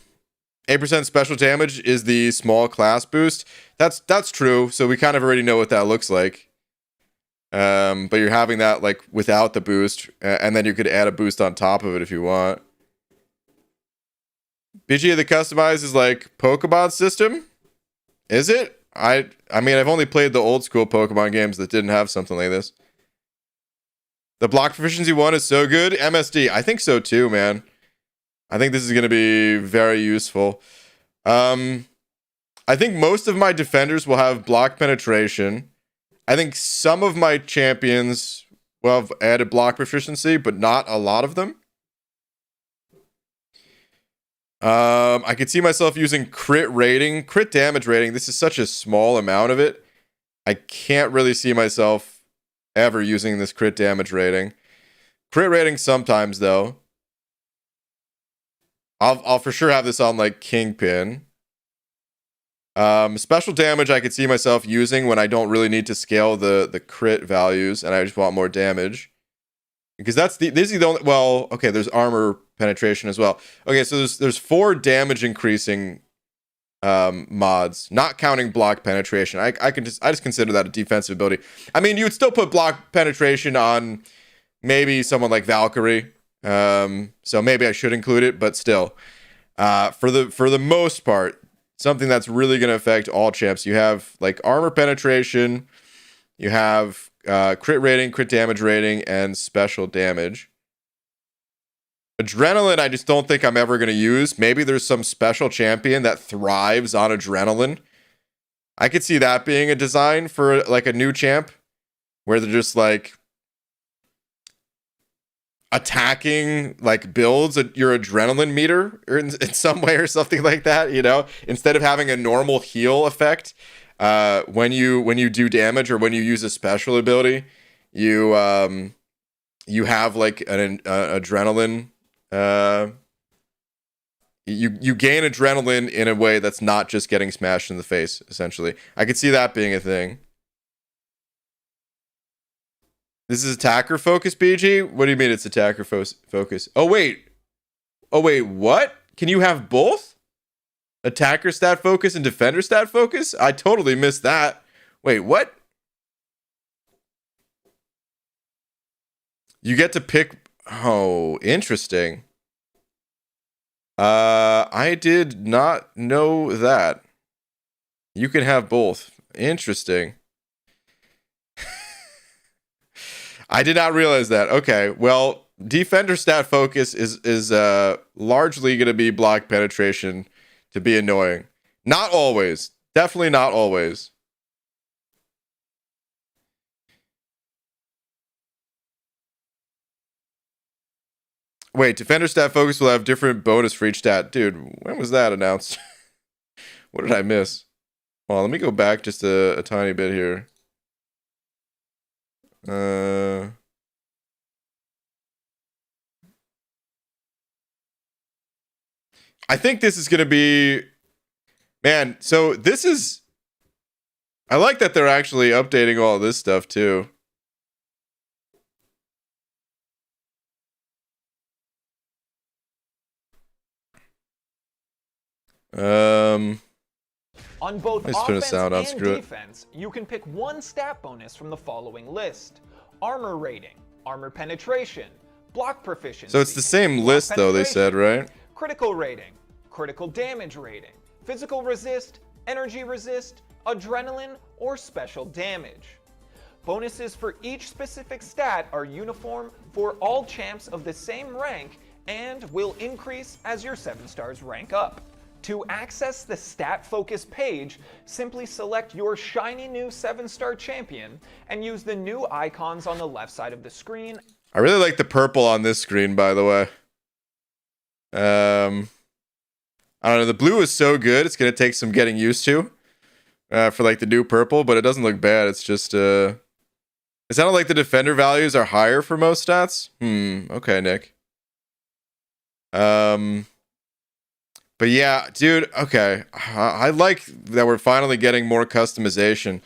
special damage is the small class boost. That's true. So we kind of already know what that looks like. But you're having that like without the boost, and then you could add a boost on top of it if you want. BG the customized is like Pokemon system. Is it? I mean, I've only played the old school Pokemon games that didn't have something like this. The block proficiency one is so good. MSD, I think so too, man. I think this is going to be very useful. I think most of my defenders will have block penetration. I think some of my champions will have added block proficiency, but not a lot of them. I could see myself using crit damage rating. This is such a small amount of it. I can't really see myself ever using this crit damage rating. Crit rating sometimes though. I'll for sure have this on like Kingpin. Special damage I could see myself using when I don't really need to scale the crit values and I just want more damage. Because this is the only, well, okay, there's armor penetration as well. Okay, so there's 4 damage increasing mods, not counting block penetration. I just consider that a defensive ability. I mean, you would still put block penetration on maybe someone like Valkyrie. So maybe I should include it, but still. For the most part, something that's really going to affect all champs. You have like armor penetration, you have crit rating, crit damage rating, and special damage. Adrenaline, I just don't think I'm ever going to use. Maybe there's some special champion that thrives on adrenaline. I could see that being a design for like a new champ where they're just like attacking like builds your adrenaline meter or in some way or something like that, you know, instead of having a normal heal effect when you do damage or when you use a special ability, you have like an adrenaline you gain adrenaline in a way that's not just getting smashed in the face, essentially. I could see that being a thing. This is attacker focus, BG? What do you mean it's attacker focus? Oh, wait, what? Can you have both? Attacker stat focus and defender stat focus? I totally missed that. Wait, what? You get to pick... Oh, interesting. I did not know that. You can have both. Interesting. I did not realize that. Okay, well, defender stat focus is largely going to be block penetration to be annoying. Not always. Definitely not always. Wait, defender stat focus will have different bonus for each stat. Dude, when was that announced? What did I miss? Well, let me go back just a tiny bit here. I think this is going to be... Man, so this is... I like that they're actually updating all this stuff, too. On both Let's turn the offense sound on, and screw it. defense, you can pick one stat bonus from the following list: armor rating, armor penetration, block proficiency. So it's the same list, though, they said, right? Critical rating, critical damage rating, physical resist, energy resist, adrenaline, or special damage. Bonuses for each specific stat are uniform for all champs of the same rank and will increase as your 7 stars rank up. To access the Stat Focus page, simply select your shiny new 7-star champion and use the new icons on the left side of the screen. I really like the purple on this screen, by the way. I don't know, the blue is so good, it's going to take some getting used to for like the new purple, but it doesn't look bad. It's just, it sounded like the defender values are higher for most stats. Okay, Nick. But yeah, dude, okay. I like that we're finally getting more customization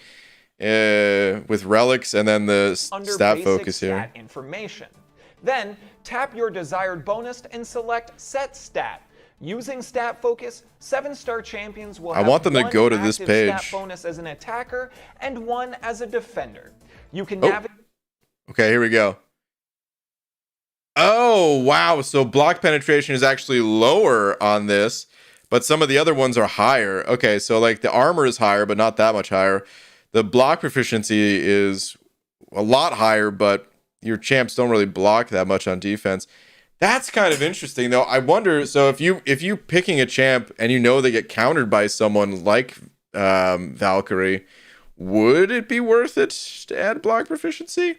with relics and then the stat focus here. Stat information. Then tap your desired bonus and select Set Stat. Using Stat Focus, 7-star champions will have I want them to one go to this active page. Stat bonus as an attacker and one as a defender. You can navigate. Okay, here we go. Oh, wow. So block penetration is actually lower on this, but some of the other ones are higher. Okay, so like the armor is higher, but not that much higher. The block proficiency is a lot higher, but your champs don't really block that much on defense. That's kind of interesting, though. I wonder, so if you picking a champ and you know they get countered by someone like Valkyrie, would it be worth it to add block proficiency?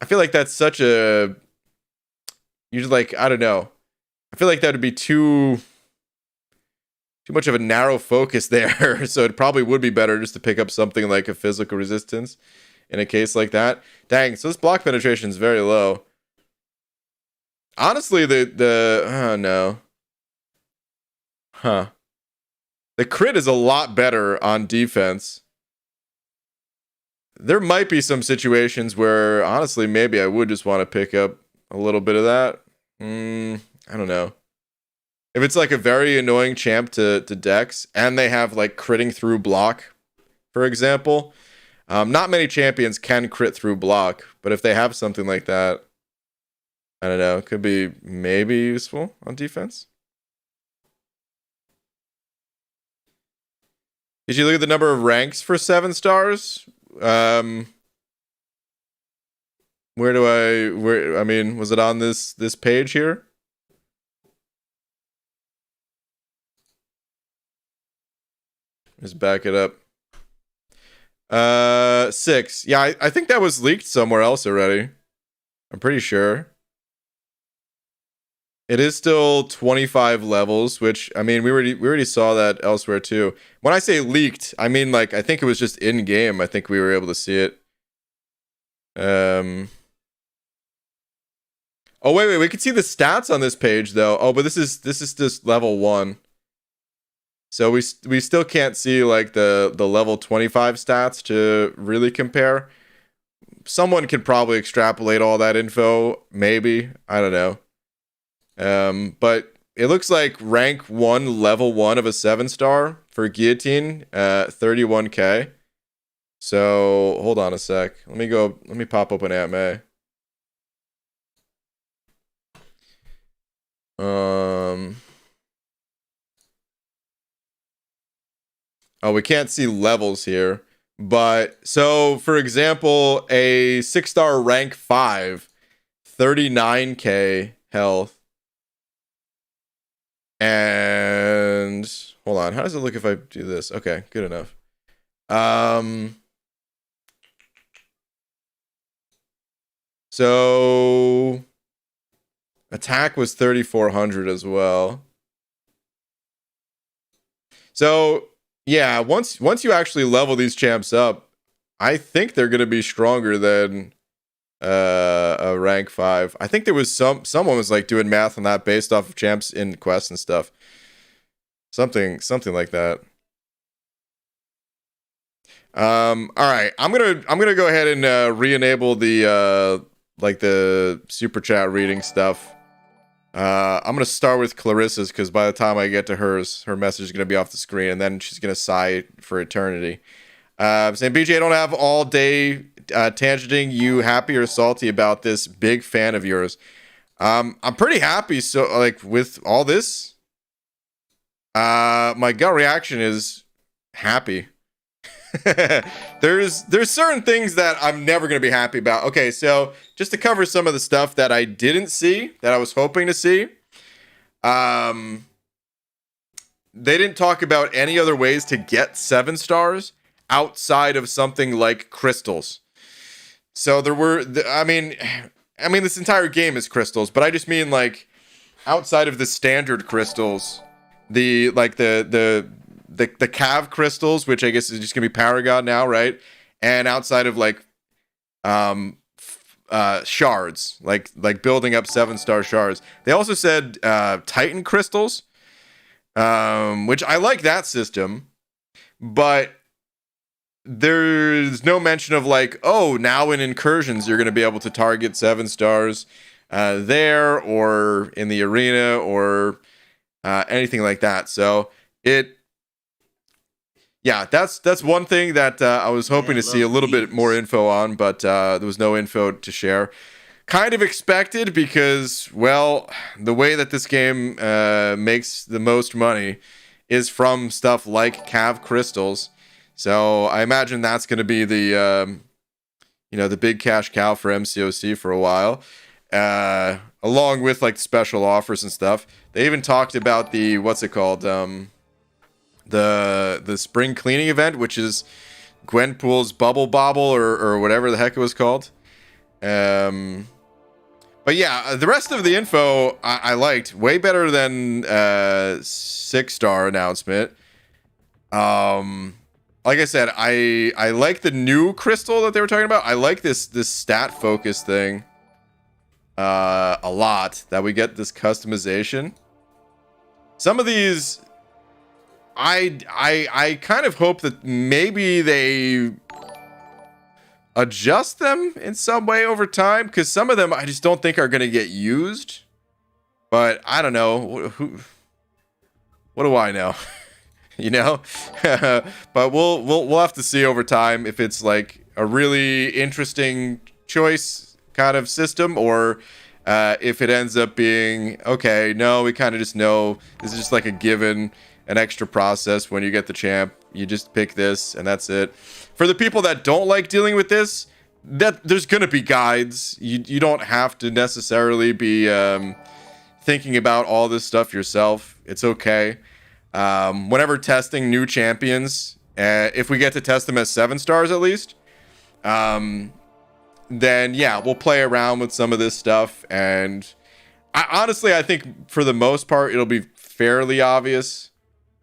I feel like that's such a... You're like, I don't know. I feel like that would be too much of a narrow focus there. So it probably would be better just to pick up something like a physical resistance in a case like that. Dang, so this block penetration is very low. Honestly, oh no. Huh. The crit is a lot better on defense. There might be some situations where, honestly, maybe I would just want to pick up a little bit of that. I don't know. If it's like a very annoying champ to Dex, and they have like critting through block, for example. Not many champions can crit through block, but if they have something like that, I don't know, it could be maybe useful on defense. Did you look at the number of ranks for 7 stars? Where I mean, was it on this page here? Just back it up. 6. Yeah, I think that was leaked somewhere else already. I'm pretty sure. It is still 25 levels, which, I mean, we already saw that elsewhere too. When I say leaked, I mean, like, I think it was just in game. I think we were able to see it. Oh, wait, we can see the stats on this page though. Oh, but this is just level 1. So we still can't see like the level 25 stats to really compare. Someone can probably extrapolate all that info, maybe. I don't know. But it looks like rank 1, level 1 of a 7-star for Guillotine, 31k. So hold on a sec. Let me pop open AMA. Oh, we can't see levels here. But so for example, a 6-star rank 5, 39k health. And hold on, how does it look if I do this? Okay, good enough. So attack was 3,400 as well. So yeah, once you actually level these champs up, I think they're gonna be stronger than a rank 5. I think there was someone was like doing math on that based off of champs in quests and stuff. Something like that. All right, I'm gonna go ahead and re-enable the like the super chat reading stuff. I'm gonna start with Clarissa's because by the time I get to hers, her message is gonna be off the screen, and then she's gonna sigh for eternity. Saying, BJ, I don't have all day tangenting. You happy or salty about this? Big fan of yours. I'm pretty happy. So like with all this, my gut reaction is happy. there's certain things that I'm never going to be happy about. Okay, so just to cover some of the stuff that I didn't see, that I was hoping to see. They didn't talk about any other ways to get 7 stars outside of something like crystals. So there were, I mean, this entire game is crystals, but I just mean like outside of the standard crystals, the Cav crystals, which I guess is just gonna be Paragon now, right? And outside of like shards, like building up 7-star shards. They also said Titan crystals, which I like that system, but there's no mention of like, oh, now in incursions you're going to be able to target 7 stars there or in the arena or anything like that. So that's one thing that I was hoping to see a little bit more info on, but there was no info to share. Kind of expected because, well, the way that this game makes the most money is from stuff like Cav crystals. So I imagine that's going to be the big cash cow for MCOC for a while, along with like special offers and stuff. They even talked about the the spring cleaning event, which is Gwenpool's Bubble Bobble or whatever the heck it was called. But yeah, the rest of the info I liked way better than 6-star announcement. Like I said, I like the new crystal that they were talking about. I like this stat focus thing a lot, that we get this customization. Some of these, I kind of hope that maybe they adjust them in some way over time, because some of them I just don't think are going to get used. But I don't know. What do I know? You know? But we'll have to see over time if it's like a really interesting choice kind of system, or if it ends up being, okay, no, we kind of just know this is just like a given, an extra process when you get the champ. You just pick this and that's it. For the people that don't like dealing with this, that there's gonna be guides. You don't have to necessarily be thinking about all this stuff yourself. It's okay. Whenever testing new champions, if we get to test them as 7 stars at least, then yeah, we'll play around with some of this stuff. And I think for the most part, it'll be fairly obvious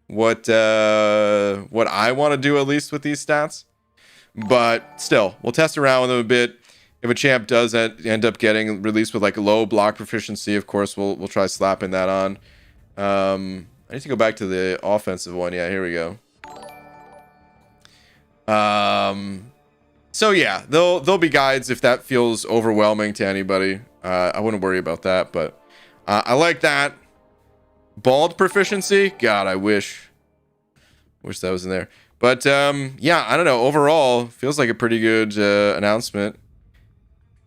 what I want to do, at least with these stats. But still, we'll test around with them a bit. If a champ does end up getting released with like low block proficiency, of course, we'll try slapping that on. I need to go back to the offensive one. Yeah, here we go. So yeah, there'll be guides if that feels overwhelming to anybody. I wouldn't worry about that, but I like that. Bald proficiency, God, I wish that was in there. But yeah, I don't know. Overall, feels like a pretty good announcement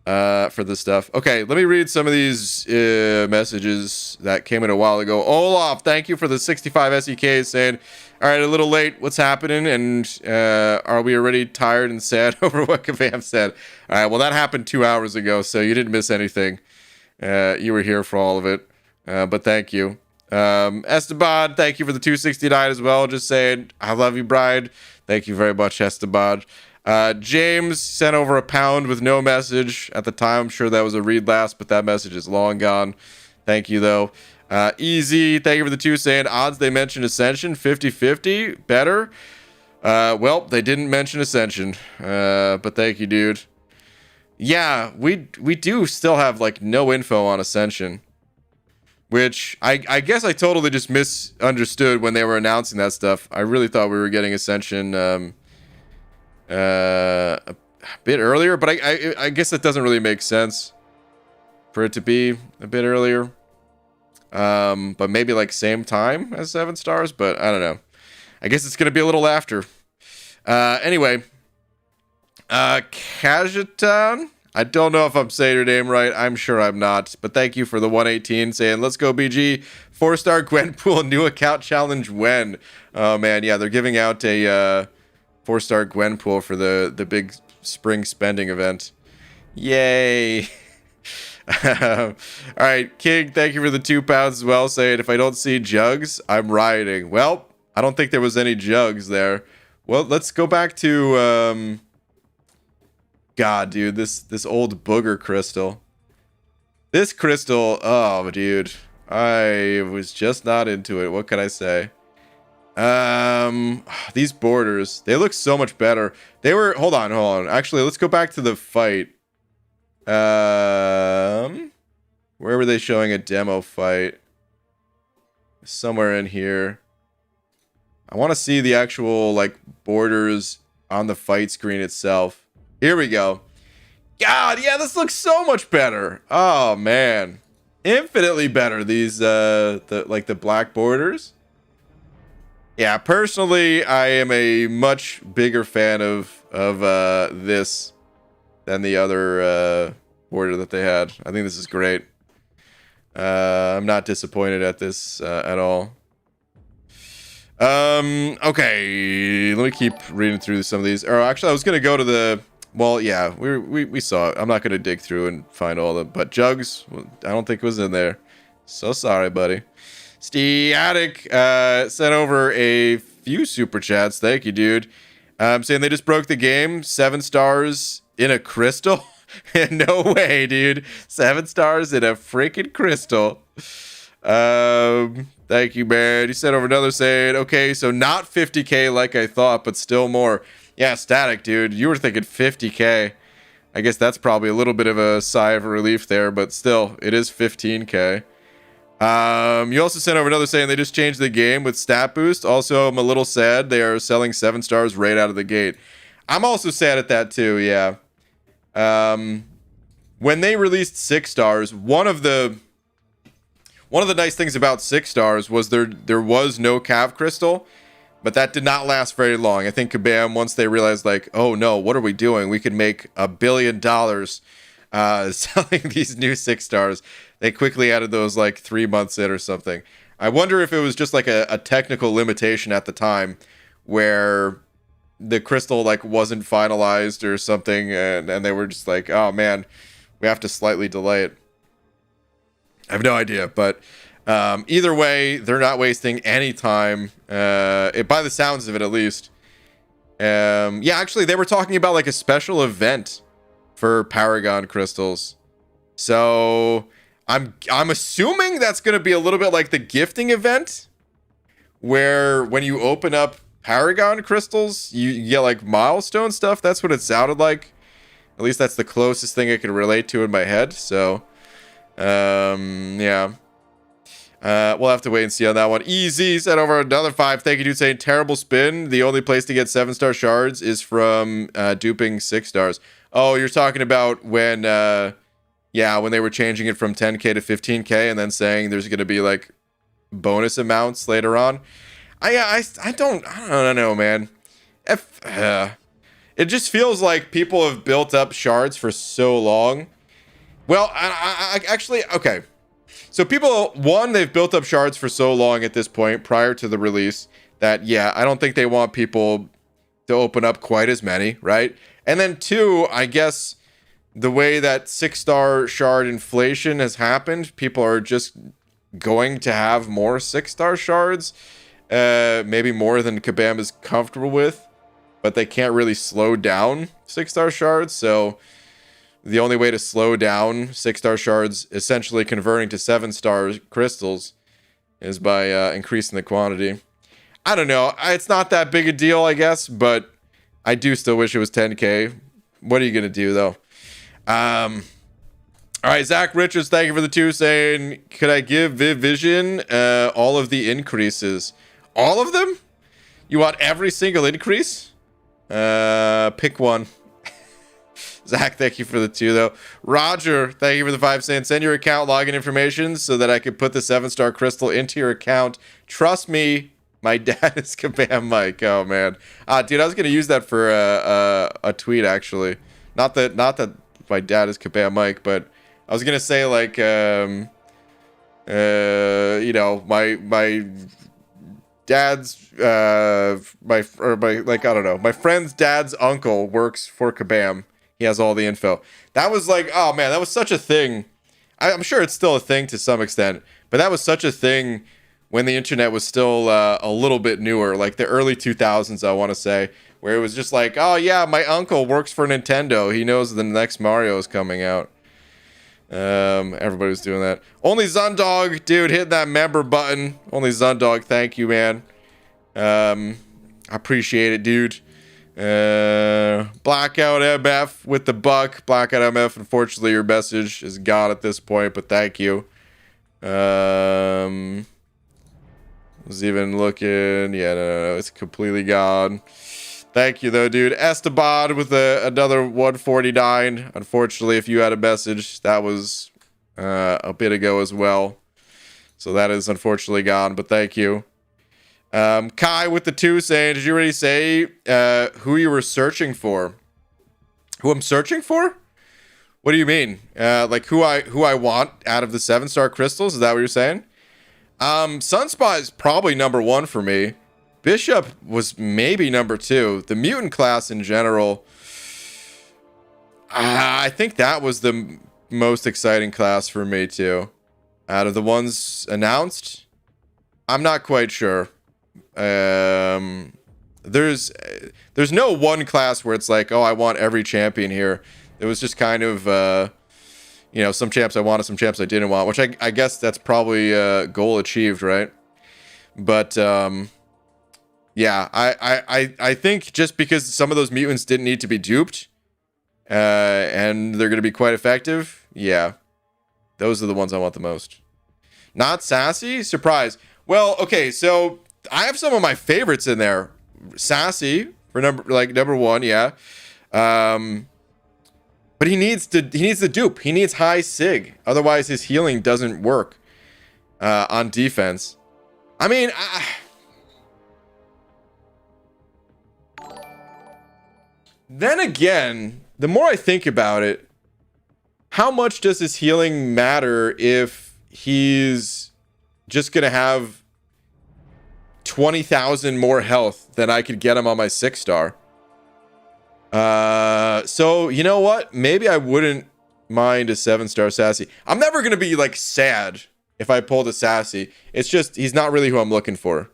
for this stuff. Okay, let me read some of these messages that came in a while ago. Olaf, thank you for the 65 SEKs, saying, all right, a little late, what's happening? And are we already tired and sad over what Kabam said? All right, well, that happened 2 hours ago, so you didn't miss anything. You were here for all of it, but thank you. Esteban, thank you for the 269 as well. Just saying, I love you, bride. Thank you very much, Esteban. James sent over £1 with no message at the time. I'm sure that was a read last, but that message is long gone. Thank you, though. Easy, thank you for the 2, saying odds they mentioned Ascension 50-50 better. Well, they didn't mention Ascension, but thank you, dude. Yeah, we do still have like no info on Ascension, which I guess I totally just misunderstood when they were announcing that stuff. I really thought we were getting Ascension a bit earlier, but I guess it doesn't really make sense for it to be a bit earlier. But maybe like same time as 7 stars, but I don't know. I guess it's gonna be a little after. Anyway, Kajetan, I don't know if I'm saying your name right. I'm sure I'm not, but thank you for the 118 saying, let's go BG, 4-star Gwenpool new account challenge when? Oh man, yeah, they're giving out a 4-star Gwenpool for the big spring spending event. Yay! All right, King, thank you for the £2 as well. Saying if I don't see jugs, I'm rioting. Well, I don't think there was any jugs there. Well, let's go back to God, dude, this old booger crystal. This crystal, oh, dude, I was just not into it. What can I say? These borders, they look so much better. They were, hold on. Actually, let's go back to the fight. Where were they showing a demo fight? Somewhere in here. I want to see the actual, like, borders on the fight screen itself. Here we go. God, yeah, this looks so much better. Oh, man. Infinitely better, these, the black borders. Yeah, personally, I am a much bigger fan of this than the other border that they had. I think this is great. I'm not disappointed at this at all. Okay, let me keep reading through some of these. Or actually, I was gonna go to the. Well, yeah, we saw it. I'm not gonna dig through and find all of them. But Jugs, I don't think was in there. So sorry, buddy. Static sent over a few super chats. Thank you, dude. Saying they just broke the game. 7 stars in a crystal. No way, dude. 7 stars in a freaking crystal. Thank you, man. You sent over another saying, okay, so not 50k like I thought, but still more. Yeah, Static, dude. You were thinking 50k. I guess that's probably a little bit of a sigh of relief there, but still, it is 15k. You also sent over another saying they just changed the game with stat boost. Also, I'm a little sad they are selling 7 stars right out of the gate. I'm also sad at that too, yeah. When they released 6 stars, one of the nice things about 6 stars was there was no Cav Crystal, but that did not last very long. I think Kabam, once they realized, like, oh no, what are we doing? We could make $1 billion selling these new 6 stars. They quickly added those like 3 months in or something. I wonder if it was just like a technical limitation at the time where the crystal like wasn't finalized or something, and they were just like, oh man, we have to slightly delay it. I have no idea, but either way, they're not wasting any time, by the sounds of it at least. Yeah, actually, they were talking about like a special event for Paragon crystals. So I'm assuming that's going to be a little bit like the gifting event, where when you open up Paragon crystals, you get like milestone stuff. That's what it sounded like. At least that's the closest thing I could relate to in my head. So, yeah. We'll have to wait and see on that one. Easy sent over another 5. Thank you, dude. Saying terrible spin. The only place to get 7-star shards is from duping 6 stars. Oh, you're talking about when, yeah, when they were changing it from 10k to 15k and then saying there's going to be like bonus amounts later on. I don't know, man. It just feels like people have built up shards for so long. Well, I actually, okay. So people, one, they've built up shards for so long at this point prior to the release that, yeah, I don't think they want people to open up quite as many, right? And then 2, I guess the way that 6-star shard inflation has happened, people are just going to have more 6-star shards. Maybe more than Kabam is comfortable with, but they can't really slow down 6-star shards. So the only way to slow down 6-star shards, essentially converting to 7-star crystals, is by increasing the quantity. I don't know. It's not that big a deal, I guess, but I do still wish it was 10k. What are you gonna do though? All right, Zach Richards, thank you for the 2, saying, could I give Viv Vision all of the increases? All of them? You want every single increase? Pick one. Zach, thank you for the 2, though. Roger, thank you for the 5, saying, send your account login information so that I can put the 7-star crystal into your account. Trust me, my dad is Kabam Mike. Oh, man. Dude, I was going to use that for a tweet, actually. Not that my dad is Kabam Mike, but I was going to say, like, you know, my dad's my like I don't know, my friend's dad's uncle works for Kabam. He has all the info. That was like, oh man, that was such a thing. I'm sure it's still a thing to some extent, but that was such a thing when the internet was still a little bit newer, like the early 2000s, I want to say, where it was just like, oh yeah, my uncle works for Nintendo. He knows the next Mario is coming out. Everybody was doing that. Only Zundog, dude, hit that member button. Only Zundog, thank you, man. I appreciate it, dude. Blackout MF with the buck. Blackout MF, unfortunately, your message is gone at this point, but thank you. Was even looking. Yeah, no, it's completely gone. Thank you, though, dude. Esteban with another 149. Unfortunately, if you had a message, that was a bit ago as well. So that is unfortunately gone, but thank you. Kai with the 2 saying, did you already say who you were searching for? Who I'm searching for? What do you mean? Like who I want out of the 7-star crystals? Is that what you're saying? Sunspot is probably number 1 for me. Bishop was maybe number 2. The mutant class in general, I think that was the most exciting class for me too. Out of the ones announced, I'm not quite sure. There's no one class where it's like, oh, I want every champion here. It was just kind of, you know, some champs I wanted, some champs I didn't want, which I guess that's probably goal achieved, right? But yeah, I think just because some of those mutants didn't need to be duped, and they're going to be quite effective, yeah, those are the ones I want the most. Not Sassy? Surprise. Well, okay, so I have some of my favorites in there. Sassy for number 1, yeah. But he needs the dupe. He needs high sig. Otherwise, his healing doesn't work on defense. I mean, then again, the more I think about it, how much does his healing matter if he's just gonna have 20,000 more health than I could get him on my 6-star? So you know what? Maybe I wouldn't mind a 7-star Sassy. I'm never gonna be like sad if I pulled a Sassy. It's just he's not really who I'm looking for.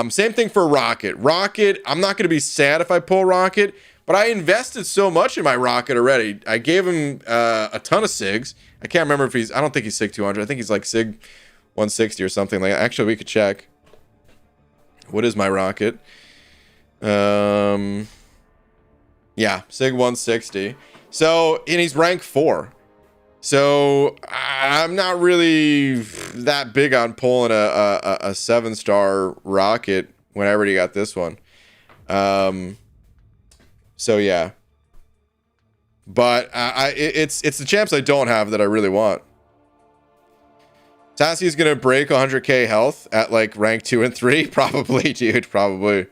Same thing for Rocket. Rocket, I'm not gonna be sad if I pull Rocket, but I invested so much in my Rocket already. I gave him a ton of SIGs. I can't remember if I don't think he's SIG 200. I think he's like SIG 160 or something like that. Actually, we could check. What is my Rocket? Yeah, SIG 160. So, and he's rank 4. So, I'm not really that big on pulling a 7-star Rocket when I already got this one. So, yeah. But it's the champs I don't have that I really want. Sassy's gonna break 100k health at like rank 2 and 3, probably, dude, probably.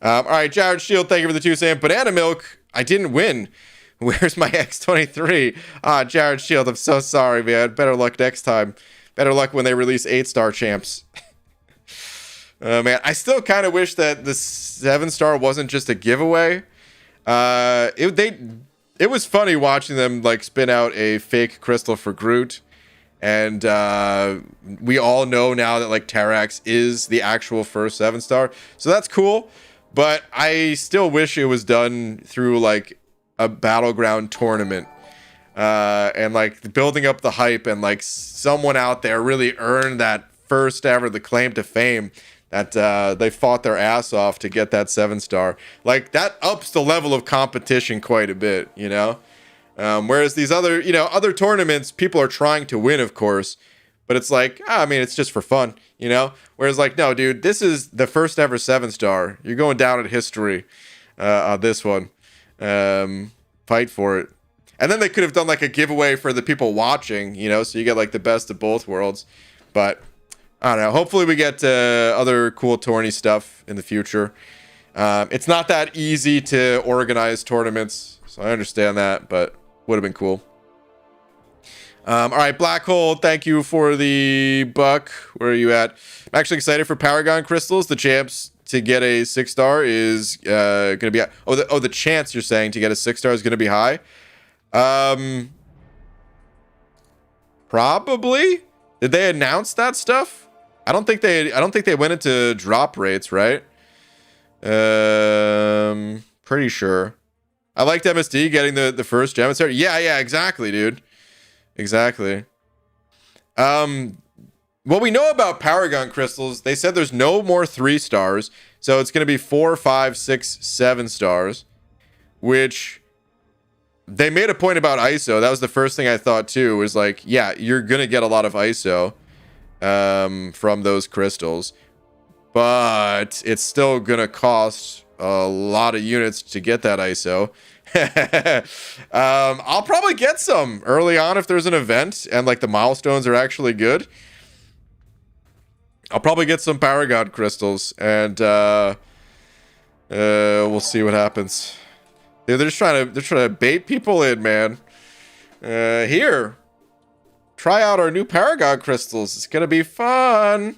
All right, Jared Shield, thank you for the 2 saying banana milk. I didn't win. Where's my X23? Jared Shield, I'm so sorry, man. Better luck next time. Better luck when they release 8-star champs. Man, I still kind of wish that the 7-star wasn't just a giveaway. It was funny watching them like spin out a fake crystal for Groot. And we all know now that like Terax is the actual first 7-star. So that's cool. But I still wish it was done through like a battleground tournament. And like building up the hype and like someone out there really earned that first ever, the claim to fame that they fought their ass off to get that 7-star. Like that ups the level of competition quite a bit, you know? Whereas these other tournaments, people are trying to win, of course, but it's like, I mean, it's just for fun, you know? Whereas like, no, dude, this is the first ever 7-star. You're going down in history on this one. Fight for it. And then they could have done like a giveaway for the people watching, you know, so you get like the best of both worlds. But I don't know. Hopefully we get other cool tourney stuff in the future. It's not that easy to organize tournaments, so I understand that, but would have been cool. All right, Black Hole, thank you for the buck. Where are you at? I'm actually excited for Paragon crystals. The champs to get a 6-star is going to be... the chance you're saying to get a 6-star is going to be high. Probably. Did they announce that stuff? I don't think they went into drop rates, right? Pretty sure. I liked MSD getting the first gem. Yeah, exactly, dude. Exactly. What we know about Paragon crystals, they said there's no more 3 stars, so it's going to be 4, 5, 6, 7 stars, which they made a point about ISO. That was the first thing I thought too, was like, yeah, you're going to get a lot of ISO from those crystals, but it's still going to cost a lot of units to get that ISO. I'll probably get some early on if there's an event and like the milestones are actually good. I'll probably get some Paragon crystals and we'll see what happens. Dude, they're trying to bait people in, man. Here, try out our new Paragon crystals. It's gonna be fun.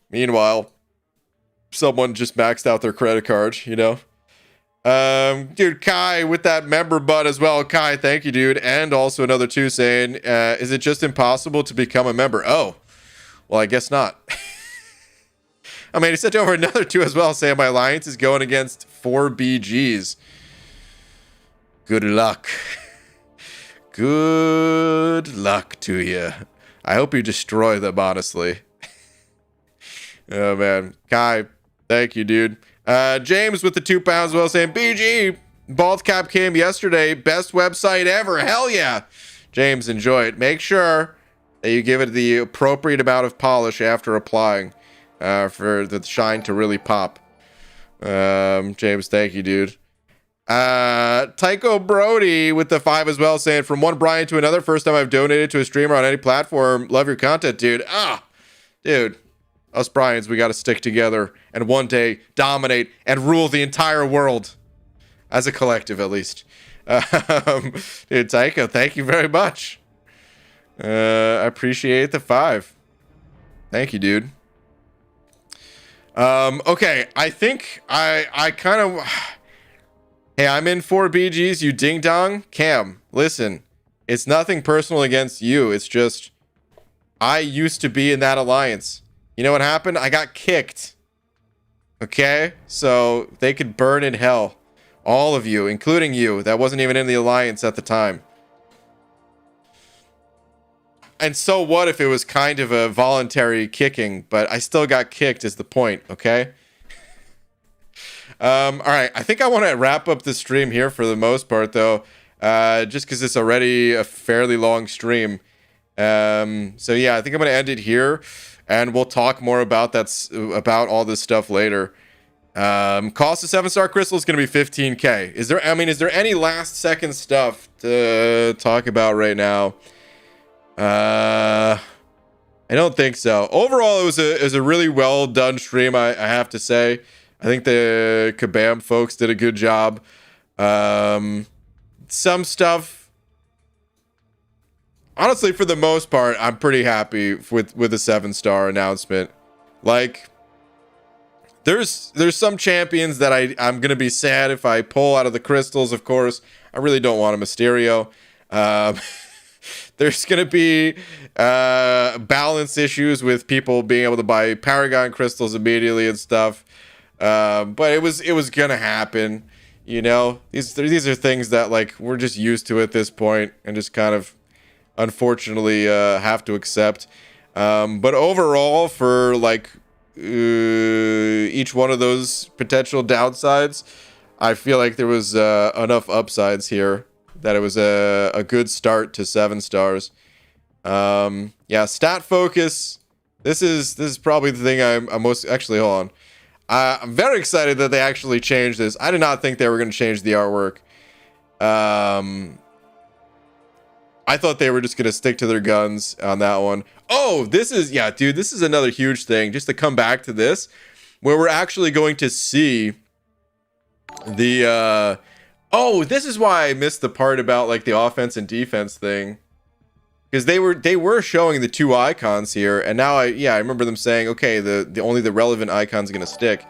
Meanwhile, someone just maxed out their credit card, you know. Dude, Kai with that member bud as well. Kai, thank you, dude. And also another 2 saying, is it just impossible to become a member? Oh, well, I guess not. I mean, he sent over another 2 as well, saying my alliance is going against 4 BGs. Good luck. Good luck to you. I hope you destroy them, honestly. Oh, man. Kai, thank you, dude. James with the £2 as well, saying, BG, Bald Cap came yesterday. Best website ever. Hell yeah. James, enjoy it. Make sure that you give it the appropriate amount of polish after applying for the shine to really pop. James, thank you, dude. Tycho Brody with the 5 as well, saying, from one Brian to another, first time I've donated to a streamer on any platform. Love your content, dude. Dude. Us Bryans, we got to stick together and one day dominate and rule the entire world. As a collective, at least. Dude, Tycho, thank you very much. I appreciate the 5. Thank you, dude. Okay, I think I kind of... Hey, I'm in 4 BGs, you ding-dong. Cam, listen. It's nothing personal against you. It's just... I used to be in that alliance. You know what happened? I got kicked. Okay? So they could burn in hell. All of you, including you. That wasn't even in the alliance at the time. And so what if it was kind of a voluntary kicking, but I still got kicked is the point, okay? All right, I think I want to wrap up the stream here for the most part, though. Just because it's already a fairly long stream. So yeah, I think I'm going to end it here. And we'll talk more about about all this stuff later. Cost of 7-star crystal is going to be 15K. Is there any last second stuff to talk about right now? I don't think so. Overall, it was a really well done stream. I have to say, I think the Kabam folks did a good job. Some stuff. Honestly, for the most part, I'm pretty happy with a 7-star announcement. Like, there's some champions that I'm gonna be sad if I pull out of the crystals. Of course, I really don't want a Mysterio. There's gonna be balance issues with people being able to buy Paragon crystals immediately and stuff. But it was gonna happen. You know, these are things that like we're just used to at this point and just kind of unfortunately have to accept. But overall, for like each one of those potential downsides, I feel like there was enough upsides here that it was a good start to 7 stars. Yeah, stat focus. This is probably the thing I'm most... Actually, hold on. I'm very excited that they actually changed this. I did not think they were going to change the artwork. I thought they were just going to stick to their guns on that one. Oh, this is... Yeah, dude, this is another huge thing. Just to come back to this, where we're actually going to see the... Oh, this is why I missed the part about, like, the offense and defense thing. because they were showing the 2 icons here, and now I remember them saying, okay, the only the relevant icon's gonna stick.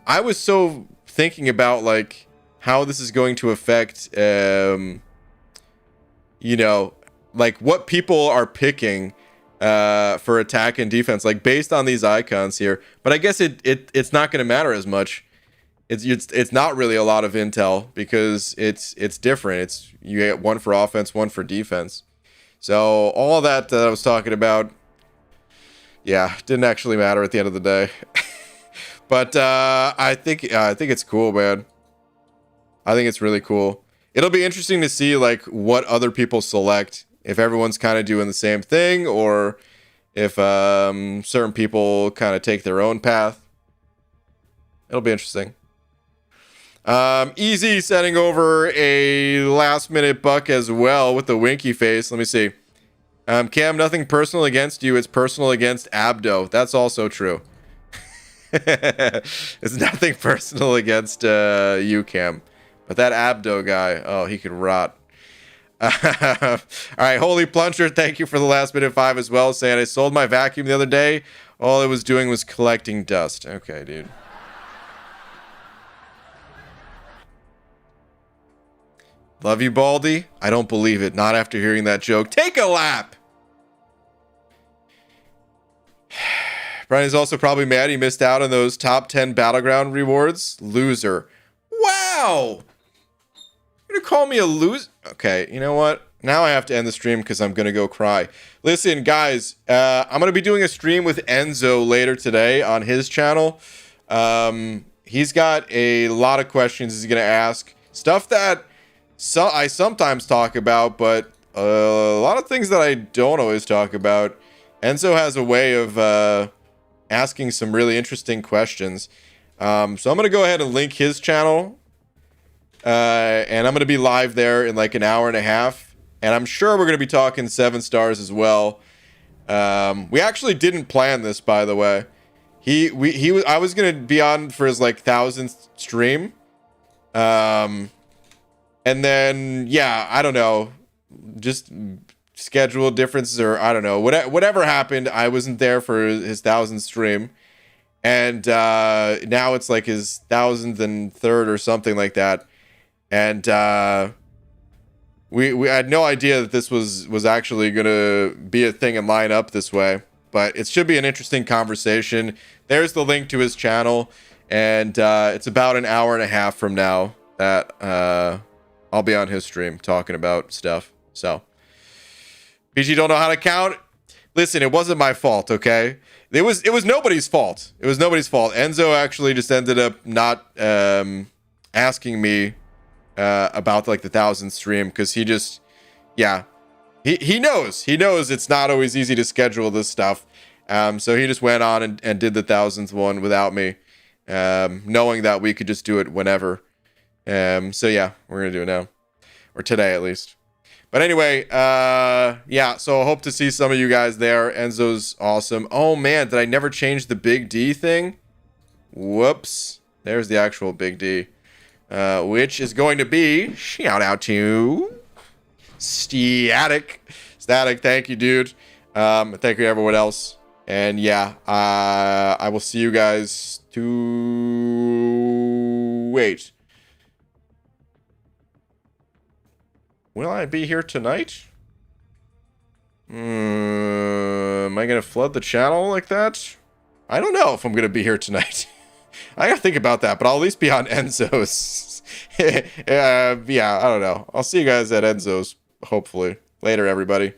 I was so thinking about like how this is going to affect, you know, like what people are picking for attack and defense, like based on these icons here. But I guess it's not going to matter as much. It's not really a lot of intel because it's different. It's you get one for offense, one for defense. So all that I was talking about, yeah, didn't actually matter at the end of the day. But I think it's cool, man. I think it's really cool. It'll be interesting to see like what other people select, if everyone's kind of doing the same thing, or if certain people kind of take their own path. It'll be interesting. Easy sending over a last minute buck as well with the winky face. Let me see. Cam, nothing personal against you. It's personal against Abdo. That's also true. It's nothing personal against you, Cam. But that Abdo guy, oh, he could rot. All right, Holy Plunger, thank you for the last minute 5 as well, saying I sold my vacuum the other day. All it was doing was collecting dust. Okay, dude. Love you, Baldy. I don't believe it. Not after hearing that joke. Take a lap. Brian is also probably mad he missed out on those top 10 Battleground rewards. Loser. Wow. You're gonna call me a loser? Okay, you know what? Now I have to end the stream because I'm gonna go cry. Listen, guys, I'm gonna be doing a stream with Enzo later today on his channel. He's got a lot of questions he's gonna ask. Stuff that I sometimes talk about, but a lot of things that I don't always talk about. Enzo has a way of asking some really interesting questions. So I'm gonna go ahead and link his channel. And I'm going to be live there in like an hour and a half. And I'm sure we're going to be talking 7 stars as well. We actually didn't plan this, by the way. I was going to be on for his like 1,000th stream. And then, yeah, I don't know. Just schedule differences, or I don't know. Whatever happened, I wasn't there for his 1,000th stream. And now it's like his 1,003rd or something like that. And we had no idea that this was actually gonna be a thing and line up this way, but it should be an interesting conversation. There's the link to his channel, and it's about an hour and a half from now that I'll be on his stream talking about stuff. So PG don't know how to count. Listen, it wasn't my fault, okay? It was nobody's fault. It was nobody's fault. Enzo actually just ended up not asking me about like the 1,000th stream, because he just, yeah, he knows it's not always easy to schedule this stuff. So he just went on and did the 1,000th one without me, knowing that we could just do it whenever. So yeah, we're gonna do it now, or today at least. But anyway, yeah, so I hope to see some of you guys there. Enzo's awesome. Oh man, did I never change the Big D thing? Whoops. There's the actual Big D. Which is going to be, shout out to Static. Static, thank you, dude. Thank you to everyone else. And yeah, I will see you guys wait. Will I be here tonight? Am I going to flood the channel like that? I don't know if I'm going to be here tonight. I gotta think about that, but I'll at least be on Enzo's. Yeah, I don't know. I'll see you guys at Enzo's, hopefully. Later, everybody.